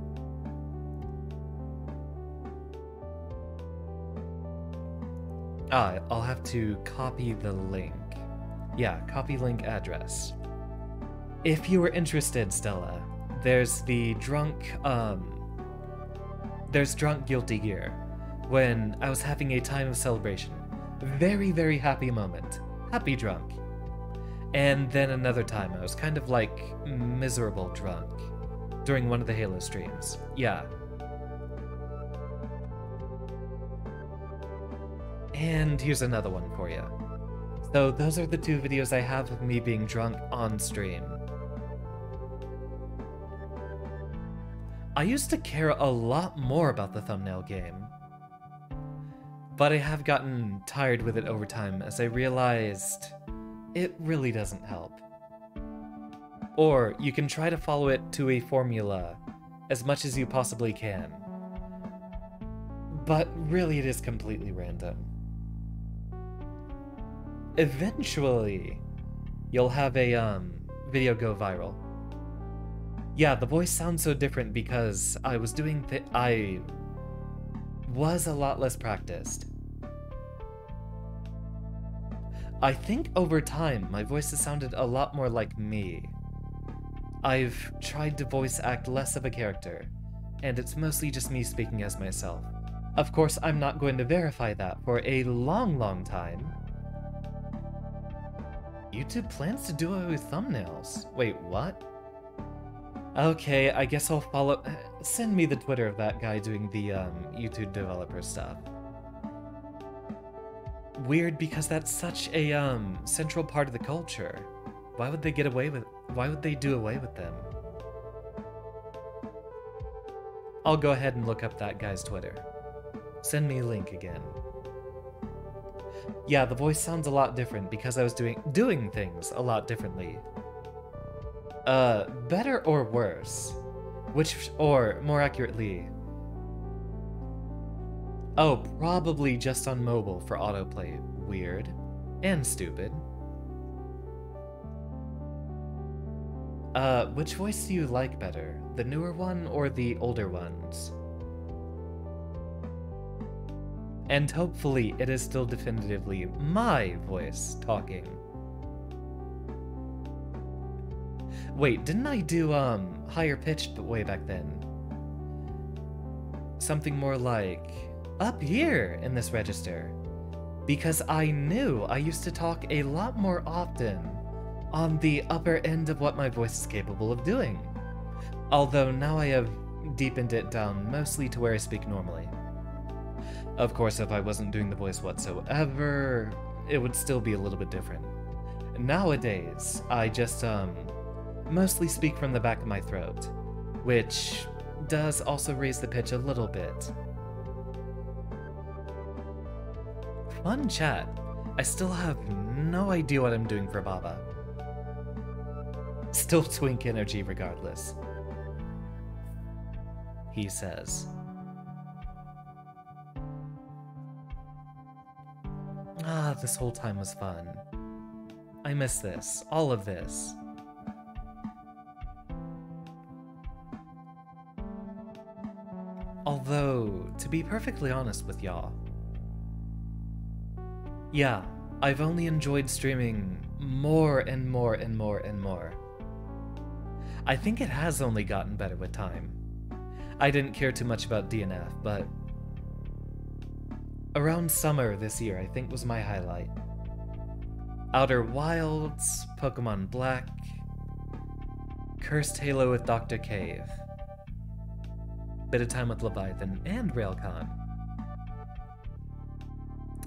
I'll have to copy the link Yeah, copy link address. If you were interested, Stella, there's the drunk Guilty Gear, when I was having a time of celebration. Very, very happy moment. Happy drunk. And then another time I was kind of like miserable drunk during one of the Halo streams. Yeah. And here's another one for you. So those are the two videos I have of me being drunk on stream. I used to care a lot more about the thumbnail game, but I have gotten tired with it over time as I realized it really doesn't help. Or you can try to follow it to a formula as much as you possibly can, but really it is completely random. Eventually, you'll have a video go viral. Yeah, the voice sounds so different because I was a lot less practiced. I think over time, my voice has sounded a lot more like me. I've tried to voice act less of a character, and it's mostly just me speaking as myself. Of course, I'm not going to verify that for a long, long time. YouTube plans to do away with thumbnails. Wait, what? Okay, I guess I'll follow. Send me the Twitter of that guy doing the YouTube developer stuff. Weird, because that's such a central part of the culture. Why would they why would they do away with them? I'll go ahead and look up that guy's Twitter. Send me a link again. Yeah, the voice sounds a lot different because I was doing things a lot differently. Better or worse? Or more accurately... Oh, probably just on mobile for autoplay. Weird. And stupid. Which voice do you like better? The newer one or the older ones? And hopefully it is still definitively my voice talking. Wait, didn't I do, higher pitched way back then? Something more like, up here in this register. Because I knew I used to talk a lot more often on the upper end of what my voice is capable of doing. Although now I have deepened it down mostly to where I speak normally. Of course, if I wasn't doing the voice whatsoever, it would still be a little bit different. Nowadays, I just, mostly speak from the back of my throat, which does also raise the pitch a little bit. Fun chat. I still have no idea what I'm doing for Baba. Still twink energy regardless. He says. Ah, this whole time was fun. I miss this. All of this. Although, to be perfectly honest with y'all, yeah, I've only enjoyed streaming more and more and more and more. I think it has only gotten better with time. I didn't care too much about DNF, but around summer this year I think was my highlight. Outer Wilds, Pokemon Black, Cursed Halo with Dr. Cave, bit of time with Leviathan, and Railcon.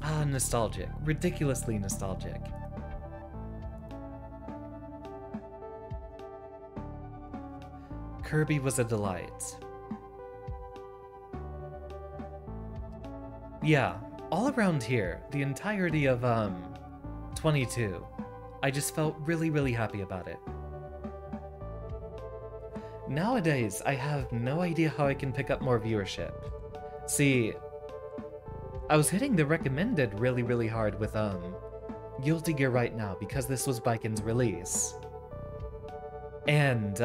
Ah, nostalgic. Ridiculously nostalgic. Kirby was a delight. Yeah, all around here, the entirety of, 22, I just felt really, really happy about it. Nowadays, I have no idea how I can pick up more viewership. See, I was hitting the recommended really, really hard with, Guilty Gear right now because this was Biken's release. And,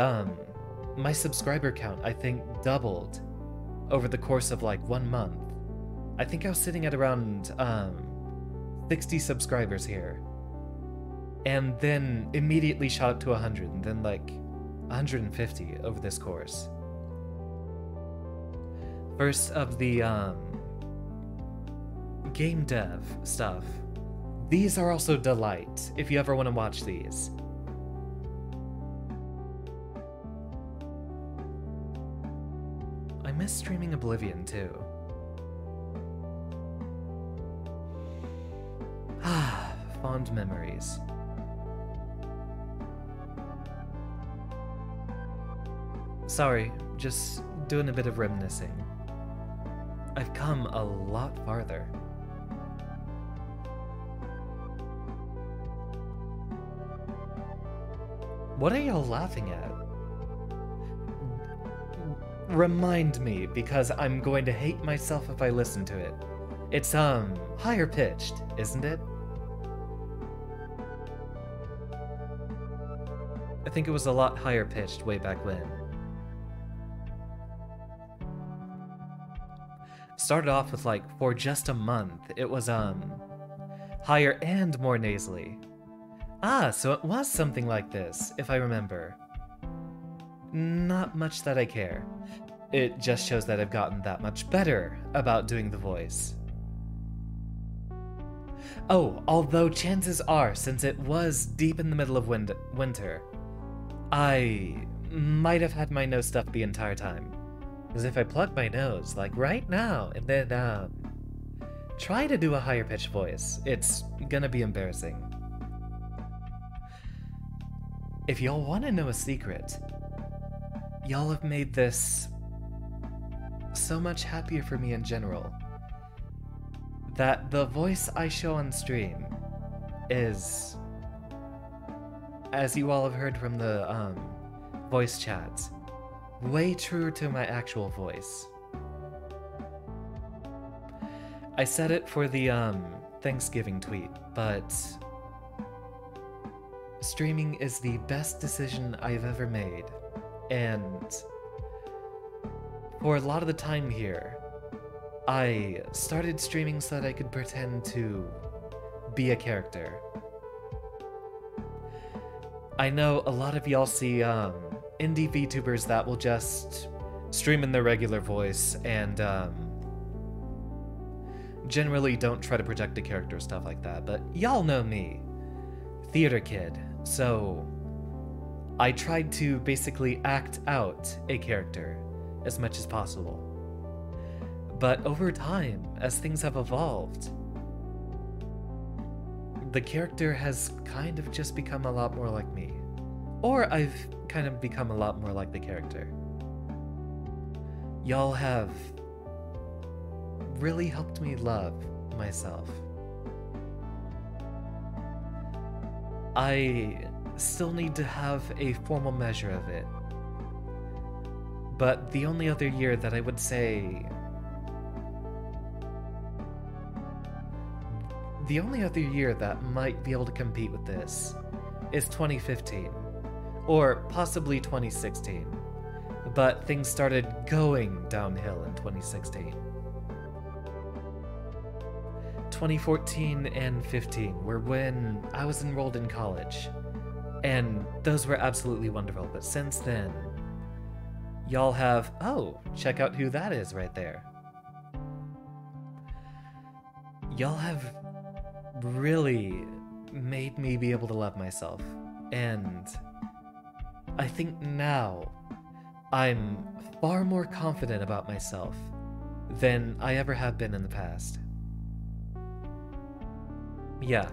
my subscriber count, I think, doubled over the course of, like, 1 month. I think I was sitting at around, 60 subscribers here. and then immediately shot up to 100, and then like 150 over this course. First of the game dev stuff. These are also delight, if you ever want to watch these. I miss streaming Oblivion too. Ah, fond memories. Sorry, just doing a bit of reminiscing. I've come a lot farther. What are y'all laughing at? Remind me, because I'm going to hate myself if I listen to it. It's, higher pitched, isn't it? I think it was a lot higher pitched way back when. Started off with like, for just a month, it was, higher and more nasally. Ah, so it was something like this, if I remember. Not much that I care. It just shows that I've gotten that much better about doing the voice. Oh, although chances are, since it was deep in the middle of winter, I might have had my nose stuffed the entire time. Because if I plug my nose, like right now, and then, try to do a higher pitched voice, it's gonna be embarrassing. If y'all want to know a secret, y'all have made this so much happier for me in general, that the voice I show on stream is, as you all have heard from the voice chats, way truer to my actual voice. I said it for the Thanksgiving tweet, but streaming is the best decision I've ever made, and for a lot of the time here, I started streaming so that I could pretend to be a character. I know a lot of y'all see indie VTubers that will just stream in their regular voice and generally don't try to project a character or stuff like that, but y'all know me. Theater kid. So I tried to basically act out a character as much as possible. But over time, as things have evolved, the character has kind of just become a lot more like me. Or I've kind of become a lot more like the character. Y'all have really helped me love myself. I still need to have a formal measure of it. But the only other year that I would say... The only other year that might be able to compete with this is 2015. Or possibly 2016. But things started going downhill in 2016. 2014 and 15 were when I was enrolled in college, and those were absolutely wonderful, but since then, y'all have... Oh, check out who that is right there. Y'all have really made me be able to love myself, and I think now I'm far more confident about myself than I ever have been in the past. Yeah.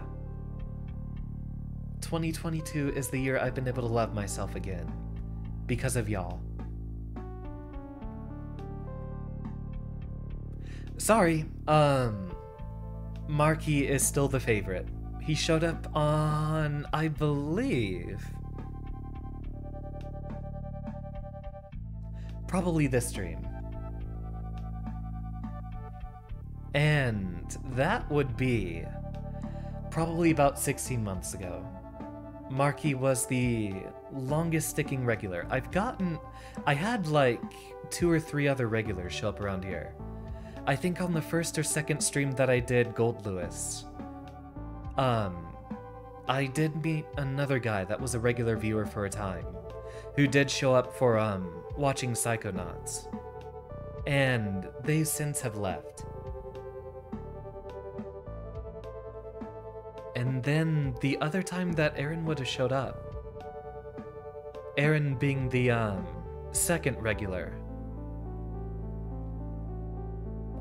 2022 is the year I've been able to love myself again. Because of y'all. Sorry, Marky is still the favorite. He showed up on, I believe... probably this stream. And that would be... probably about 16 months ago. Marky was the longest sticking regular. I had like 2 or 3 other regulars show up around here. I think on the first or second stream that I did Gold Lewis. I did meet another guy that was a regular viewer for a time, who did show up for, watching Psychonauts. And they since have left. And then the other time that Aaron would have showed up, Aaron being the, second regular,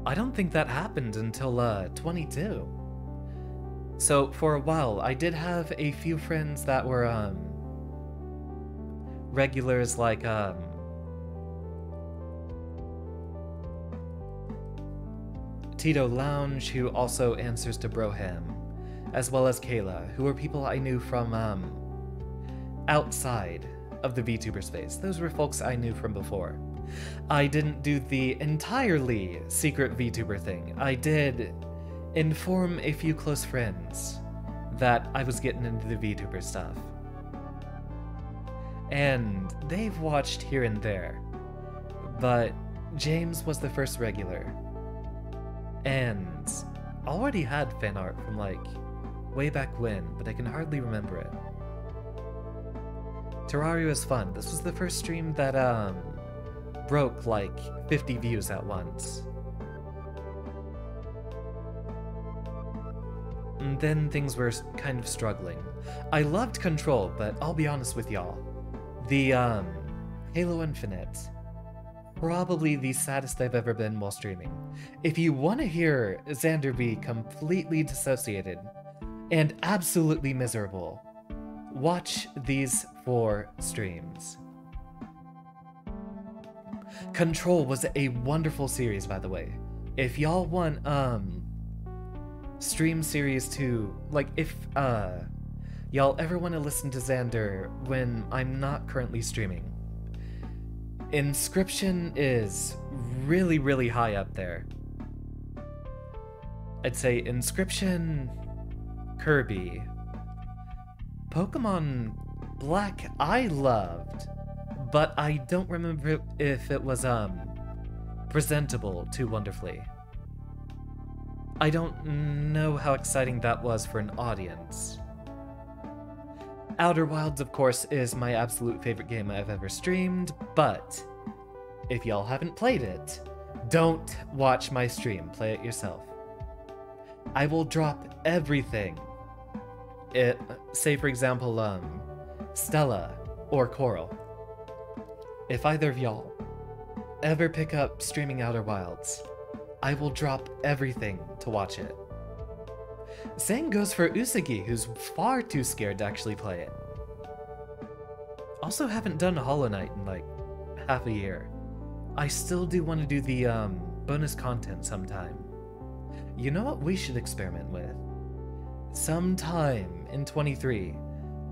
I don't think that happened until, 22. So for a while, I did have a few friends that were, regulars like, Tito Lounge, who also answers to Broham, as well as Kayla, who were people I knew from, outside of the VTuber space. Those were folks I knew from before. I didn't do the entirely secret VTuber thing. I did inform a few close friends that I was getting into the VTuber stuff. And they've watched here and there. But James was the first regular. And already had fan art from like way back when, but I can hardly remember it. Terraria was fun. This was the first stream that broke like 50 views at once. And then things were kind of struggling. I loved Control, but I'll be honest with y'all. The Halo Infinite, probably the saddest I've ever been while streaming. If you want to hear Xander be completely dissociated and absolutely miserable, watch these 4 streams. Control was a wonderful series, by the way. If y'all want stream series to, like, if y'all ever want to listen to Xander when I'm not currently streaming, Inscription is really, really high up there. I'd say Inscription, Kirby, Pokemon Black I loved, but I don't remember if it was presentable too wonderfully. I don't know how exciting that was for an audience. Outer Wilds, of course, is my absolute favorite game I've ever streamed, but if y'all haven't played it, don't watch my stream, play it yourself. I will drop everything. Say for example, Stella or Coral. If either of y'all ever pick up streaming Outer Wilds, I will drop everything to watch it. Same goes for Usagi, who's far too scared to actually play it. Also haven't done Hollow Knight in like half a year. I still do want to do the bonus content sometime. You know what we should experiment with? Sometime in 23,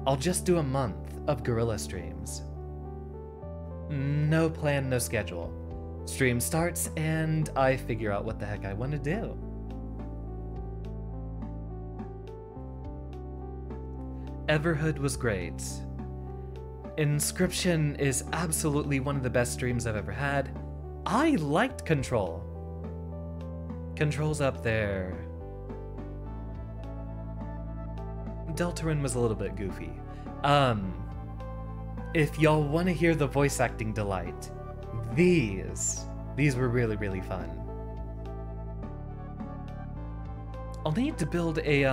I'll just do a month of guerrilla streams. No plan, no schedule. Stream starts and I figure out what the heck I want to do. Everhood was great. Inscription is absolutely one of the best streams I've ever had. I liked Control. Control's up there. Deltarune was a little bit goofy. If y'all want to hear the voice acting delight, these were really, really fun. I'll need to build a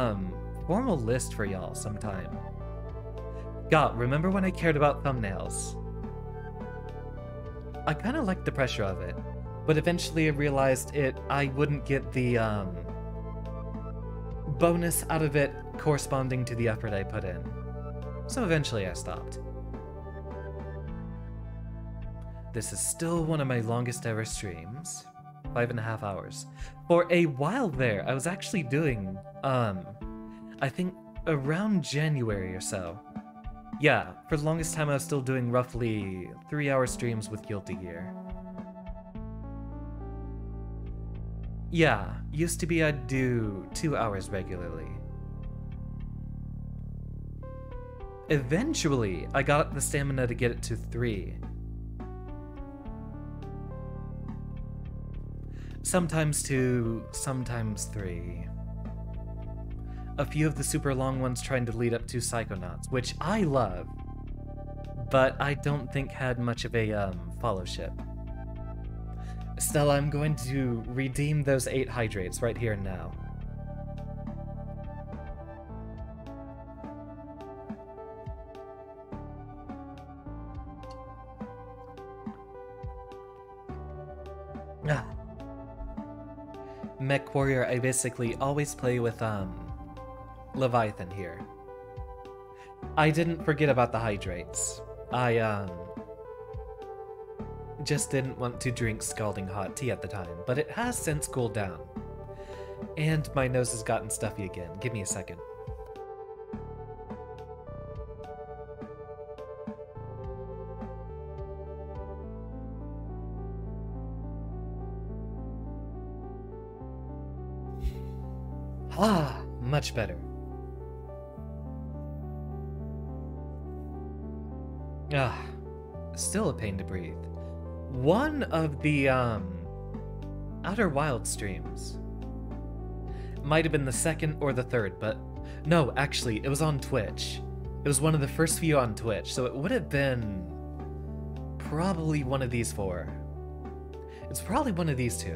formal list for y'all sometime. God, remember when I cared about thumbnails? I kind of liked the pressure of it, but eventually I realized I wouldn't get the bonus out of it corresponding to the effort I put in. So eventually I stopped. This is still one of my longest ever streams. 5.5 hours. For a while there, I was actually doing, I think around January or so. Yeah, for the longest time I was still doing roughly 3-hour streams with Guilty Gear. Yeah, used to be I'd do 2 hours regularly. Eventually, I got up the stamina to get it to 3. Sometimes 2, sometimes 3. a few of the super long ones trying to lead up to Psychonauts, which I love, but I don't think had much of a followship. Stella, I'm going to redeem those 8 hydrates right here and now. Ah. Mech Warrior, I basically always play with Leviathan here. I didn't forget about the hydrates. I just didn't want to drink scalding hot tea at the time, but it has since cooled down. And my nose has gotten stuffy again. Give me a second. Ah, much better. Ah, still a pain to breathe. One of the, Outer Wild streams. Might have been the second or the third, but no, actually, it was on Twitch. It was one of the first few on Twitch, so it would have been probably one of these 4. It's probably one of these 2.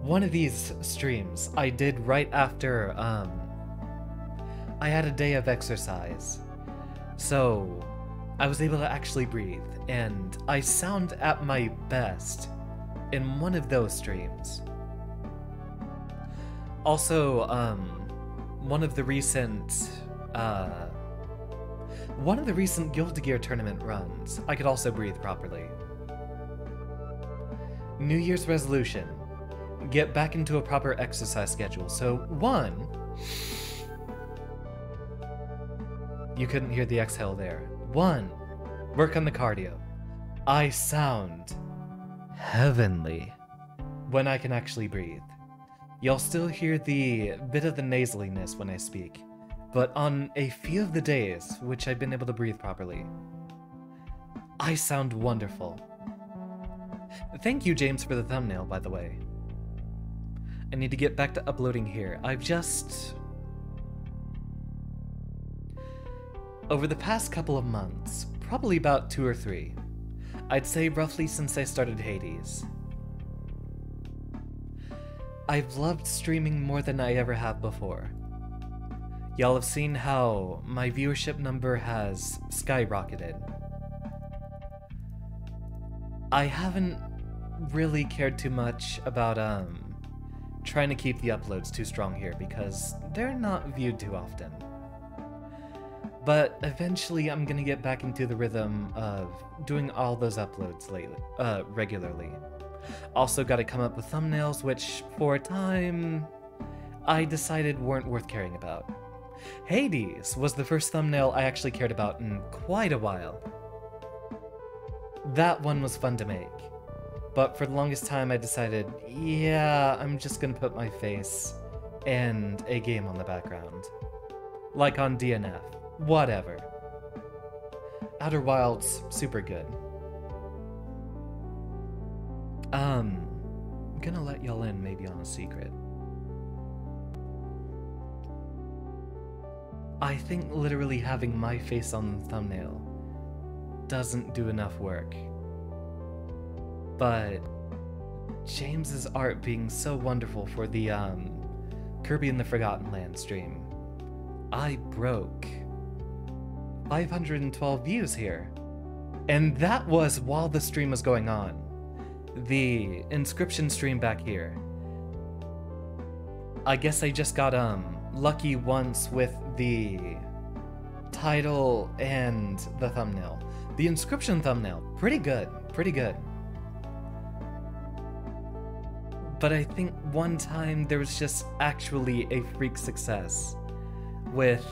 One of these streams I did right after, I had a day of exercise. So, I was able to actually breathe, and I sound at my best in one of those streams. Also, one of the recent Guilty Gear tournament runs, I could also breathe properly. New Year's resolution. Get back into a proper exercise schedule. So, 1... You couldn't hear the exhale there. 1. Work on the cardio. I sound heavenly when I can actually breathe. You'll still hear the bit of the nasaliness when I speak, but on a few of the days which I've been able to breathe properly, I sound wonderful. Thank you, James, for the thumbnail, by the way. I need to get back to uploading here. Over the past couple of months, probably about 2 or 3, I'd say roughly since I started Hades, I've loved streaming more than I ever have before. Y'all have seen how my viewership number has skyrocketed. I haven't really cared too much about, trying to keep the uploads too strong here because they're not viewed too often. But eventually I'm gonna get back into the rhythm of doing all those uploads regularly. Also gotta come up with thumbnails, which for a time I decided weren't worth caring about. Hades was the first thumbnail I actually cared about in quite a while. That one was fun to make. But for the longest time I decided, yeah, I'm just gonna put my face and a game on the background. Like on DNF. Whatever. Outer Wilds, super good. I'm gonna let y'all in maybe on a secret. I think literally having my face on the thumbnail doesn't do enough work. But James's art being so wonderful for the Kirby and the Forgotten Land stream, I broke 512 views here. And that was while the stream was going on. The inscription stream back here. I guess I just got lucky once with the title and the thumbnail. The inscription thumbnail, pretty good, pretty good. But I think one time there was just actually a freak success with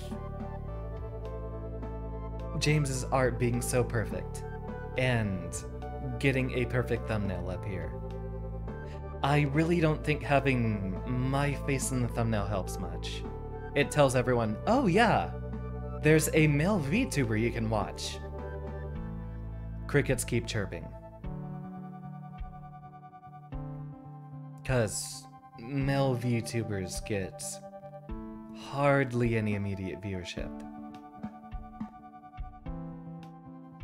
James's art being so perfect and getting a perfect thumbnail up here. I really don't think having my face in the thumbnail helps much. It tells everyone, oh yeah, there's a male VTuber you can watch. Crickets keep chirping. Cause male VTubers get hardly any immediate viewership.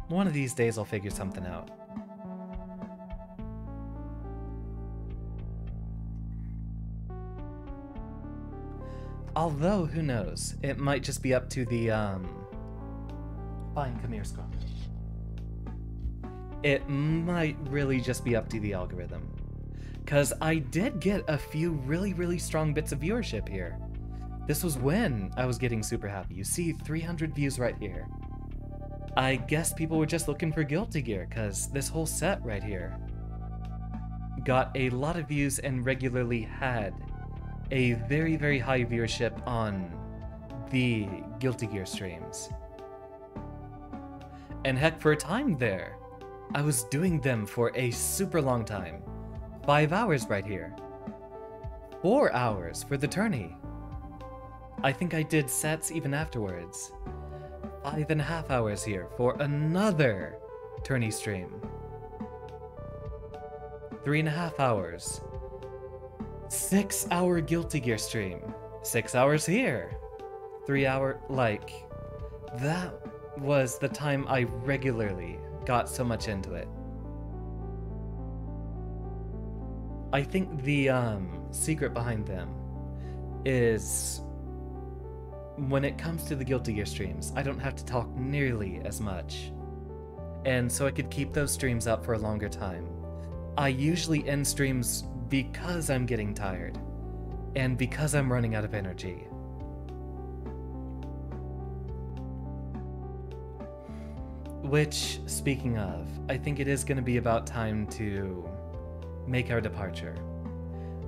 One of these days I'll figure something out. Although, who knows? It might just be up to the, Fine, come here, Scott. It might really just be up to the algorithm. Because I did get a few really strong bits of viewership here. This was when I was getting super happy. You see 300 views right here. I guess people were just looking for Guilty Gear, because this whole set right here got a lot of views and regularly had a very high viewership on the Guilty Gear streams. And heck, for a time there, I was doing them for a super long time. 5 hours right here. 4 hours for the tourney. I think I did sets even afterwards. 5.5 hours here for another tourney stream. 3.5 hours. 6 hour Guilty Gear stream. 6 hours here. 3 hour, like, that was the time I regularly got so much into it. I think the secret behind them is when it comes to the Guilty Gear streams, I don't have to talk nearly as much. And so I could keep those streams up for a longer time. I usually end streams because I'm getting tired, and because I'm running out of energy. Which, speaking of, I think it is going to be about time to make our departure.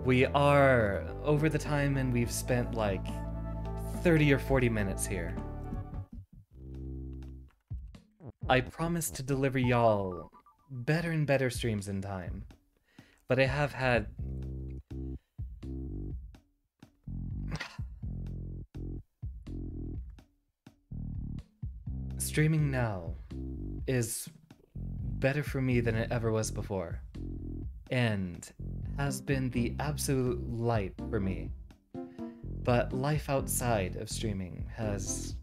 We are over the time and we've spent like 30 or 40 minutes here. I promise to deliver y'all better and better streams in time, but I have had streaming now is better for me than it ever was before, and has been the absolute light for me. But life outside of streaming has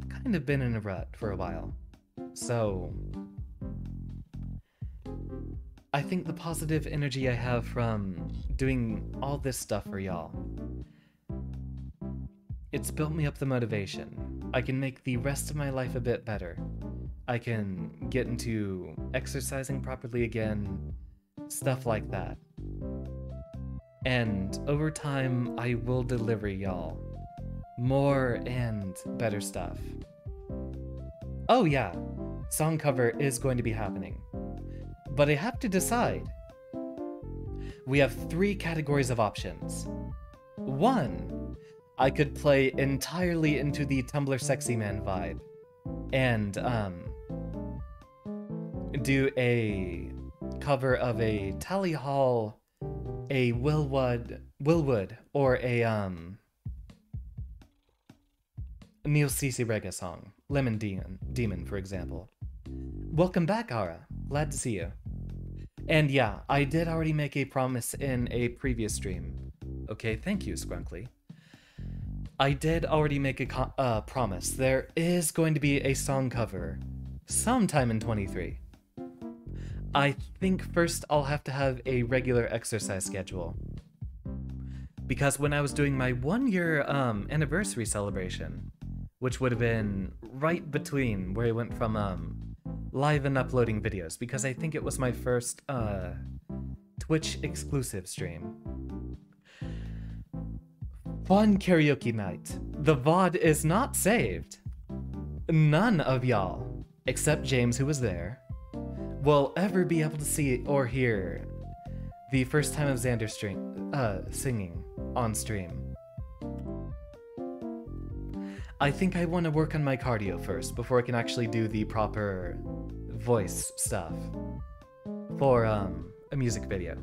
kind of been in a rut for a while. So I think the positive energy I have from doing all this stuff for y'all, it's built me up the motivation. I can make the rest of my life a bit better. I can get into exercising properly again, stuff like that. And over time, I will deliver y'all more and better stuff. Oh yeah, song cover is going to be happening. But I have to decide. We have 3 categories of options. 1, I could play entirely into the Tumblr Sexy Man vibe and do a cover of a Tally Hall, a Willwood, or a Neil Cece Rega song, Lemon Demon, for example. Welcome back, Ara. Glad to see you. And yeah, I did already make a promise in a previous stream. Okay, thank you, Scrunkly. I did already make a promise. There is going to be a song cover sometime in 23. I think first I'll have to have a regular exercise schedule. Because when I was doing my 1-year anniversary celebration, which would have been right between where I went from live and uploading videos, because I think it was my first Twitch exclusive stream. Fun karaoke night. The VOD is not saved. None of y'all, except James who was there, will ever be able to see or hear the first time of Xander singing on stream. I think I want to work on my cardio first before I can actually do the proper voice stuff for a music video.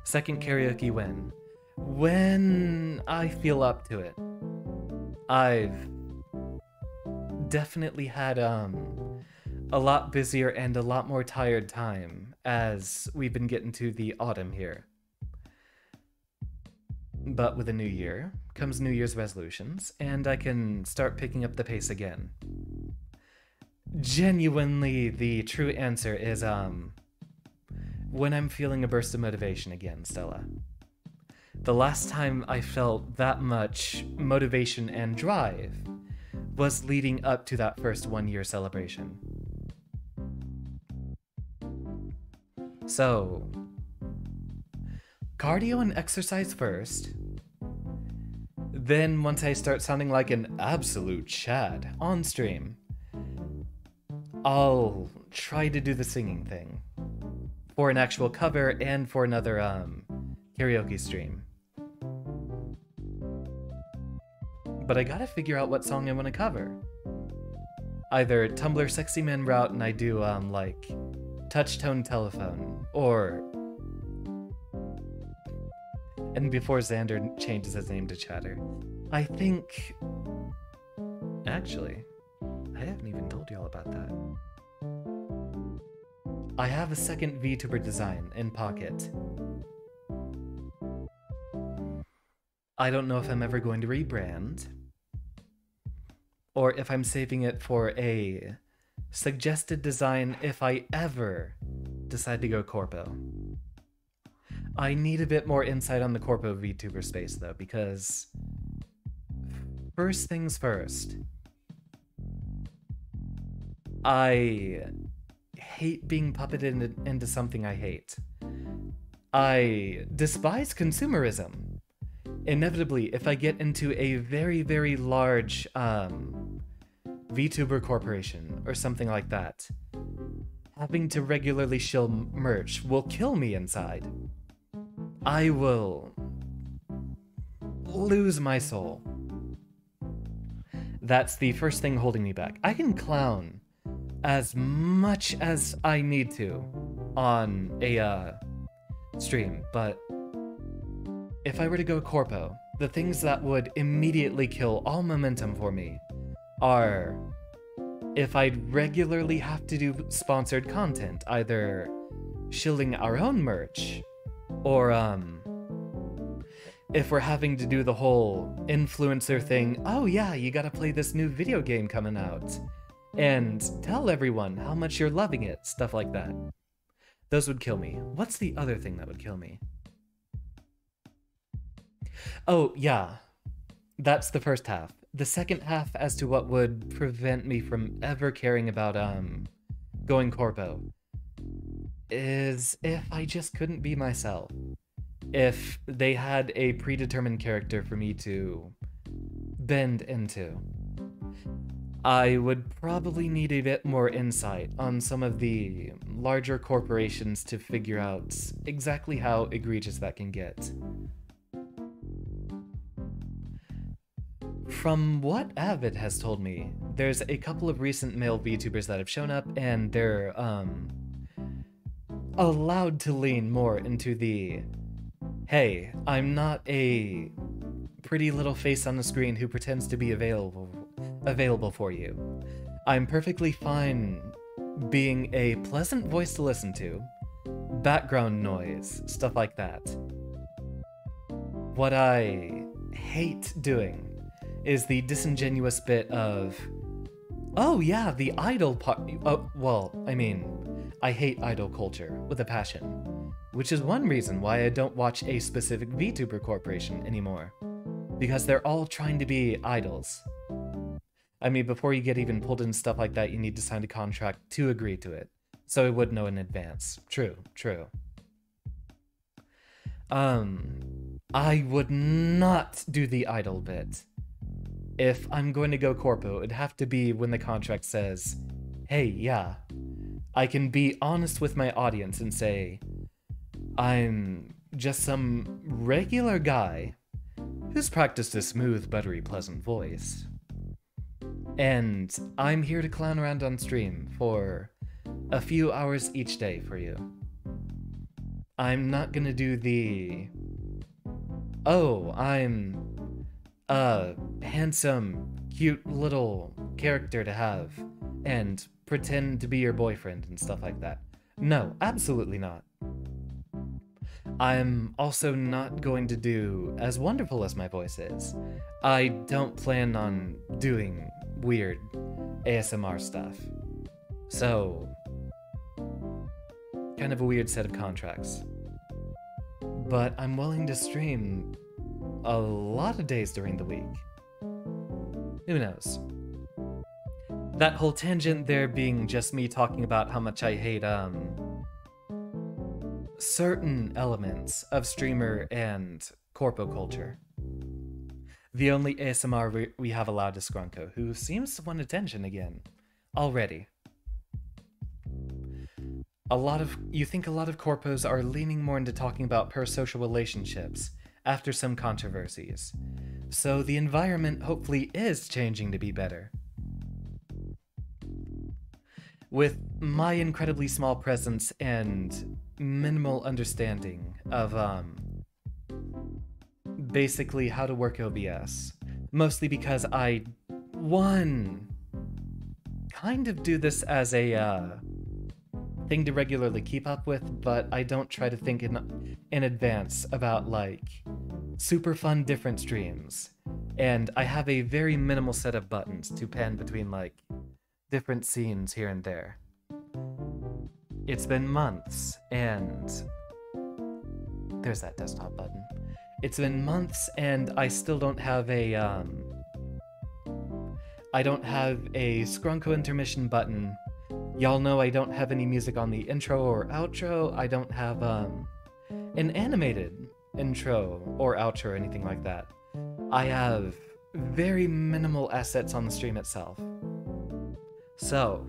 Second karaoke win. When I feel up to it. I've definitely had a lot busier and a lot more tired time as we've been getting to the autumn here. but with a new year comes New Year's resolutions, and I can start picking up the pace again. Genuinely, the true answer is, when I'm feeling a burst of motivation again, Stella. The last time I felt that much motivation and drive was leading up to that first 1-year celebration. So, cardio and exercise first. Then once I start sounding like an absolute Chad on stream, I'll try to do the singing thing for an actual cover and for another karaoke stream. But I gotta figure out what song I want to cover. Either Tumblr Sexy Man route and I do like Touch Tone Telephone, or... And before Xander changes his name to Chatter, I think... Actually, I haven't even told y'all about that. I have a second VTuber design in pocket. I don't know if I'm ever going to rebrand, or if I'm saving it for a suggested design if I ever decide to go corpo. I need a bit more insight on the corpo VTuber space though, because first things first, I hate being puppeted into something I hate. I despise consumerism. Inevitably, if I get into a very, very large VTuber corporation or something like that, having to regularly shill merch will kill me inside. I will lose my soul. That's the first thing holding me back. I can clown as much as I need to on a stream, but if I were to go corpo, the things that would immediately kill all momentum for me are if I'd regularly have to do sponsored content, either shilling our own merch, or if we're having to do the whole influencer thing, oh yeah, you gotta play this new video game coming out, and tell everyone how much you're loving it, stuff like that. Those would kill me. What's the other thing that would kill me? Oh, yeah. That's the first half. The second half as to what would prevent me from ever caring about, going corpo is if I just couldn't be myself. If they had a predetermined character for me to bend into. I would probably need a bit more insight on some of the larger corporations to figure out exactly how egregious that can get. From what Avid has told me, there's a couple of recent male VTubers that have shown up, and they're allowed to lean more into the, hey, I'm not a pretty little face on the screen who pretends to be available for you. I'm perfectly fine being a pleasant voice to listen to, background noise, stuff like that. What I hate doing is the disingenuous bit of, oh yeah, the idol part. Oh, well, I mean, I hate idol culture with a passion, which is one reason why I don't watch a specific VTuber corporation anymore, because they're all trying to be idols. I mean, before you get even pulled into stuff like that, you need to sign a contract to agree to it, so I would know in advance. True, true. I would not do the idol bit. If I'm going to go corpo, it'd have to be when the contract says, hey, yeah, I can be honest with my audience and say, I'm just some regular guy who's practiced a smooth, buttery, pleasant voice. And I'm here to clown around on stream for a few hours each day for you. I'm not gonna do the, oh, I'm a handsome, cute little character to have and pretend to be your boyfriend and stuff like that. No, absolutely not. I'm also not going to do as wonderful as my voice is. I don't plan on doing weird ASMR stuff. So, kind of a weird set of contracts. But I'm willing to stream a lot of days during the week. Who knows? That whole tangent there being just me talking about how much I hate, certain elements of streamer and corpo culture. The only ASMR we have allowed is Scrunko, who seems to want attention again. Already. You think a lot of corpos are leaning more into talking about parasocial relationships after some controversies. So the environment hopefully is changing to be better. With my incredibly small presence and minimal understanding of, basically how to work OBS. Mostly because I, kind of do this as a, thing to regularly keep up with, but I don't try to think in advance about, like, super fun different streams. And I have a very minimal set of buttons to pan between, like, different scenes here and there. It's been months, and there's that desktop button. It's been months, and I still don't have a, I don't have a Scrunko intermission button. Y'all know I don't have any music on the intro or outro. I don't have, an animated intro or outro or anything like that. I have very minimal assets on the stream itself. So,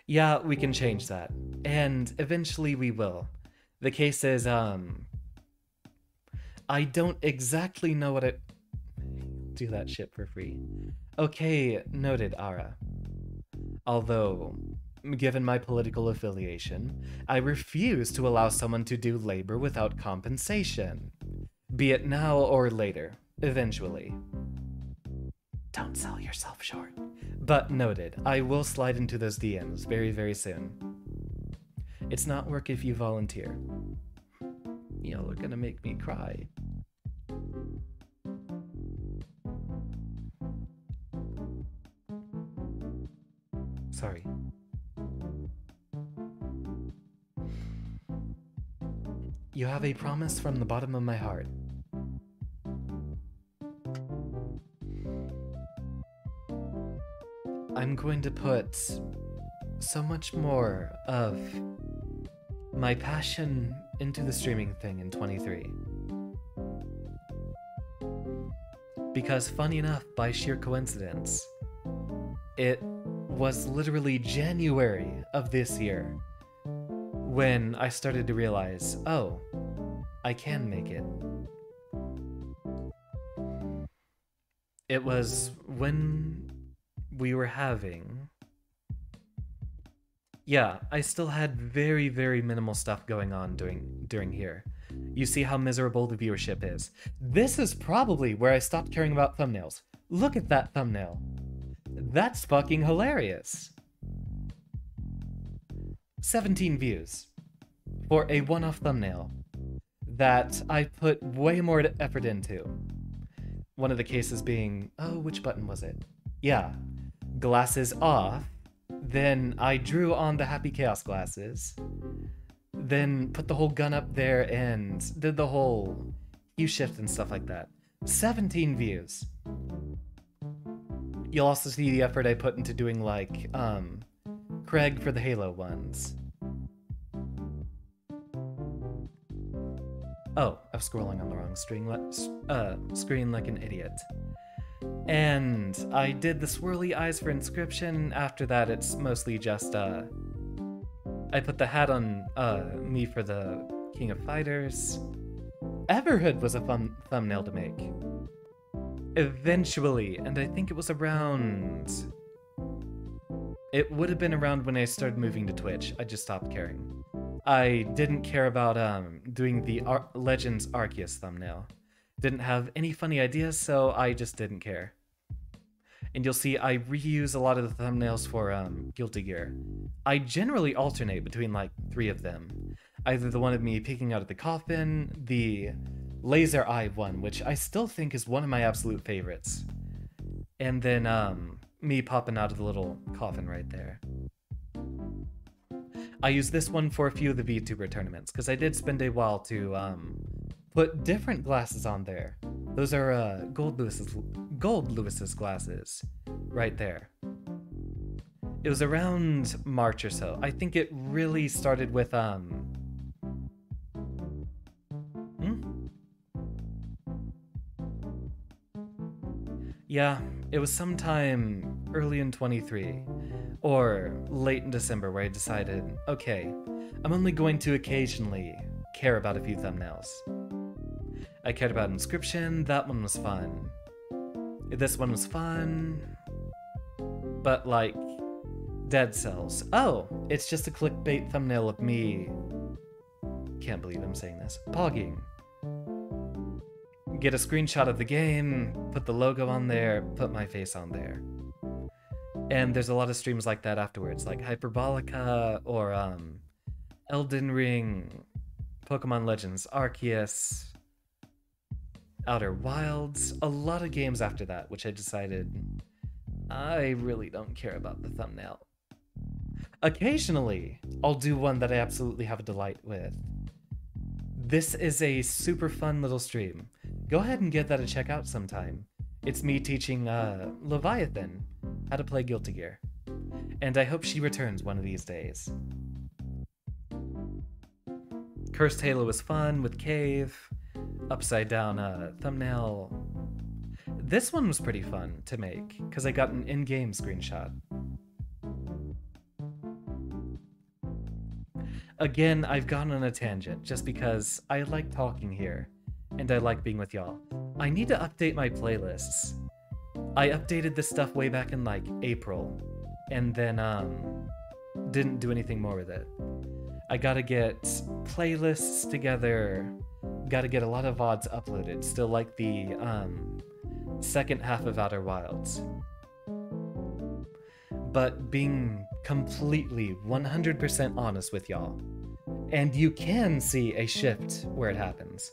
yeah, we can change that. And eventually we will. The case is, I don't exactly know what it... Do that shit for free. Okay, noted, Ara. Although, given my political affiliation, I refuse to allow someone to do labor without compensation. Be it now or later. Eventually. Don't sell yourself short. But noted, I will slide into those DMs very, very soon. It's not work if you volunteer. Y'all are gonna make me cry. Sorry. You have a promise from the bottom of my heart. I'm going to put so much more of my passion into the streaming thing in 23. Because funny enough, by sheer coincidence, it was literally January of this year when I started to realize, oh, I can make it. It was when we were having... Yeah, I still had very, very minimal stuff going on during here. You see how miserable the viewership is. This is probably where I stopped caring about thumbnails. Look at that thumbnail. That's fucking hilarious. 17 views for a one-off thumbnail that I put way more effort into. One of the cases being, oh, which button was it? Yeah, glasses off. Then I drew on the Happy Chaos glasses. Then put the whole gun up there and did the whole hue shift and stuff like that. 17 views. You'll also see the effort I put into doing, like, Craig for the Halo ones. Oh, I'm scrolling on the wrong screen like an idiot. And I did the swirly eyes for Inscription. After that, it's mostly just, I put the hat on, me for the King of Fighters. Everhood was a fun thumbnail to make. Eventually, and I think it was around... It would have been around when I started moving to Twitch. I just stopped caring. I didn't care about, doing the Legends Arceus thumbnail. Didn't have any funny ideas, so I just didn't care. And you'll see I reuse a lot of the thumbnails for Guilty Gear. I generally alternate between like 3 of them. Either the one of me peeking out of the coffin, the laser eye one, which I still think is one of my absolute favorites. And then, me popping out of the little coffin right there. I used this one for a few of the VTuber tournaments, because I did spend a while to, put different glasses on there. Those are, Gold Lewis's glasses. Right there. It was around March or so. I think it really started with, Yeah, it was sometime early in 23, or late in December, where I decided, okay, I'm only going to occasionally care about a few thumbnails. I cared about Inscription, that one was fun. This one was fun, but like, Dead Cells. Oh, it's just a clickbait thumbnail of me. Can't believe I'm saying this. Pogging. Get a screenshot of the game, put the logo on there, put my face on there. And there's a lot of streams like that afterwards, like Hyperbolica, or Elden Ring, Pokemon Legends Arceus, Outer Wilds, a lot of games after that, which I decided I really don't care about the thumbnail. Occasionally, I'll do one that I absolutely have a delight with. This is a super fun little stream. Go ahead and give that a check out sometime. It's me teaching Leviathan how to play Guilty Gear. And I hope she returns one of these days. Cursed Halo was fun with Cave. Upside down thumbnail. This one was pretty fun to make, because I got an in-game screenshot. Again, I've gone on a tangent, just because I like talking here, and I like being with y'all. I need to update my playlists. I updated this stuff way back in, like, April, and then, didn't do anything more with it. I gotta get playlists together, gotta get a lot of VODs uploaded, still like the, second half of Outer Wilds. But being completely 100% honest with y'all, and you can see a shift where it happens.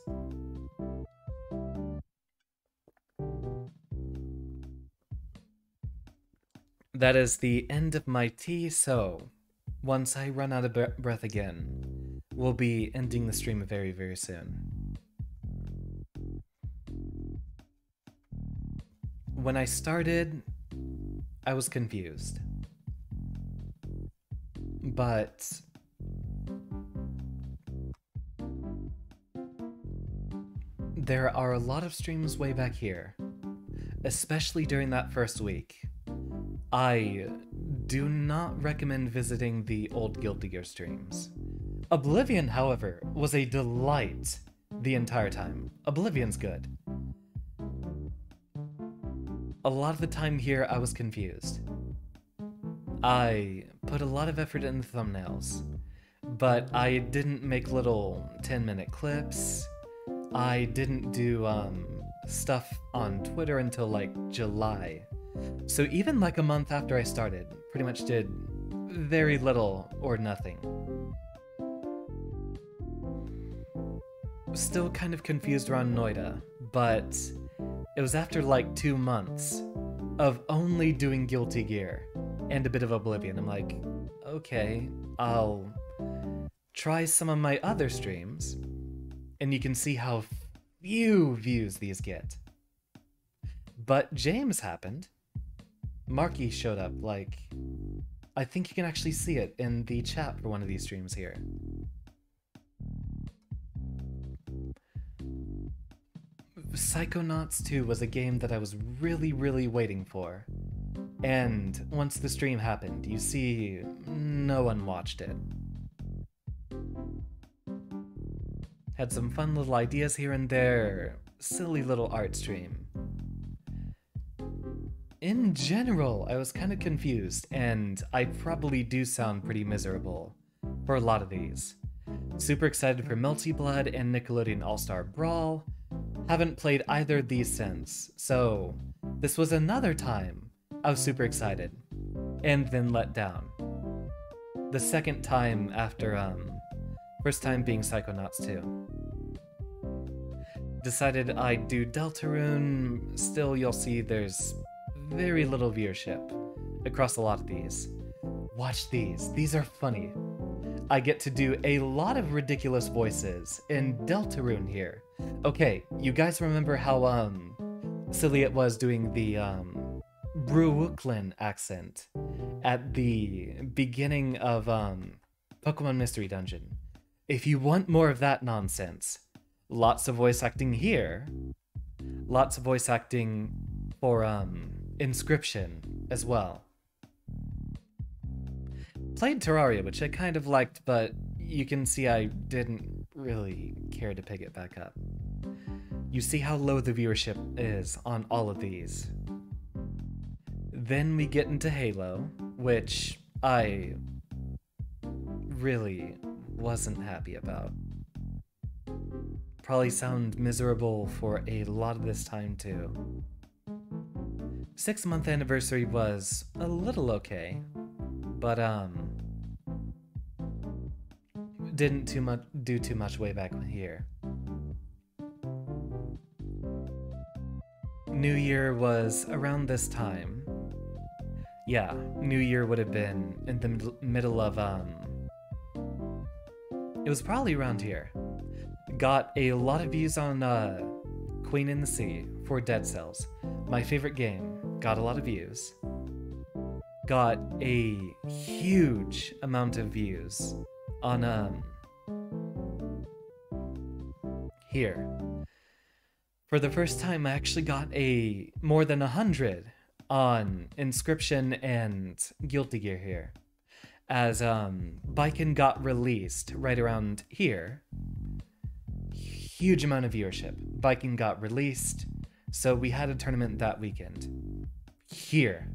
That is the end of my tea, so once I run out of breath again, we'll be ending the stream very, very soon. When I started, I was confused. But there are a lot of streams way back here, especially during that first week. I do not recommend visiting the old Guilty Gear streams. Oblivion, however, was a delight the entire time. Oblivion's good. A lot of the time here, I was confused. I put a lot of effort in the thumbnails, but I didn't make little 10-minute clips. I didn't do stuff on Twitter until like July. So even like a month after I started, pretty much did very little or nothing. Still kind of confused around Noida, but it was after like 2 months of only doing Guilty Gear and a bit of Oblivion. I'm like, okay, I'll try some of my other streams, and you can see how few views these get. But James happened. Marky showed up, like, I think you can actually see it in the chat for one of these streams here. Psychonauts 2 was a game that I was really, really waiting for. And once the stream happened, you see, no one watched it. Had some fun little ideas here and there, silly little art stream. In general, I was kind of confused, and I probably do sound pretty miserable for a lot of these. Super excited for Melty Blood and Nickelodeon All-Star Brawl. Haven't played either of these since, so this was another time I was super excited, and then let down. The second time after First time being Psychonauts 2. Decided I'd do Deltarune. Still, you'll see there's very little viewership across a lot of these. Watch these. These are funny. I get to do a lot of ridiculous voices in Deltarune here. Okay, you guys remember how silly it was doing the Brooklyn accent at the beginning of Pokemon Mystery Dungeon? If you want more of that nonsense, lots of voice acting here. Lots of voice acting for Inscription as well. Played Terraria, which I kind of liked, but you can see I didn't really care to pick it back up. You see how low the viewership is on all of these. Then we get into Halo, which I really wasn't happy about. Probably sound miserable for a lot of this time too. 6-month anniversary was a little okay, but didn't do too much way back here. New Year was around this time. Yeah, New Year would have been in the middle of it was probably around here. Got a lot of views on Queen in the Sea for Dead Cells. My favorite game. Got a lot of views. Got a huge amount of views on here. For the first time, I actually got a more than 100 on Inscription and Guilty Gear here. As Baiken got released right around here. Huge amount of viewership. Baiken got released, so we had a tournament that weekend. Here.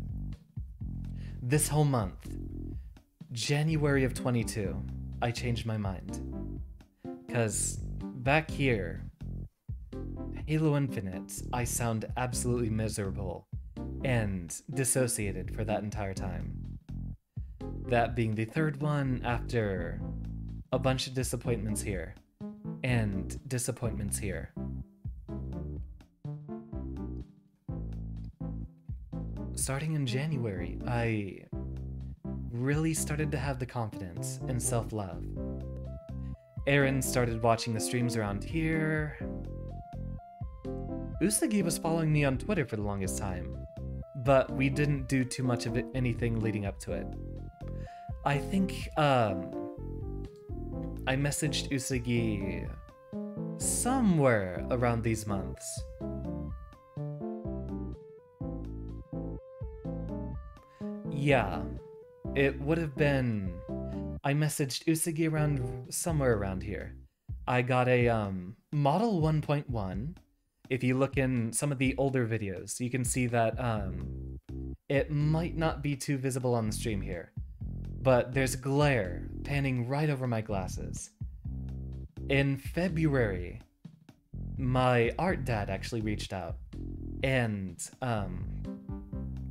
This whole month, January of 22, I changed my mind. Because back here, Halo Infinite, I sound absolutely miserable and dissociated for that entire time. That being the third one after a bunch of disappointments here and disappointments here. Starting in January, I really started to have the confidence and self-love. Aaron started watching the streams around here. Usagi was following me on Twitter for the longest time, but we didn't do too much of anything leading up to it. I think, I messaged Usagi somewhere around these months. Yeah, it would have been... I messaged Usagi around somewhere around here. I got a Model 1.1. If you look in some of the older videos, you can see that it might not be too visible on the stream here, but there's glare panning right over my glasses. In February, my art dad actually reached out and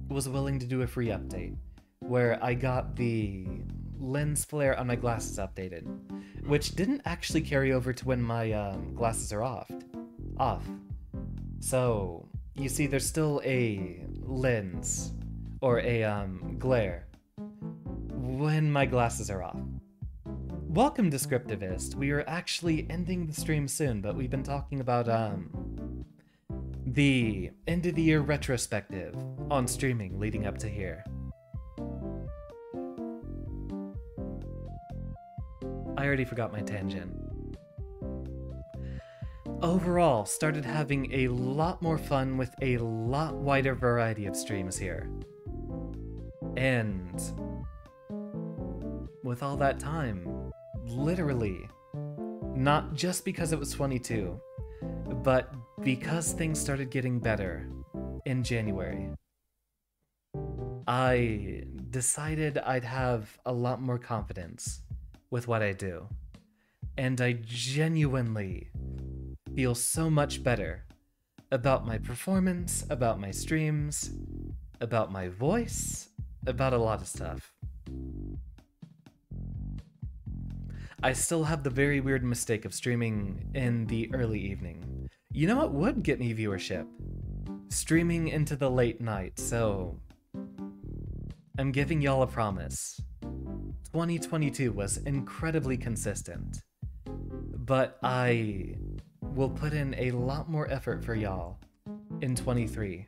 was willing to do a free update where I got the lens flare on my glasses updated, which didn't actually carry over to when my glasses are off. So you see there's still a lens or a glare when my glasses are off. Welcome, Descriptivist. We are actually ending the stream soon, but we've been talking about the end of the year retrospective on streaming leading up to here. I already forgot my tangent. Overall, started having a lot more fun with a lot wider variety of streams here. And with all that time, literally, not just because it was 22, but because things started getting better in January, I decided I'd have a lot more confidence with what I do. And I genuinely feel so much better about my performance, about my streams, about my voice, about a lot of stuff. I still have the very weird mistake of streaming in the early evening. You know what would get me viewership? Streaming into the late night, so I'm giving y'all a promise. 2022 was incredibly consistent, but I will put in a lot more effort for y'all in 23.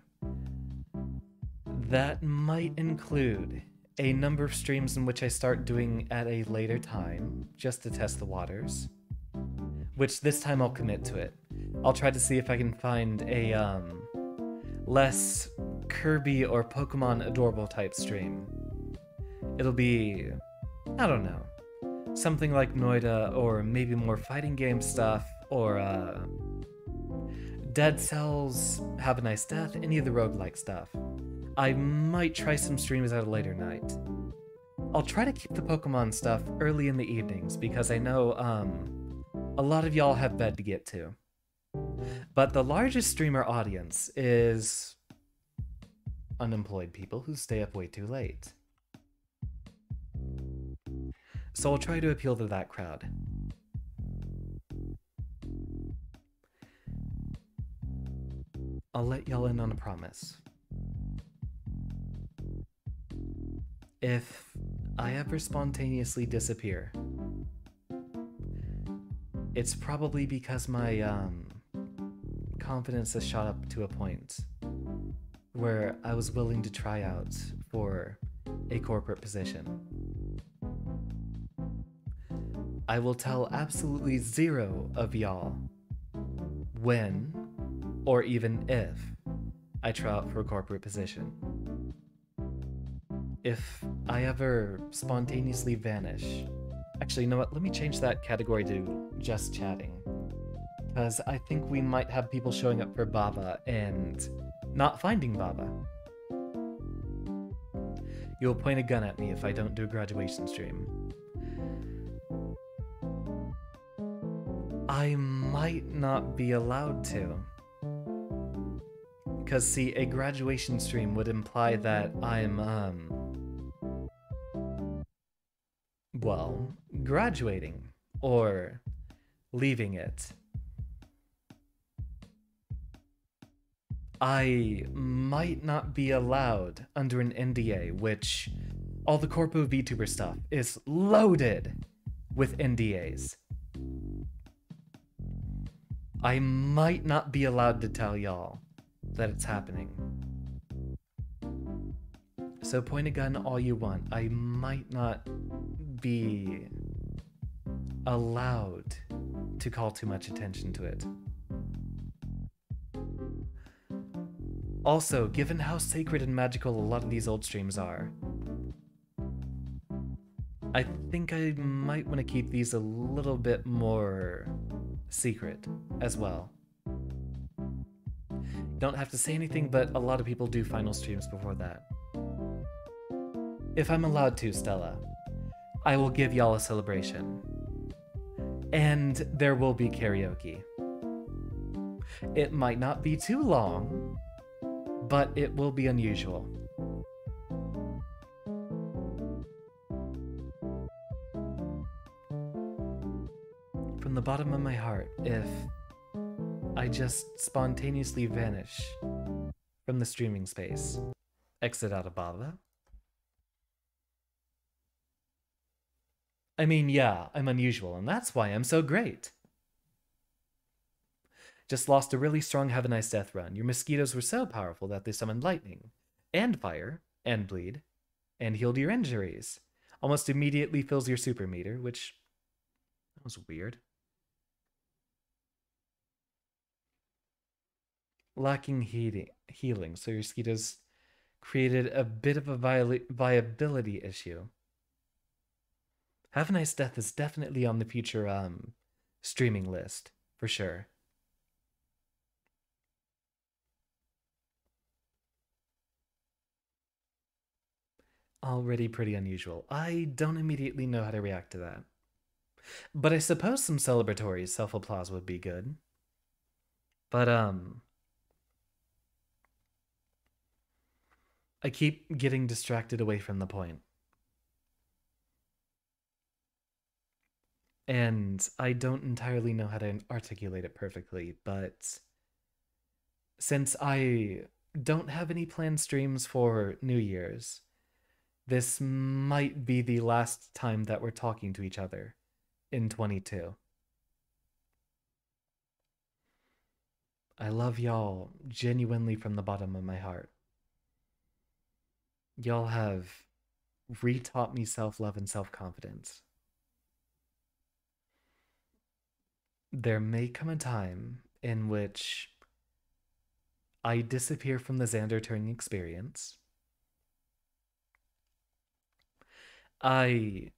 That might include a number of streams in which I start doing at a later time, just to test the waters. Which this time I'll commit to it. I'll try to see if I can find a less Kirby or Pokemon adorable type stream. It'll be, I don't know, something like Noida, or maybe more fighting game stuff, or Dead Cells, Have a Nice Death, any of the roguelike stuff. I might try some streams at a later night. I'll try to keep the Pokemon stuff early in the evenings because I know a lot of y'all have bed to get to. But the largest streamer audience is unemployed people who stay up way too late. So I'll try to appeal to that crowd. I'll let y'all in on a promise. If I ever spontaneously disappear, it's probably because my confidence has shot up to a point where I was willing to try out for a corporate position. I will tell absolutely zero of y'all when, or even if, I try out for a corporate position. If I ever spontaneously vanish... Actually, you know what? Let me change that category to just chatting. Because I think we might have people showing up for Baba and not finding Baba. You'll point a gun at me if I don't do a graduation stream. I might not be allowed to. Because, see, a graduation stream would imply that I'm, well, graduating, or leaving it. I might not be allowed under an NDA, which all the Corpo VTuber stuff is loaded with NDAs. I might not be allowed to tell y'all that it's happening. So point a gun all you want. I might not be allowed to call too much attention to it. Also, given how sacred and magical a lot of these old streams are, I think I might want to keep these a little bit more secret as well. Don't have to say anything, but a lot of people do final streams before that. If I'm allowed to, Stella, I will give y'all a celebration. And there will be karaoke. It might not be too long, but it will be unusual. From the bottom of my heart, if I just spontaneously vanish from the streaming space, exit out of Bava. I mean, yeah, I'm unusual, and that's why I'm so great. Just lost a really strong Have a Nice Death run. Your mosquitoes were so powerful that they summoned lightning, and fire, and bleed, and healed your injuries. Almost immediately fills your super meter, which... that was weird. Lacking healing, so your mosquitoes created a bit of a viability issue. Have a Nice Death is definitely on the future streaming list, for sure. Already pretty unusual. I don't immediately know how to react to that. But I suppose some celebratory self-applause would be good. But, I keep getting distracted away from the point. And I don't entirely know how to articulate it perfectly, but since I don't have any planned streams for New Year's, this might be the last time that we're talking to each other in 22. I love y'all genuinely from the bottom of my heart. Y'all have re-taught me self-love and self-confidence. There may come a time in which I disappear from the Xander Turing experience. I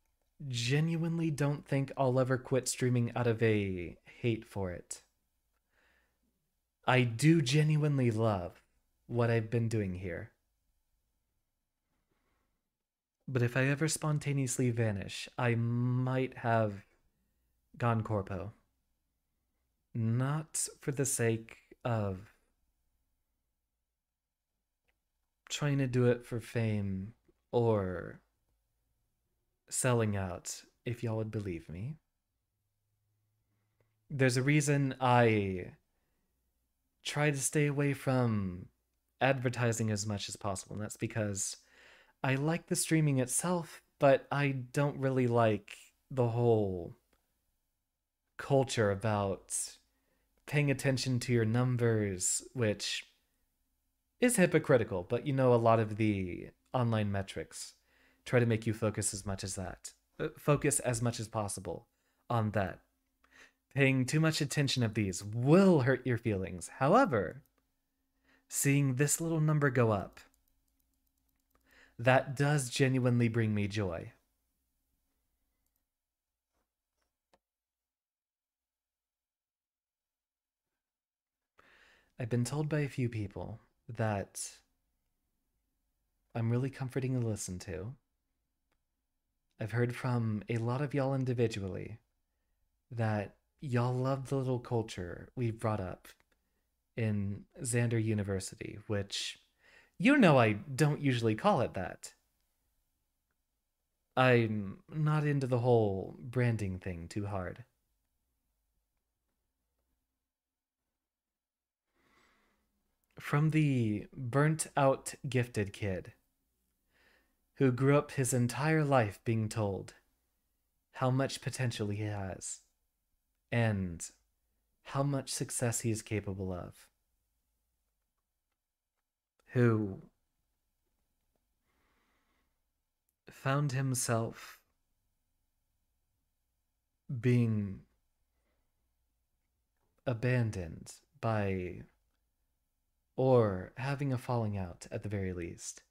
genuinely don't think I'll ever quit streaming out of a hate for it. I do genuinely love what I've been doing here. But if I ever spontaneously vanish, I might have gone corpo. Not for the sake of trying to do it for fame or selling out, if y'all would believe me. There's a reason I try to stay away from advertising as much as possible, and that's because I like the streaming itself, but I don't really like the whole culture about paying attention to your numbers, which is hypocritical, but you know, a lot of the online metrics try to make you focus as much as possible on that. Paying too much attention of these will hurt your feelings. However, seeing this little number go up, that does genuinely bring me joy. I've been told by a few people that I'm really comforting to listen to. I've heard from a lot of y'all individually that y'all love the little culture we've brought up in Xander University, which, you know, I don't usually call it that. I'm not into the whole branding thing too hard. From the burnt out gifted kid who grew up his entire life being told how much potential he has and how much success he is capable of, who found himself being abandoned by, or having a falling out at the very least,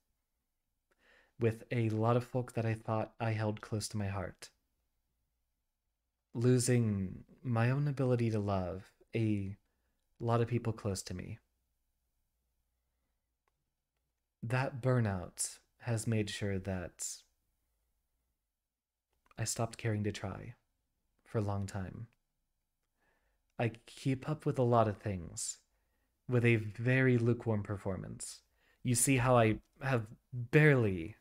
with a lot of folk that I thought I held close to my heart. Losing my own ability to love a lot of people close to me. That burnout has made sure that I stopped caring to try for a long time. I keep up with a lot of things with a very lukewarm performance. You see how I have barely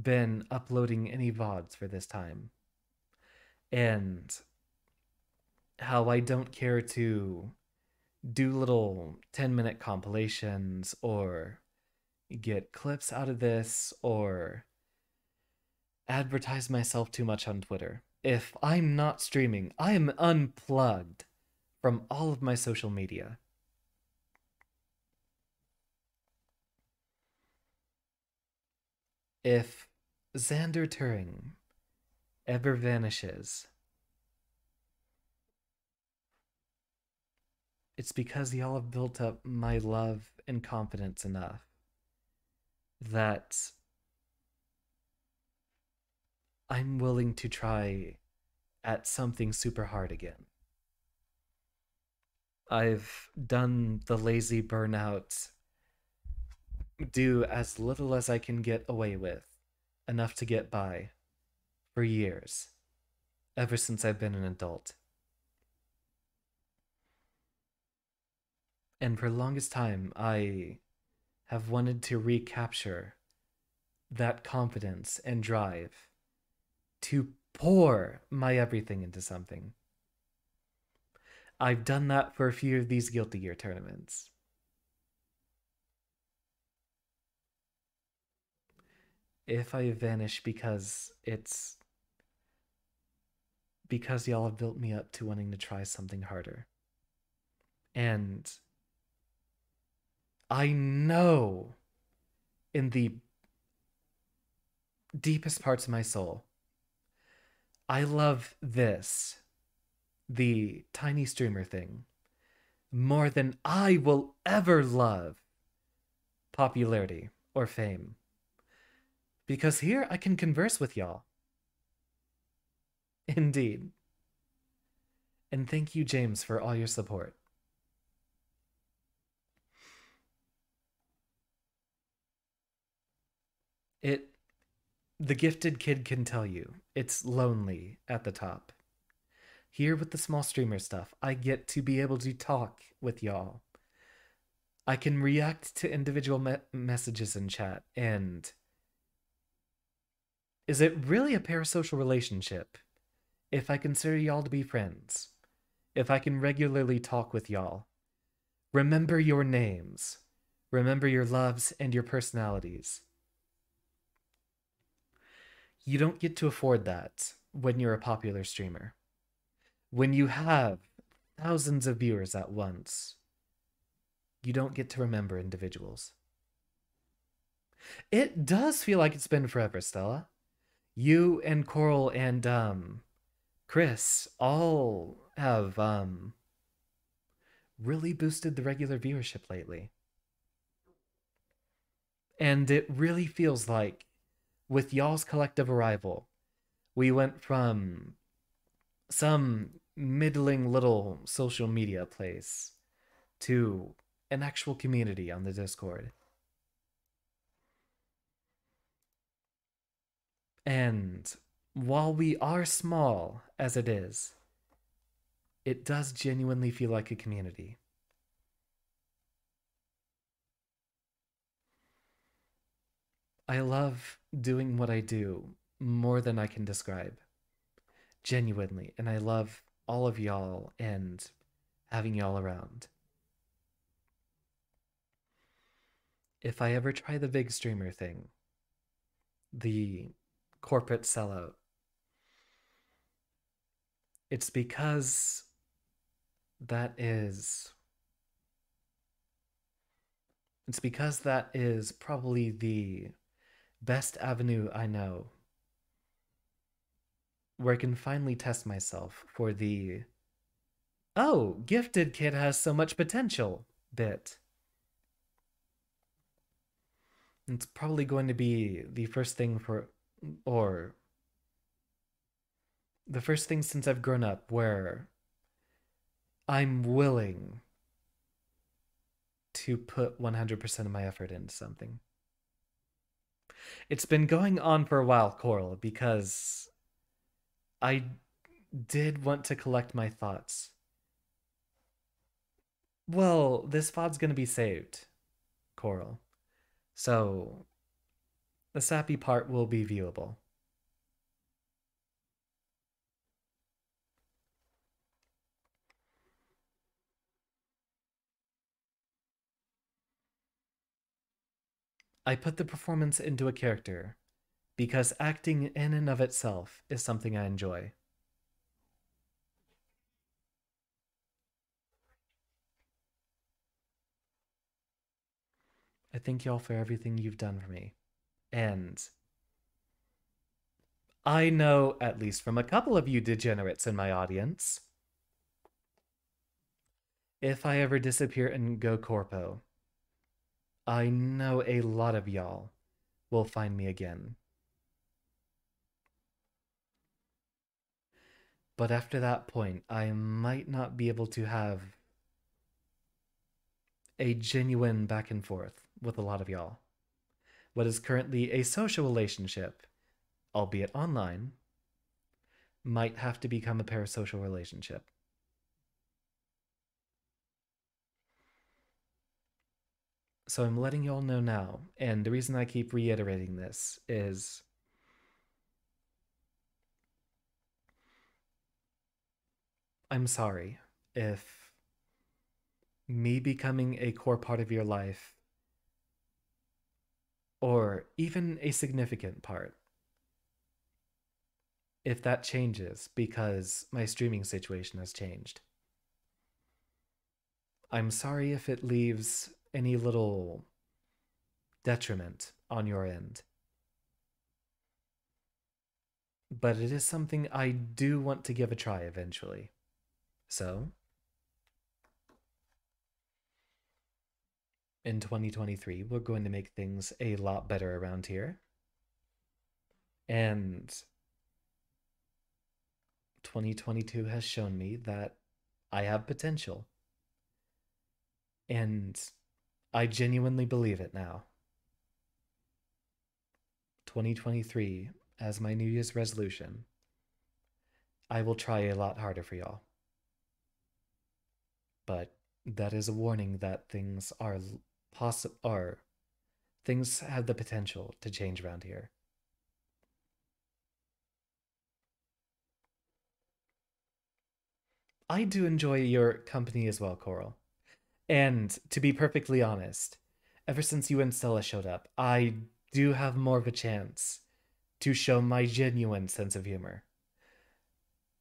been uploading any VODs for this time. And how I don't care to do little 10-minute compilations or get clips out of this or advertise myself too much on Twitter. If I'm not streaming, I am unplugged from all of my social media. If Xander Turing ever vanishes, it's because y'all have built up my love and confidence enough that I'm willing to try at something super hard again. I've done the lazy burnout, do as little as I can get away with, enough to get by, for years, ever since I've been an adult. And for the longest time, I have wanted to recapture that confidence and drive to pour my everything into something. I've done that for a few of these Guilty Gear tournaments. If I vanish because y'all have built me up to wanting to try something harder. And I know in the deepest parts of my soul, I love this, the tiny streamer thing, more than I will ever love popularity or fame. Because here I can converse with y'all. Indeed. And thank you, James, for all your support. The gifted kid can tell you, it's lonely at the top. Here with the small streamer stuff, I get to be able to talk with y'all. I can react to individual messages in chat, and is it really a parasocial relationship if I consider y'all to be friends? If I can regularly talk with y'all? Remember your names. Remember your loves and your personalities. You don't get to afford that when you're a popular streamer. When you have thousands of viewers at once, you don't get to remember individuals. It does feel like it's been forever, Stella. You and Coral and Chris all have really boosted the regular viewership lately. And it really feels like with y'all's collective arrival, we went from some middling little social media place to an actual community on the Discord. And while we are small as it is, it does genuinely feel like a community. I love doing what I do more than I can describe. Genuinely. And I love all of y'all and having y'all around. If I ever try the big streamer thing, the corporate sellout, it's because that is probably the best avenue I know where I can finally test myself for the "oh, gifted kid has so much potential" bit. It's probably going to be the first thing since I've grown up where I'm willing to put 100% of my effort into something. It's been going on for a while, Coral, because I did want to collect my thoughts. Well, this VOD's gonna be saved, Coral. So, the sappy part will be viewable. I put the performance into a character because acting in and of itself is something I enjoy. I thank y'all for everything you've done for me. And I know, at least from a couple of you degenerates in my audience, if I ever disappear and go corpo, I know a lot of y'all will find me again. But after that point, I might not be able to have a genuine back and forth with a lot of y'all. What is currently a social relationship, albeit online, might have to become a parasocial relationship. So I'm letting y'all know now, and the reason I keep reiterating this is I'm sorry if me becoming a core part of your life, or even a significant part, if that changes because my streaming situation has changed. I'm sorry if it leaves any little detriment on your end. But it is something I do want to give a try eventually. So, in 2023, we're going to make things a lot better around here. And 2022 has shown me that I have potential. And I genuinely believe it now. 2023, as my New Year's resolution, I will try a lot harder for y'all. But that is a warning that things are things have the potential to change around here. I do enjoy your company as well, Coral. And to be perfectly honest, ever since you and Stella showed up, I do have more of a chance to show my genuine sense of humor.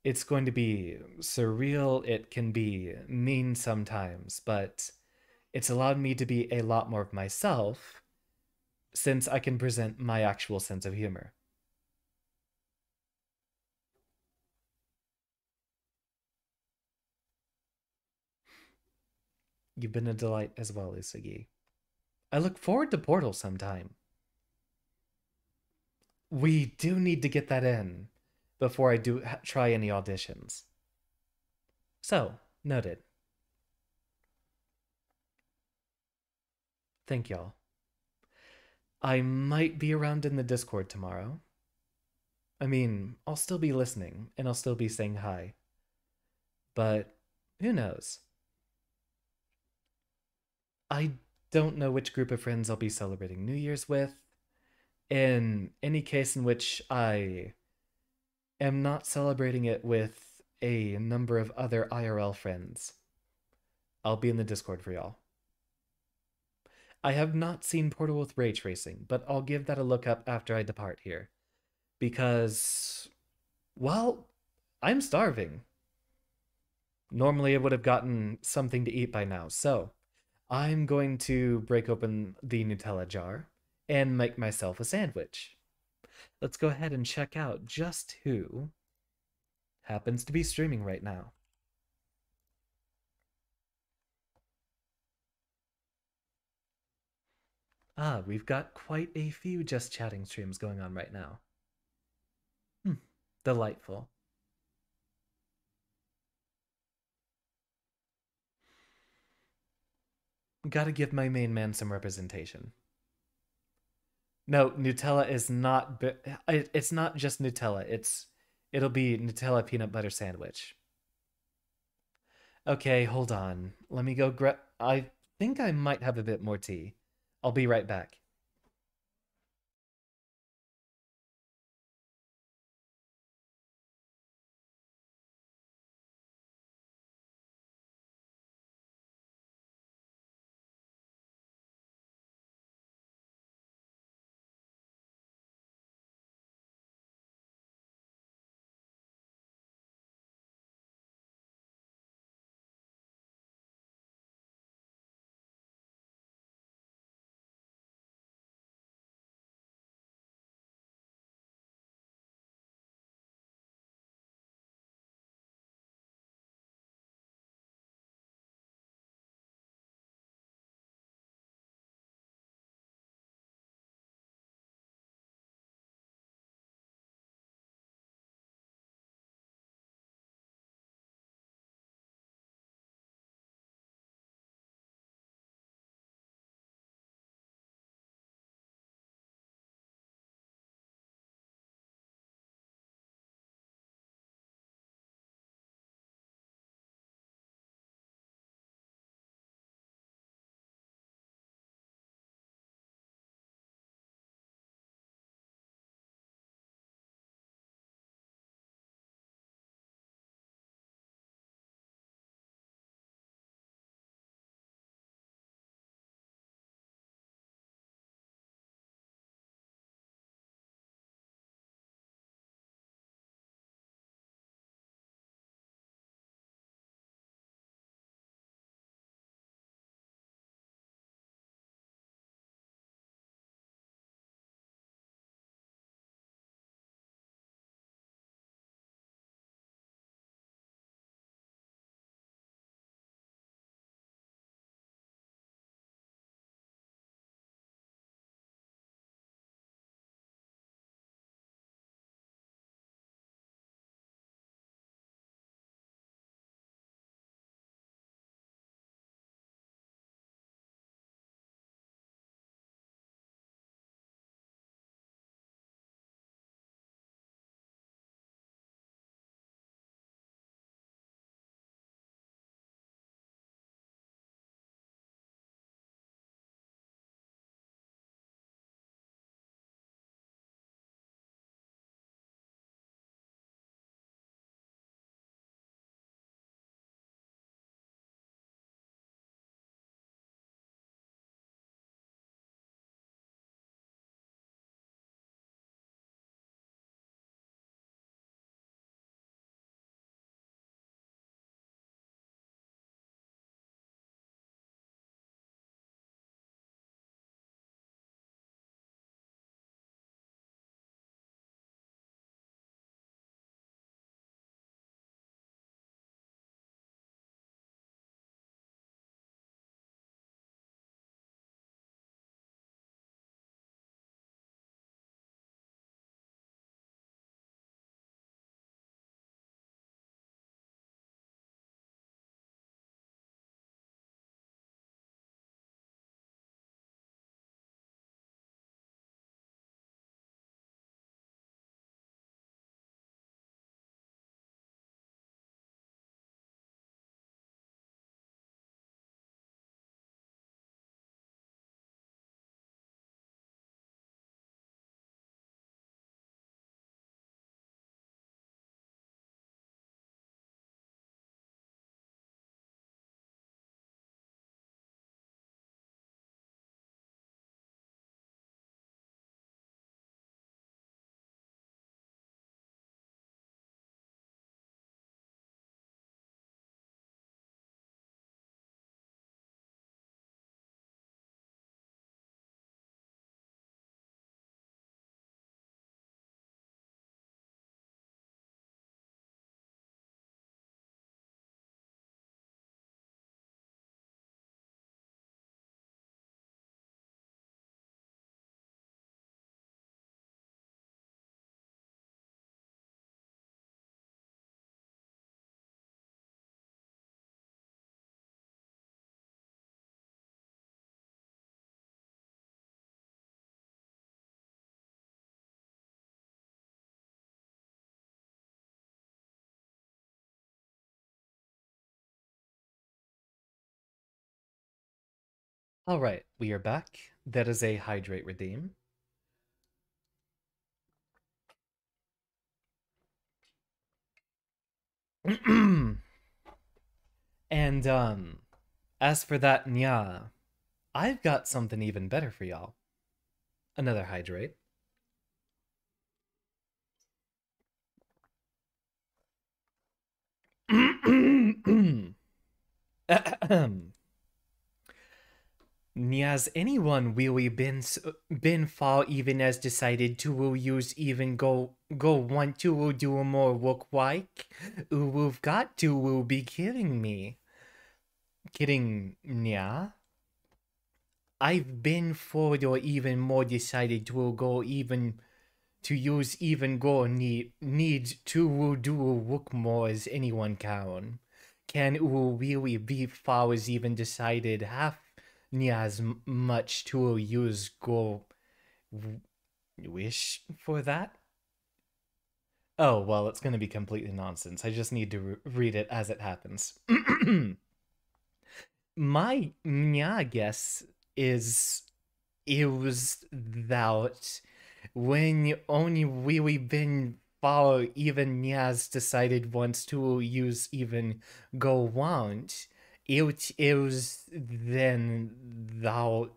It's going to be surreal, it can be mean sometimes, but it's allowed me to be a lot more of myself since I can present my actual sense of humor. You've been a delight as well, Usagi. I look forward to Portal sometime. We do need to get that in before I do try any auditions. So, noted. Thank y'all. I might be around in the Discord tomorrow. I mean, I'll still be listening and I'll still be saying hi. But who knows? I don't know which group of friends I'll be celebrating New Year's with. In any case in which I am not celebrating it with a number of other IRL friends, I'll be in the Discord for y'all. I have not seen Portal with Ray Tracing, but I'll give that a look up after I depart here. Because, well, I'm starving. Normally I would have gotten something to eat by now, so I'm going to break open the Nutella jar and make myself a sandwich. Let's go ahead and check out just who happens to be streaming right now. Ah, we've got quite a few just chatting streams going on right now. Delightful. Gotta give my main man some representation. No, Nutella is not. It's not just Nutella. It'll be Nutella peanut butter sandwich. Okay, hold on. Let me go grab. I think I might have a bit more tea. I'll be right back. Alright, we are back. That is a hydrate redeem. And, as for that nya, I've got something even better for y'all. Another hydrate. Has anyone really been far even as decided to will use even go want to will do a more work like? We've got to will be kidding me. Kidding, yeah? I've been for or even more decided to will go even to use even go need to will do work more as anyone can. Can will really be far as even decided half as much to use go wish for that? Oh, well, it's going to be completely nonsense. I just need to read it as it happens. My guess is it was that when only really been far even has decided once to use even go want, it was then that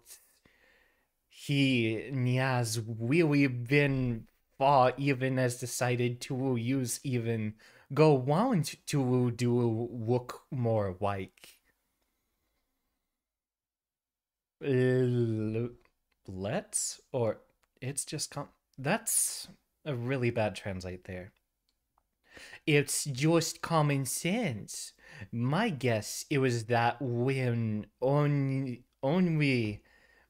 he has really been far even as decided to use even go want to do look more like let's or it's just that's a really bad translate there. It's just common sense. My guess it was that when only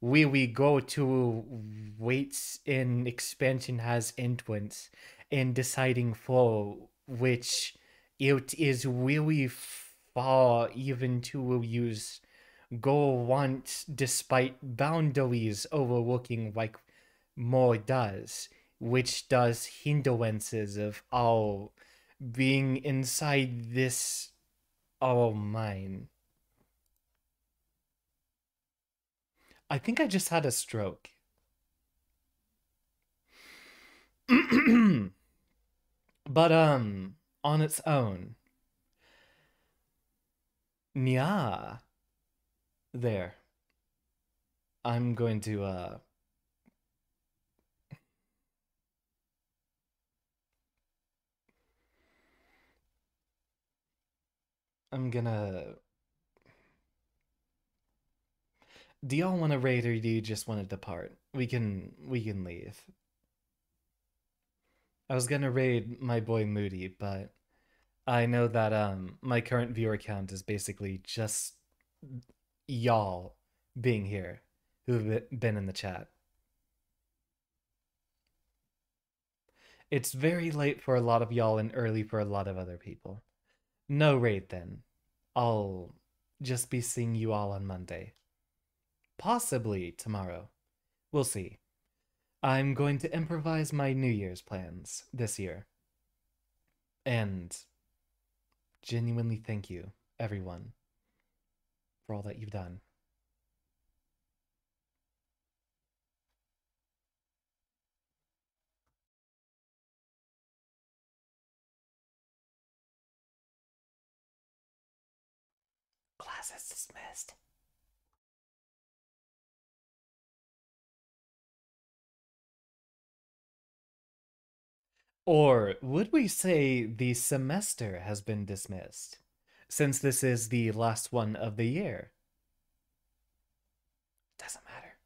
we go to weights in expansion has influence in deciding for which it is really far even to use go want despite boundaries overlooking like more does, which does hindrances of all being inside this all mine. I think I just had a stroke. But on its own. Yeah. There. I'm going to I'm gonna do y'all want to raid or do you just want to depart? We can leave. I was gonna raid my boy Moody, but I know that my current viewer count is basically just y'all being here who've been in the chat. It's very late for a lot of y'all and early for a lot of other people. No raid then. I'll just be seeing you all on Monday. Possibly tomorrow. We'll see. I'm going to improvise my New Year's plans this year. And genuinely thank you, everyone, for all that you've done. Class is dismissed. Or would we say the semester has been dismissed, since this is the last one of the year? Doesn't matter.